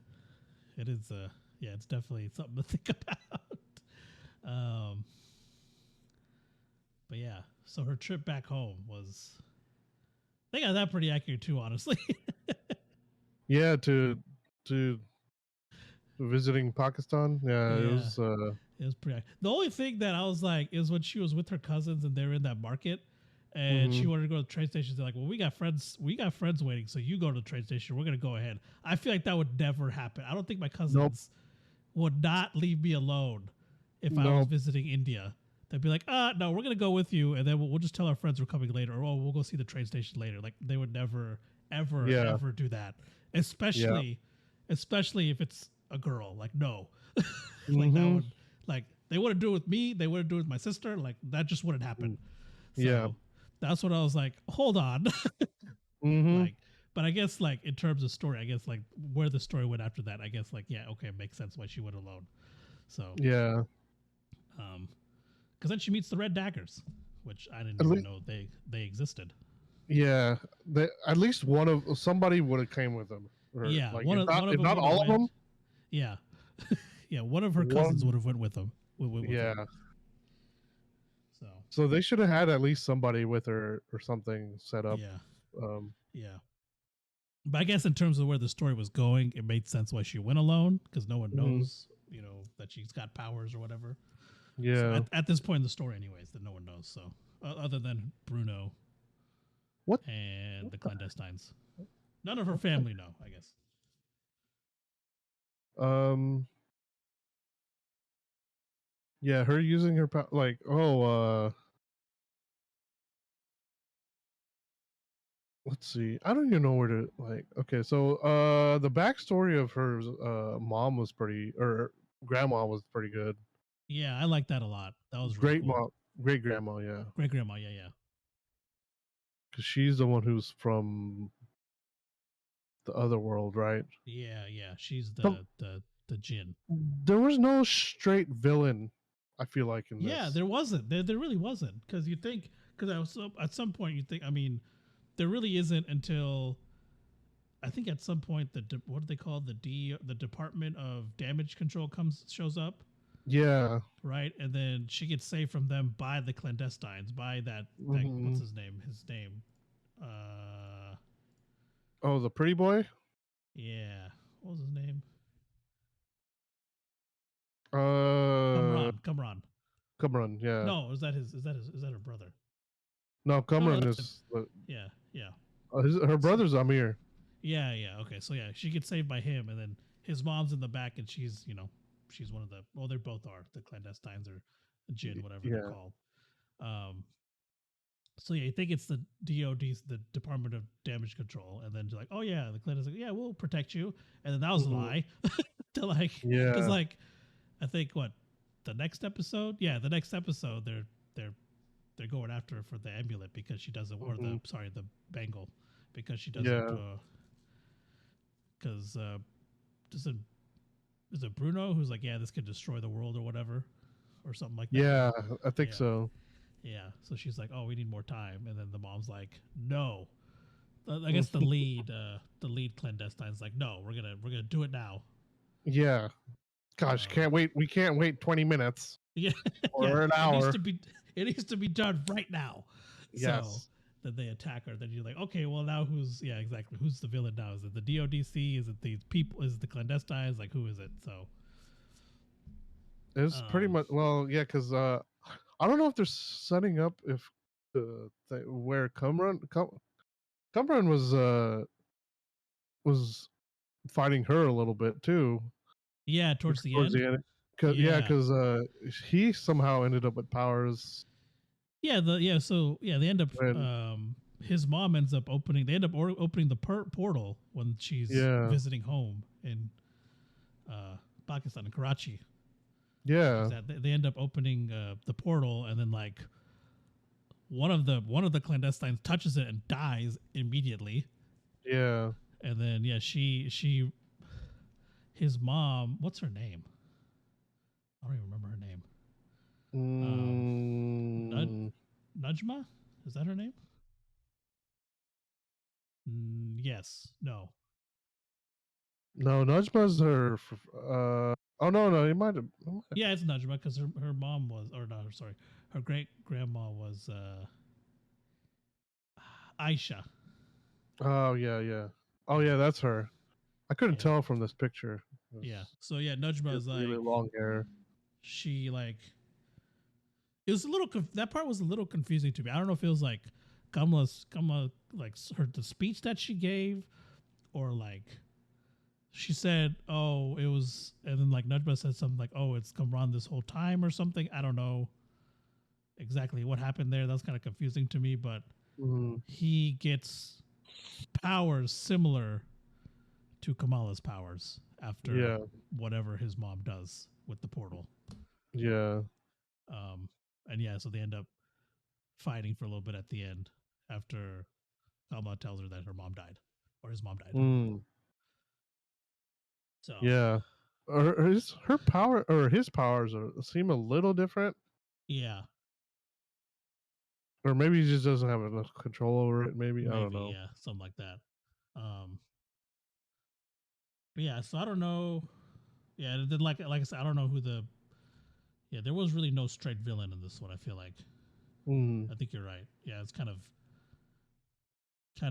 it is. Yeah, it's definitely something to think about. um, but yeah, so her trip back home was. They got that pretty accurate too, honestly. Yeah, to visiting Pakistan. Yeah, it Yeah, was. it was pretty. The only thing that I was like is when she was with her cousins and they're in that market, and she Mhm. wanted to go to the train station. They're like, "Well, we got friends waiting, so you go to the train station. We're gonna go ahead." I feel like that would never happen. I don't think my Nope. cousins would not leave me alone if I was Nope. visiting India. They'd be like, no, we're gonna go with you, and then we'll just tell our friends we're coming later, or we'll go see the train station later. Like they would never, ever, Yeah. ever do that. Yeah. Especially if it's a girl. Like no, like that Mhm. would like they wouldn't do it with me. They wouldn't do it with my sister. Like that just wouldn't happen. Yeah. So that's what I was like. Hold on, Mhm. like. But I guess like in terms of story, I guess like where the story went after that, I guess like yeah, okay, makes sense why she went alone. So Yeah. because then she meets the Red Daggers, which I didn't At even least, know they existed. yeah. At least one of somebody would have came with them, or Yeah, like one of if them not would have all of went. them, Yeah, yeah, one of her cousins one. would have went with them. Went with her. Yeah. So So they should have had at least somebody with her or something set up. yeah, Um. yeah. But I guess in terms of where the story was going, it made sense why she went alone because no one Mhm. knows, that she's got powers or whatever. So Yeah. at this point in the story, anyways, that no one knows. So other than Bruno What? and What the the? clandestines, none of her What family know. I guess. the? Yeah. Her using her like. Oh. Let's see. I don't even know where to like. Okay. So. The backstory of her mom was pretty, or grandma was pretty good. Yeah, I like that a lot. That was really Great cool. mom. Great grandma. Yeah. Great grandma, yeah, yeah. Because she's the one who's from the other world, right? Yeah, yeah. She's So the Jin. there was no straight villain. I feel like in Yeah, this. there wasn't. There really wasn't. Because you think, because at some point you think, I mean, there really isn't until I think at some point what do they call the Department of Damage Control shows up, Yeah. right? And then she gets saved from them by the clandestines, by that what's Hmm. his name? His name, uh, Oh, the pretty boy. yeah, what was his name? Uh, Kamran. Cameron. Yeah. No, is that her brother? No, No, no, Cameron that's him. is Yeah, yeah. her So, brother's Amir. yeah, yeah. Okay, so yeah, she gets saved by him, and then his mom's in the back, and she's one of the. Well, they both are the clandestines or Jin, whatever they're Yeah. called. Um. So yeah, you think it's the DOD's, the Department of Damage Control, and then they're like, oh yeah, the clandestines, yeah, we'll protect you, and then that was a Hmm. lie. To like, because Yeah. like, I think what the next episode, yeah, the next episode, they're they're going after her for the amulet because she doesn't, or Hmm. the bangle because she doesn't, Yeah. because doesn't is it Bruno who's like, yeah, this could destroy the world or whatever, or something like that. Yeah. I think Yeah, so. yeah. So she's like, oh, we need more time, and then the mom's like, no. I guess the lead clandestine's like, no, we're gonna do it now. Yeah. Gosh, Um, can't wait. We can't wait 20 minutes yeah, yeah. or an It needs hour. to be it needs to be done right now. So Yes. then they attack her. Then you're like, okay, well now who's the villain now? Is it the DODC? Is it these people? Is it the clandestines? Like who is it? So It's pretty um, much well, yeah, because I don't know if they're setting up if where Cumrun was fighting her a little bit too. Yeah, towards the Towards end. the end. Because he somehow ended up with powers. They end up When, his mom ends up opening. They end up opening the portal when she's yeah, visiting home in Pakistan in Karachi. yeah, They end up opening the portal, and then like one of the clandestines touches it and dies immediately. yeah. And then she his mom, what's her name? I don't even remember her name. Mm, Najma, is that her name? Yes. No. no, Najma's her. Oh no, he might have. Yeah, it's Najma because her mom was, or no, sorry, her great grandma was Aisha. Oh yeah, yeah. Oh yeah, that's her. I couldn't Yeah, tell from this picture. yeah. So yeah, Najma She has is really like long hair. she like it was a little that part was a little confusing to me. I don't know if it was like Kamala like the speech that she gave, or like she said, "Oh, it was," and then like Najma said something like, "Oh, it's Kamran this whole time" or something. I don't know exactly what happened there. That's kind of confusing to me, but Mm, he gets powers similar to Kamala's powers after yeah, whatever his mom does with the portal. yeah. Um, and yeah, so they end up fighting for a little bit at the end after Kamala tells her that her mom died or his mom died. Mm, So yeah. Her power or his powers seem a little different, yeah, or maybe he just doesn't have enough control over it. Maybe I don't maybe know. yeah, something like that. Um, but yeah, so I don't know. Yeah, and then like I said, I don't know who the there was really no straight villain in this one. I feel like Mm. I think you're right. Yeah, it's kind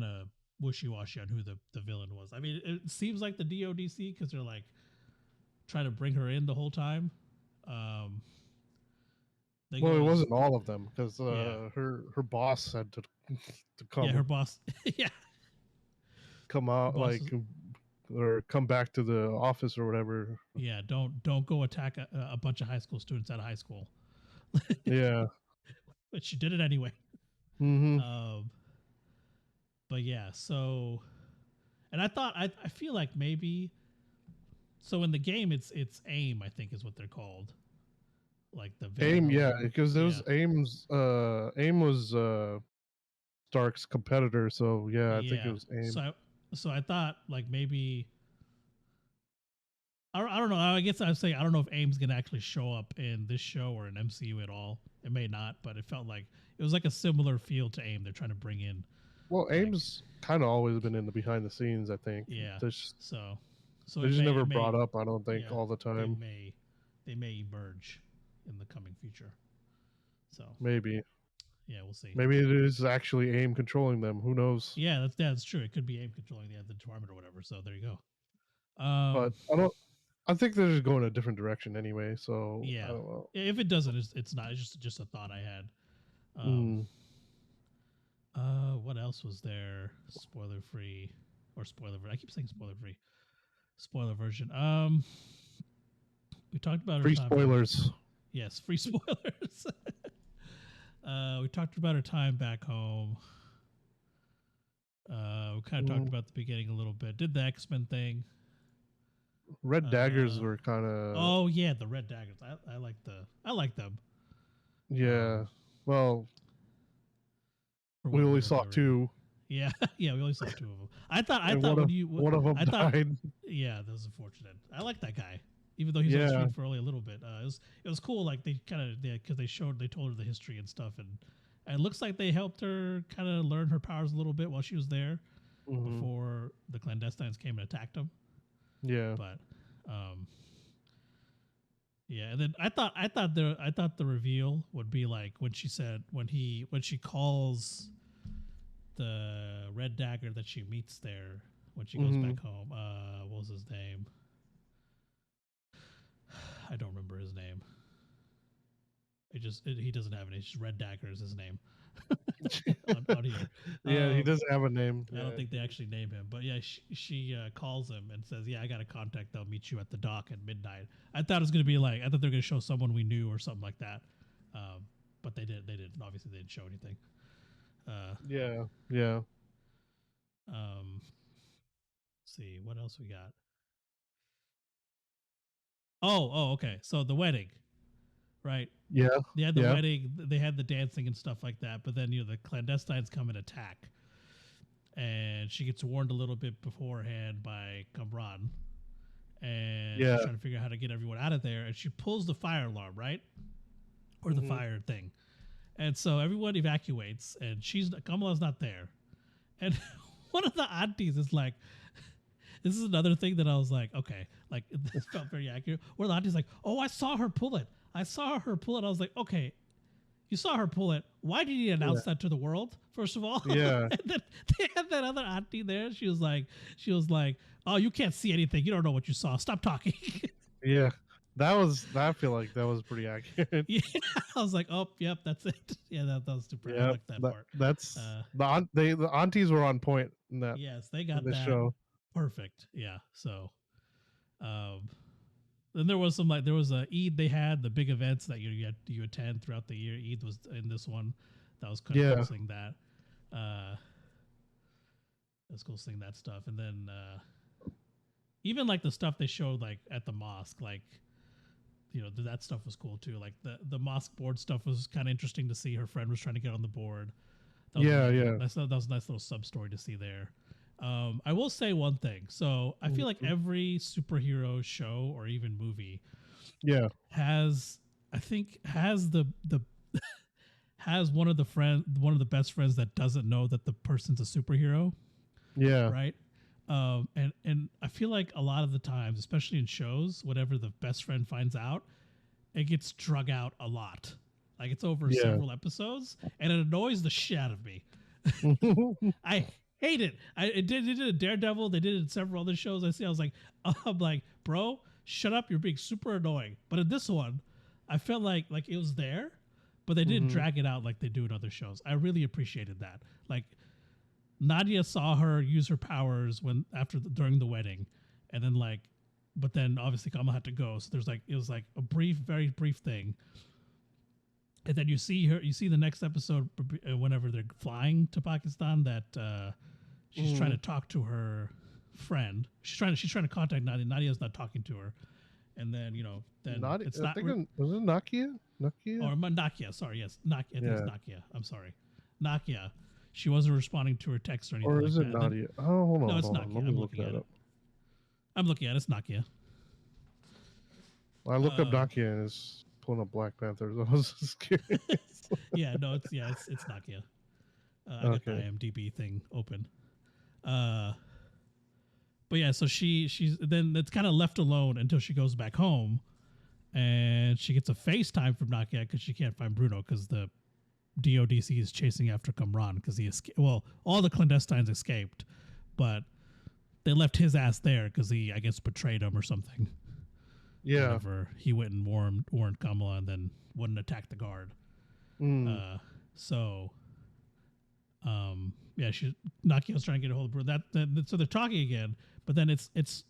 of wishy washy on who the villain was. I mean, it seems like the DODC because they're like trying to bring her in the whole time. Um, they Well, it goes wasn't all of them because yeah her boss had to to yeah come her boss yeah come her out boss is, or come back to the office or whatever. yeah don't go attack a bunch of high school students out of high school, Yeah. but she did it anyway. Mm-hmm. Um, but yeah, so and I feel like maybe so in the game it's AIM, I think is what they're called, like the villain AIM, or yeah, whatever. because Yeah, there's AIM was Stark's competitor, so yeah, I think it yeah. was AIM. So I thought like maybe I don't know. I guess I'd say I don't know if AIM's gonna actually show up in this show or in MCU at all. It may not, but it felt like it was like a similar feel to AIM. They're trying to bring in Well, like AIM's kind of always been in the behind the scenes. I think yeah. they just, So so they it just may never it brought may up. I don't think yeah all the they time. may they may emerge in the coming future. So Maybe, yeah, we'll see. maybe it is actually AIM controlling them. Who knows? Yeah, that's true. It could be AIM controlling the department or whatever. So there you go. But I don't. I think they're just going a different direction anyway. So I Yeah. don't know. If it doesn't, it's not. It's just a thought I had. Um, Mm. what else was there? Spoiler free or spoiler? I keep saying spoiler free. Spoiler version. We talked about our Free time back. spoilers. Yes, free spoilers. We talked about our time back home. We kind of talked Mm. about the beginning a little bit. Did the X-Men thing. Red daggers Uh, were kind of, oh yeah, the red daggers. I like them. yeah. Well, For we what only little saw they were in. two, Yeah, yeah, we only saw two of them. I and thought when you, one of them I thought, died. yeah, that was unfortunate. I like that guy, even though he's on Yeah. screen for only a little bit. It was cool. Like they kind of because they told her the history and stuff, and it looks like they helped her kind of learn her powers a little bit while she was there Hmm. before the clandestines came and attacked them. Yeah. But, um, yeah, and then I thought the reveal would be like when she said when she calls the red dagger that she meets there when she goes Hmm. back home. What was his name? I don't remember his name. He doesn't have a name. It's just Red Dagger is his name on here. Yeah, he doesn't have a name. I don't think they actually name him, but yeah, she calls him and says, "Yeah, I got a contact. They'll meet you at the dock at midnight." I thought it was gonna be like I thought they were gonna show someone we knew or something like that, but they did. They didn't. Obviously, they didn't show anything. Yeah. Let's see what else we got. Oh, okay. So the wedding, right? Yeah. They had the wedding. They had the dancing and stuff like that. But then the clandestines come and attack, and she gets warned a little bit beforehand by Kamran, and she's trying to figure out how to get everyone out of there. And she pulls the fire alarm, right, or the fire thing, and so everyone evacuates, and Kamala's not there, and one of the aunties is like. This is another thing that I was like, okay, like this felt very accurate. Where the auntie's like, "Oh, I saw her pull it. I was like, okay, you saw her pull it. Why did you announce that to the world? First of all, Yeah. And then they had that other auntie there. She was like, "Oh, you can't see anything. You don't know what you saw. Stop talking." Yeah. I feel like that was pretty accurate. Yeah, I was like, "Oh, yep, that's it." Yeah, that was super. I like that part. That's the aunties were on point in that. Yes, they got the that. show. Perfect. Yeah. So, then there was a Eid they had the big events that you attend throughout the year. Eid was in this one. That was kind of cool seeing that. It's cool seeing that stuff, and then even like the stuff they showed like at the mosque, like that stuff was cool too. Like the mosque board stuff was kind of interesting to see. Her friend was trying to get on the board. That was a nice little sub story to see there. I will say one thing. So I feel like every superhero show or even movie, has the has one of the best friends that doesn't know that the person's a superhero. Yeah. Right. And I feel like a lot of the times, especially in shows, whatever the best friend finds out, it gets drug out a lot. Like it's over several episodes, and it annoys the shit out of me. I hate it. They did it in Daredevil. They did it in several other shows I see. I'm like, bro, shut up. You're being super annoying. But in this one, I felt like it was there, but they didn't drag it out like they do in other shows. I really appreciated that. Like Nadia saw her use her powers during the wedding, and then but then obviously Kama had to go. So it was like a very brief thing. And then you see the next episode whenever they're flying to Pakistan that she's trying to talk to her friend. She's trying to contact Nadia. Nadia's not talking to her. And then, then Nadia, it's not. Was it Nakia? Or Nakia. Sorry. Yes. Nakia. I think it's Nakia. I'm sorry. Nakia. She wasn't responding to her text or anything. Or is like it that. Nadia? Hold on. No, it's Nakia. Let me look that up. I'm looking at it. It's Nakia. I looked up Nakia and it's pulling up Black Panther. So I was just curious. Yeah, no, it's Nakia. I got the IMDb thing open. But yeah, so she's then it's kind of left alone until she goes back home, and she gets a FaceTime from Nakia because she can't find Bruno because the DODC is chasing after Kamran because he escaped. Well, all the clandestines escaped, but they left his ass there because he, I guess, betrayed him or something. Yeah. Whenever he went and warned Kamala and then wouldn't attack the guard. Nakia's trying to get a hold of Bruno. So they're talking again, but then it's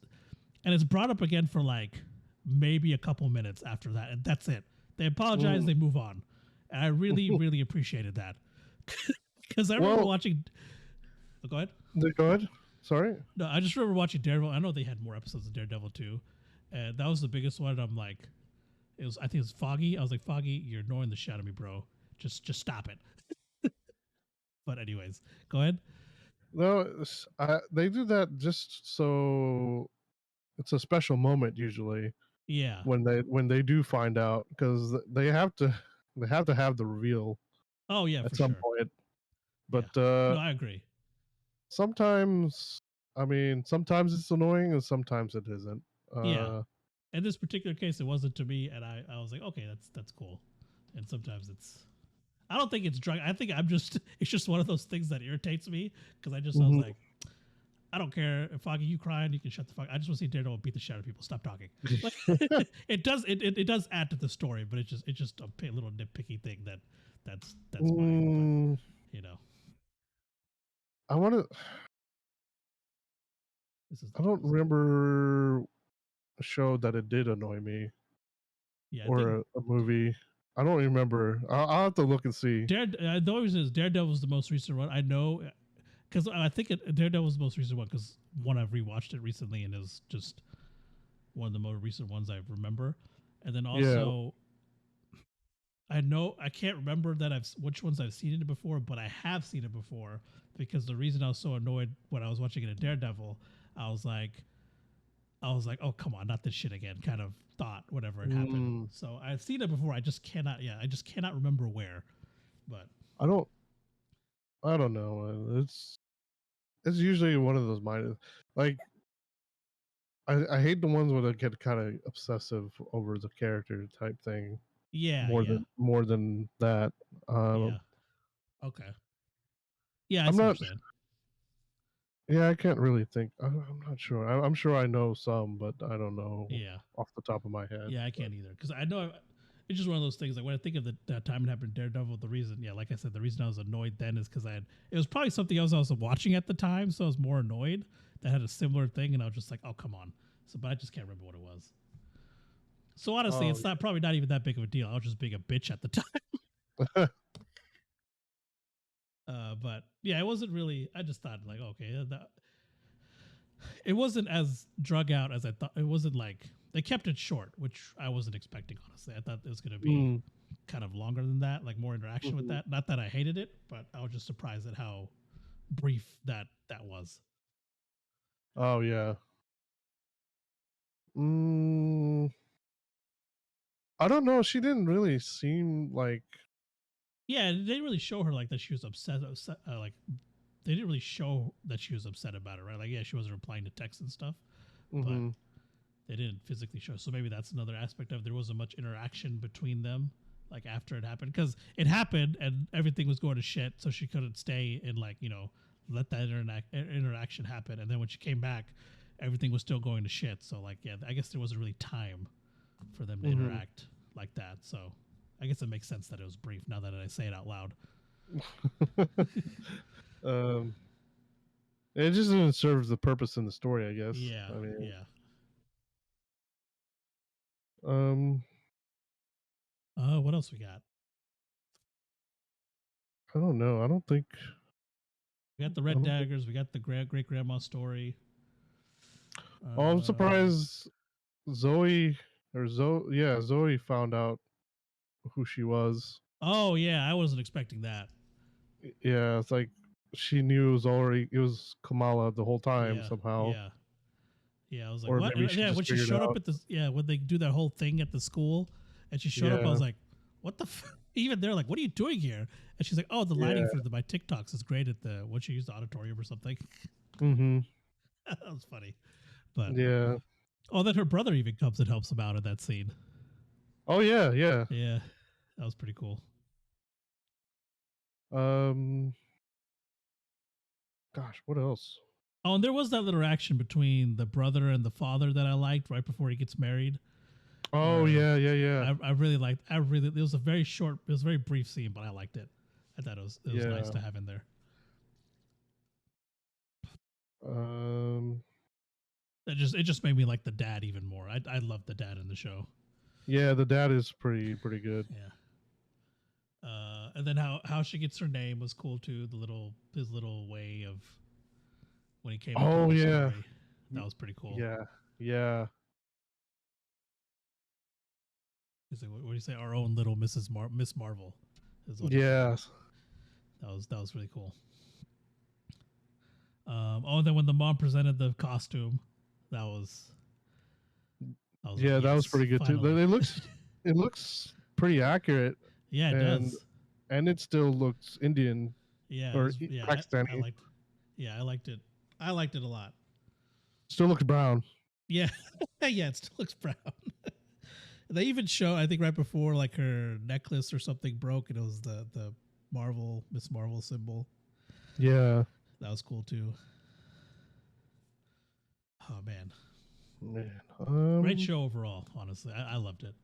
brought up again for like maybe a couple minutes after that, and that's it. They apologize, they move on. And I really, really appreciated that. Because I remember watching... Oh, go ahead. Go ahead. Sorry? No, I just remember watching Daredevil. I know they had more episodes of Daredevil too. And that was the biggest one. I'm like... I think it was Foggy. I was like, Foggy, you're annoying the shit out of me, bro. Just stop it. But anyways, go ahead. No, they do that just so... It's a special moment usually. Yeah. When they do find out, because they have to have the reveal. Oh yeah, at some point. But no, I agree. Sometimes it's annoying and sometimes it isn't. Yeah. In this particular case, it wasn't to me, and I was like, okay, that's cool. And sometimes I don't think it's drug. I think it's just one of those things that irritates me because I was like, I don't care if Foggy, you crying, you can shut the fuck. I just want to see Daredevil beat the shit out of people. Stop talking. Like, it does add to the story, but it's just a little nitpicky thing that's mine. But, you know, I want to. I don't remember a show that it did annoy me. Yeah, or a movie. I don't remember. I'll have to look and see. The only reason is Daredevil's the most recent one. I know, because I think Daredevil's the most recent one because one, I've rewatched it recently and it was just one of the more recent ones I remember. And then also, I know I can't remember which ones I've seen it before, but I have seen it before because the reason I was so annoyed when I was watching it at Daredevil, I was like, oh come on, not this shit again. Kind of thought whenever it happened. So I've seen it before. I just cannot remember where. But I don't know. It's usually one of those minor, like I hate the ones where they get kind of obsessive over the character type thing. Yeah, more than that. Yeah. Okay. Yeah, I'm see not. what you're saying. Yeah, I can't really think. I'm not sure. I'm sure I know some, but I don't know. Yeah. Off the top of my head. Yeah, I can't either because I know it's just one of those things. Like when I think of that time it happened, Daredevil. The reason, like I said, the reason I was annoyed then is because it was probably something else I was watching at the time, so I was more annoyed that had a similar thing, and I was just like, oh come on. So, but I just can't remember what it was. So honestly, it's probably not even that big of a deal. I was just being a bitch at the time. But yeah, it wasn't really. I just thought like, okay, it wasn't as drug out as I thought. It wasn't like they kept it short, which I wasn't expecting. Honestly, I thought it was going to be kind of longer than that, like more interaction with that. Not that I hated it, but I was just surprised at how brief that was. Oh yeah. I don't know. She didn't really seem like. Yeah, they didn't really show her like that. She was upset. Like they didn't really show that she was upset about it, right? Like, yeah, she wasn't replying to texts and stuff, but they didn't physically show. So maybe that's another aspect of there wasn't much interaction between them, like after it happened, because it happened and everything was going to shit. So she couldn't stay and like let that interaction happen. And then when she came back, everything was still going to shit. So like, yeah, I guess there wasn't really time for them to interact like that. So I guess it makes sense that it was brief now that I say it out loud. It just didn't serve the purpose in the story, I guess. Yeah. I mean, yeah. What else we got? I don't know. I don't think we got the Red Daggers. We got the great grandma story. I'm surprised Zoe found out who she was. Oh yeah, I wasn't expecting that. Yeah, it's like she knew it was Kamala the whole time somehow. Yeah, I was like, or what? Yeah, when she showed up when they do that whole thing at the school, and she showed up, I was like, what the? Even they're like, what are you doing here? And she's like, oh, the lighting for my TikToks is great at when she used the auditorium or something. That was funny, but yeah. Oh, then her brother even comes and helps him out in that scene. Oh yeah, that was pretty cool. Gosh, what else? Oh, and there was that little action between the brother and the father that I liked right before he gets married. Oh yeah. I really liked. It was a very short. It was a very brief scene, but I liked it. I thought it was nice to have in there. It just made me like the dad even more. I love the dad in the show. Yeah, the dad is pretty good. Yeah. And then how she gets her name was cool too. His little way of when he came. Oh yeah, story. That was pretty cool. Yeah. He's like, what do you say? Our own little Miss Marvel. Yeah. That was really cool. And then when the mom presented the costume, that was pretty good finally. Too. It looks pretty accurate. Yeah, it does. And it still looks Indian. Yeah, Pakistani. I liked it. I liked it a lot. Still looks brown. Yeah, yeah, it still looks brown. They even show, I think, right before like her necklace or something broke, and it was the Miss Marvel symbol. Yeah, that was cool too. Oh man, Man, great show overall. Honestly, I loved it.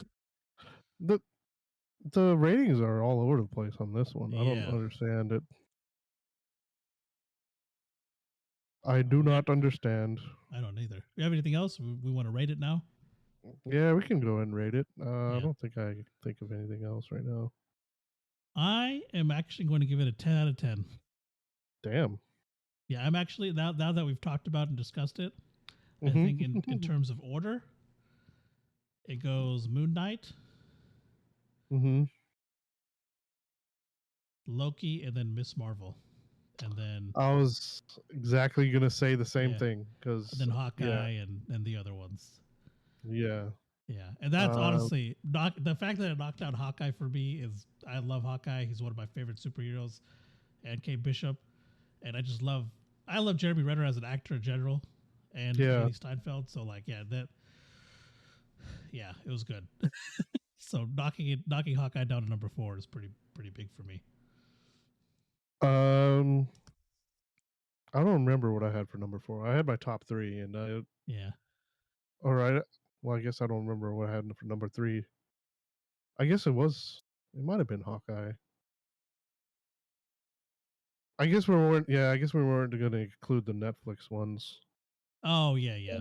the ratings are all over the place on this one. I don't Yeah. understand it. I do not understand. I don't either. You have anything else? We want to rate it now? Yeah, we can go ahead and rate it. Yeah. I don't think I can think of anything else right now. I am actually going to give it a 10 out of 10. Damn. Yeah, I'm actually, now that we've talked about and discussed it, I think in terms of order, it goes Moon Knight, Loki, and then Miss Marvel. And then I was exactly gonna say the same thing because then Hawkeye and the other ones. Yeah. Yeah, and that's honestly the fact that it knocked out Hawkeye for me is I love Hawkeye. He's one of my favorite superheroes, and Kate Bishop, and I love Jeremy Renner as an actor in general, and Haley Steinfeld. So it was good. So knocking Hawkeye down to number 4 is pretty big for me. I don't remember what I had for number 4. I had my top 3, and all right. Well, I guess I don't remember what I had for number 3. I guess it might have been Hawkeye. I guess we weren't going to include the Netflix ones. Oh yeah.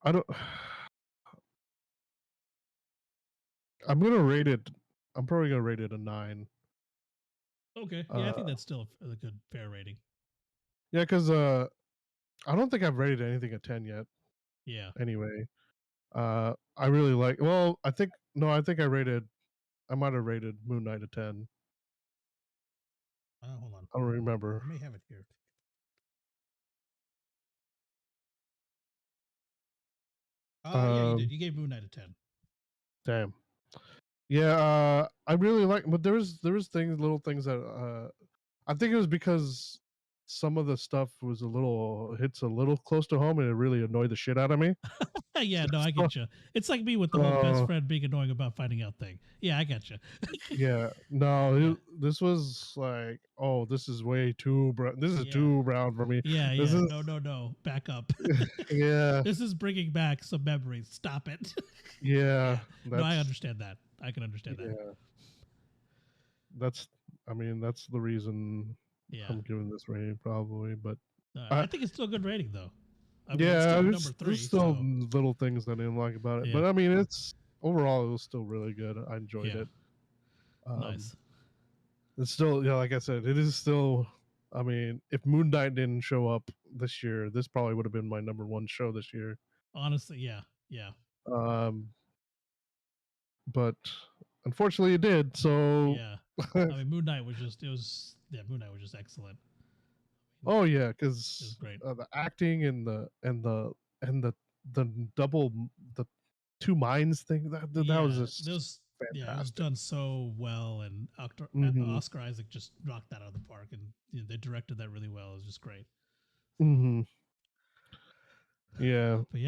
I don't. I'm probably gonna rate it a 9. Okay. Yeah, I think that's still a good fair rating. Yeah, because I don't think I've rated anything a 10 yet. Yeah. Anyway, I really like. Well, I think I might have rated Moon Knight a 10. Hold on. I don't remember. I may have it here. Yeah, you did. You gave Moon Knight a 10. Damn. Yeah, I really like, but there was little things that I think it was because some of the stuff hits a little close to home, and it really annoyed the shit out of me. Yeah, no, I get you. It's like me with the whole best friend being annoying about finding out thing. Yeah, I get you. Yeah, no, this was like, oh, this is way too brown. This is too brown for me. Yeah, this is, no, back up. Yeah, this is bringing back some memories. Stop it. Yeah, no, I understand that. I can understand that. That's the reason I'm giving this rating probably, but I think it's still a good rating though. I mean, it's still number 3. There's still little things I didn't like about it, but I mean, it's overall it was still really good. I enjoyed it. Nice. It's still, like I said, it is still. I mean, if Moon Knight didn't show up this year, this probably would have been my number 1 show this year. Honestly, yeah. But unfortunately, it did. So I mean, Moon Knight was just excellent. Oh yeah, because the acting and the double the 2 minds thing that was just fantastic. Yeah, it was done so well, and Oscar Isaac just knocked that out of the park, and they directed that really well. It was just great. Yeah, but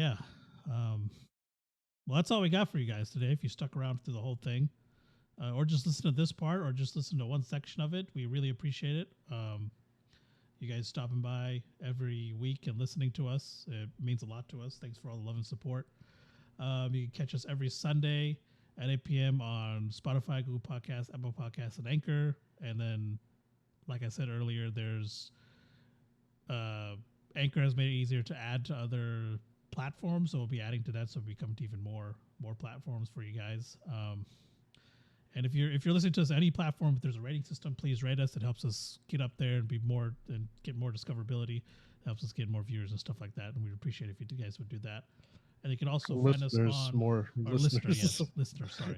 well, that's all we got for you guys today. If you stuck around through the whole thing, or just listen to this part, or just listen to one section of it, we really appreciate it. You guys stopping by every week and listening to us. It means a lot to us. Thanks for all the love and support. You can catch us every Sunday at 8 p.m. on Spotify, Google Podcasts, Apple Podcasts, and Anchor. And then, like I said earlier, there's Anchor has made it easier to add to other platforms, so we'll be adding to that, so it'll become to even more platforms for you guys. And if you're listening to us on any platform, if there's a rating system, please rate us. It helps us get up there and be more and get more discoverability. It helps us get more viewers and stuff like that. And we'd appreciate it if you guys would do that. And you can also find us on listeners. Sorry,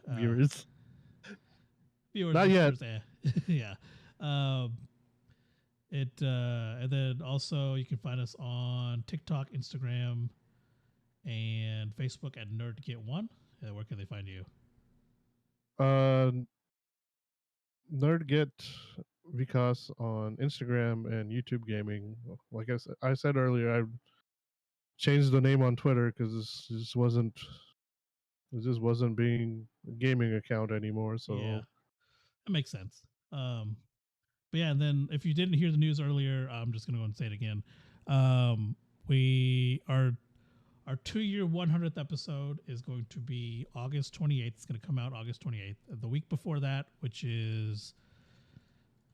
viewers. Not listeners, yet. Yeah. And then also you can find us on TikTok, Instagram, and Facebook at NerdDotGet1. Where can they find you? NerdDotGet Vikas on Instagram and YouTube Gaming. Like I said earlier, I changed the name on Twitter because this just wasn't being a gaming account anymore. So that makes sense. But yeah, and then if you didn't hear the news earlier, I'm just gonna go and say it again. We are our 2-year 100th episode is going to be August 28th. It's going to come out August 28th. The week before that, which is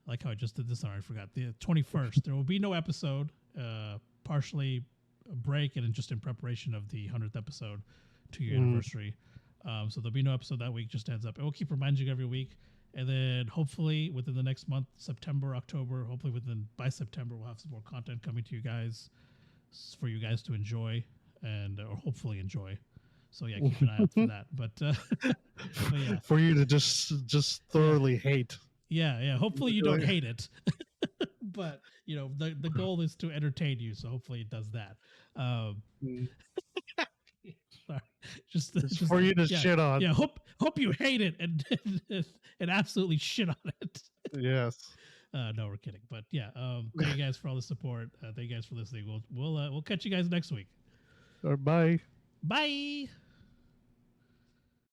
I like how I just did this. I forgot the 21st. There will be no episode. Partially a break and just in preparation of the 100th episode, 2-year anniversary. So there'll be no episode that week. Just heads up. And we'll keep reminding you every week. And then hopefully within the next month, September, October, hopefully by September, we'll have some more content coming to you guys for you guys to enjoy or hopefully enjoy. So yeah, keep an eye out for that. But yeah. For you to just thoroughly hate. Yeah. Hopefully you don't hate it. But the goal is to entertain you, so hopefully it does that. Sorry. Just for you to shit on. Yeah, hope you hate it and absolutely shit on it. Yes. No, we're kidding. But yeah, thank you guys for all the support. Thank you guys for listening. We'll catch you guys next week. Bye. Bye.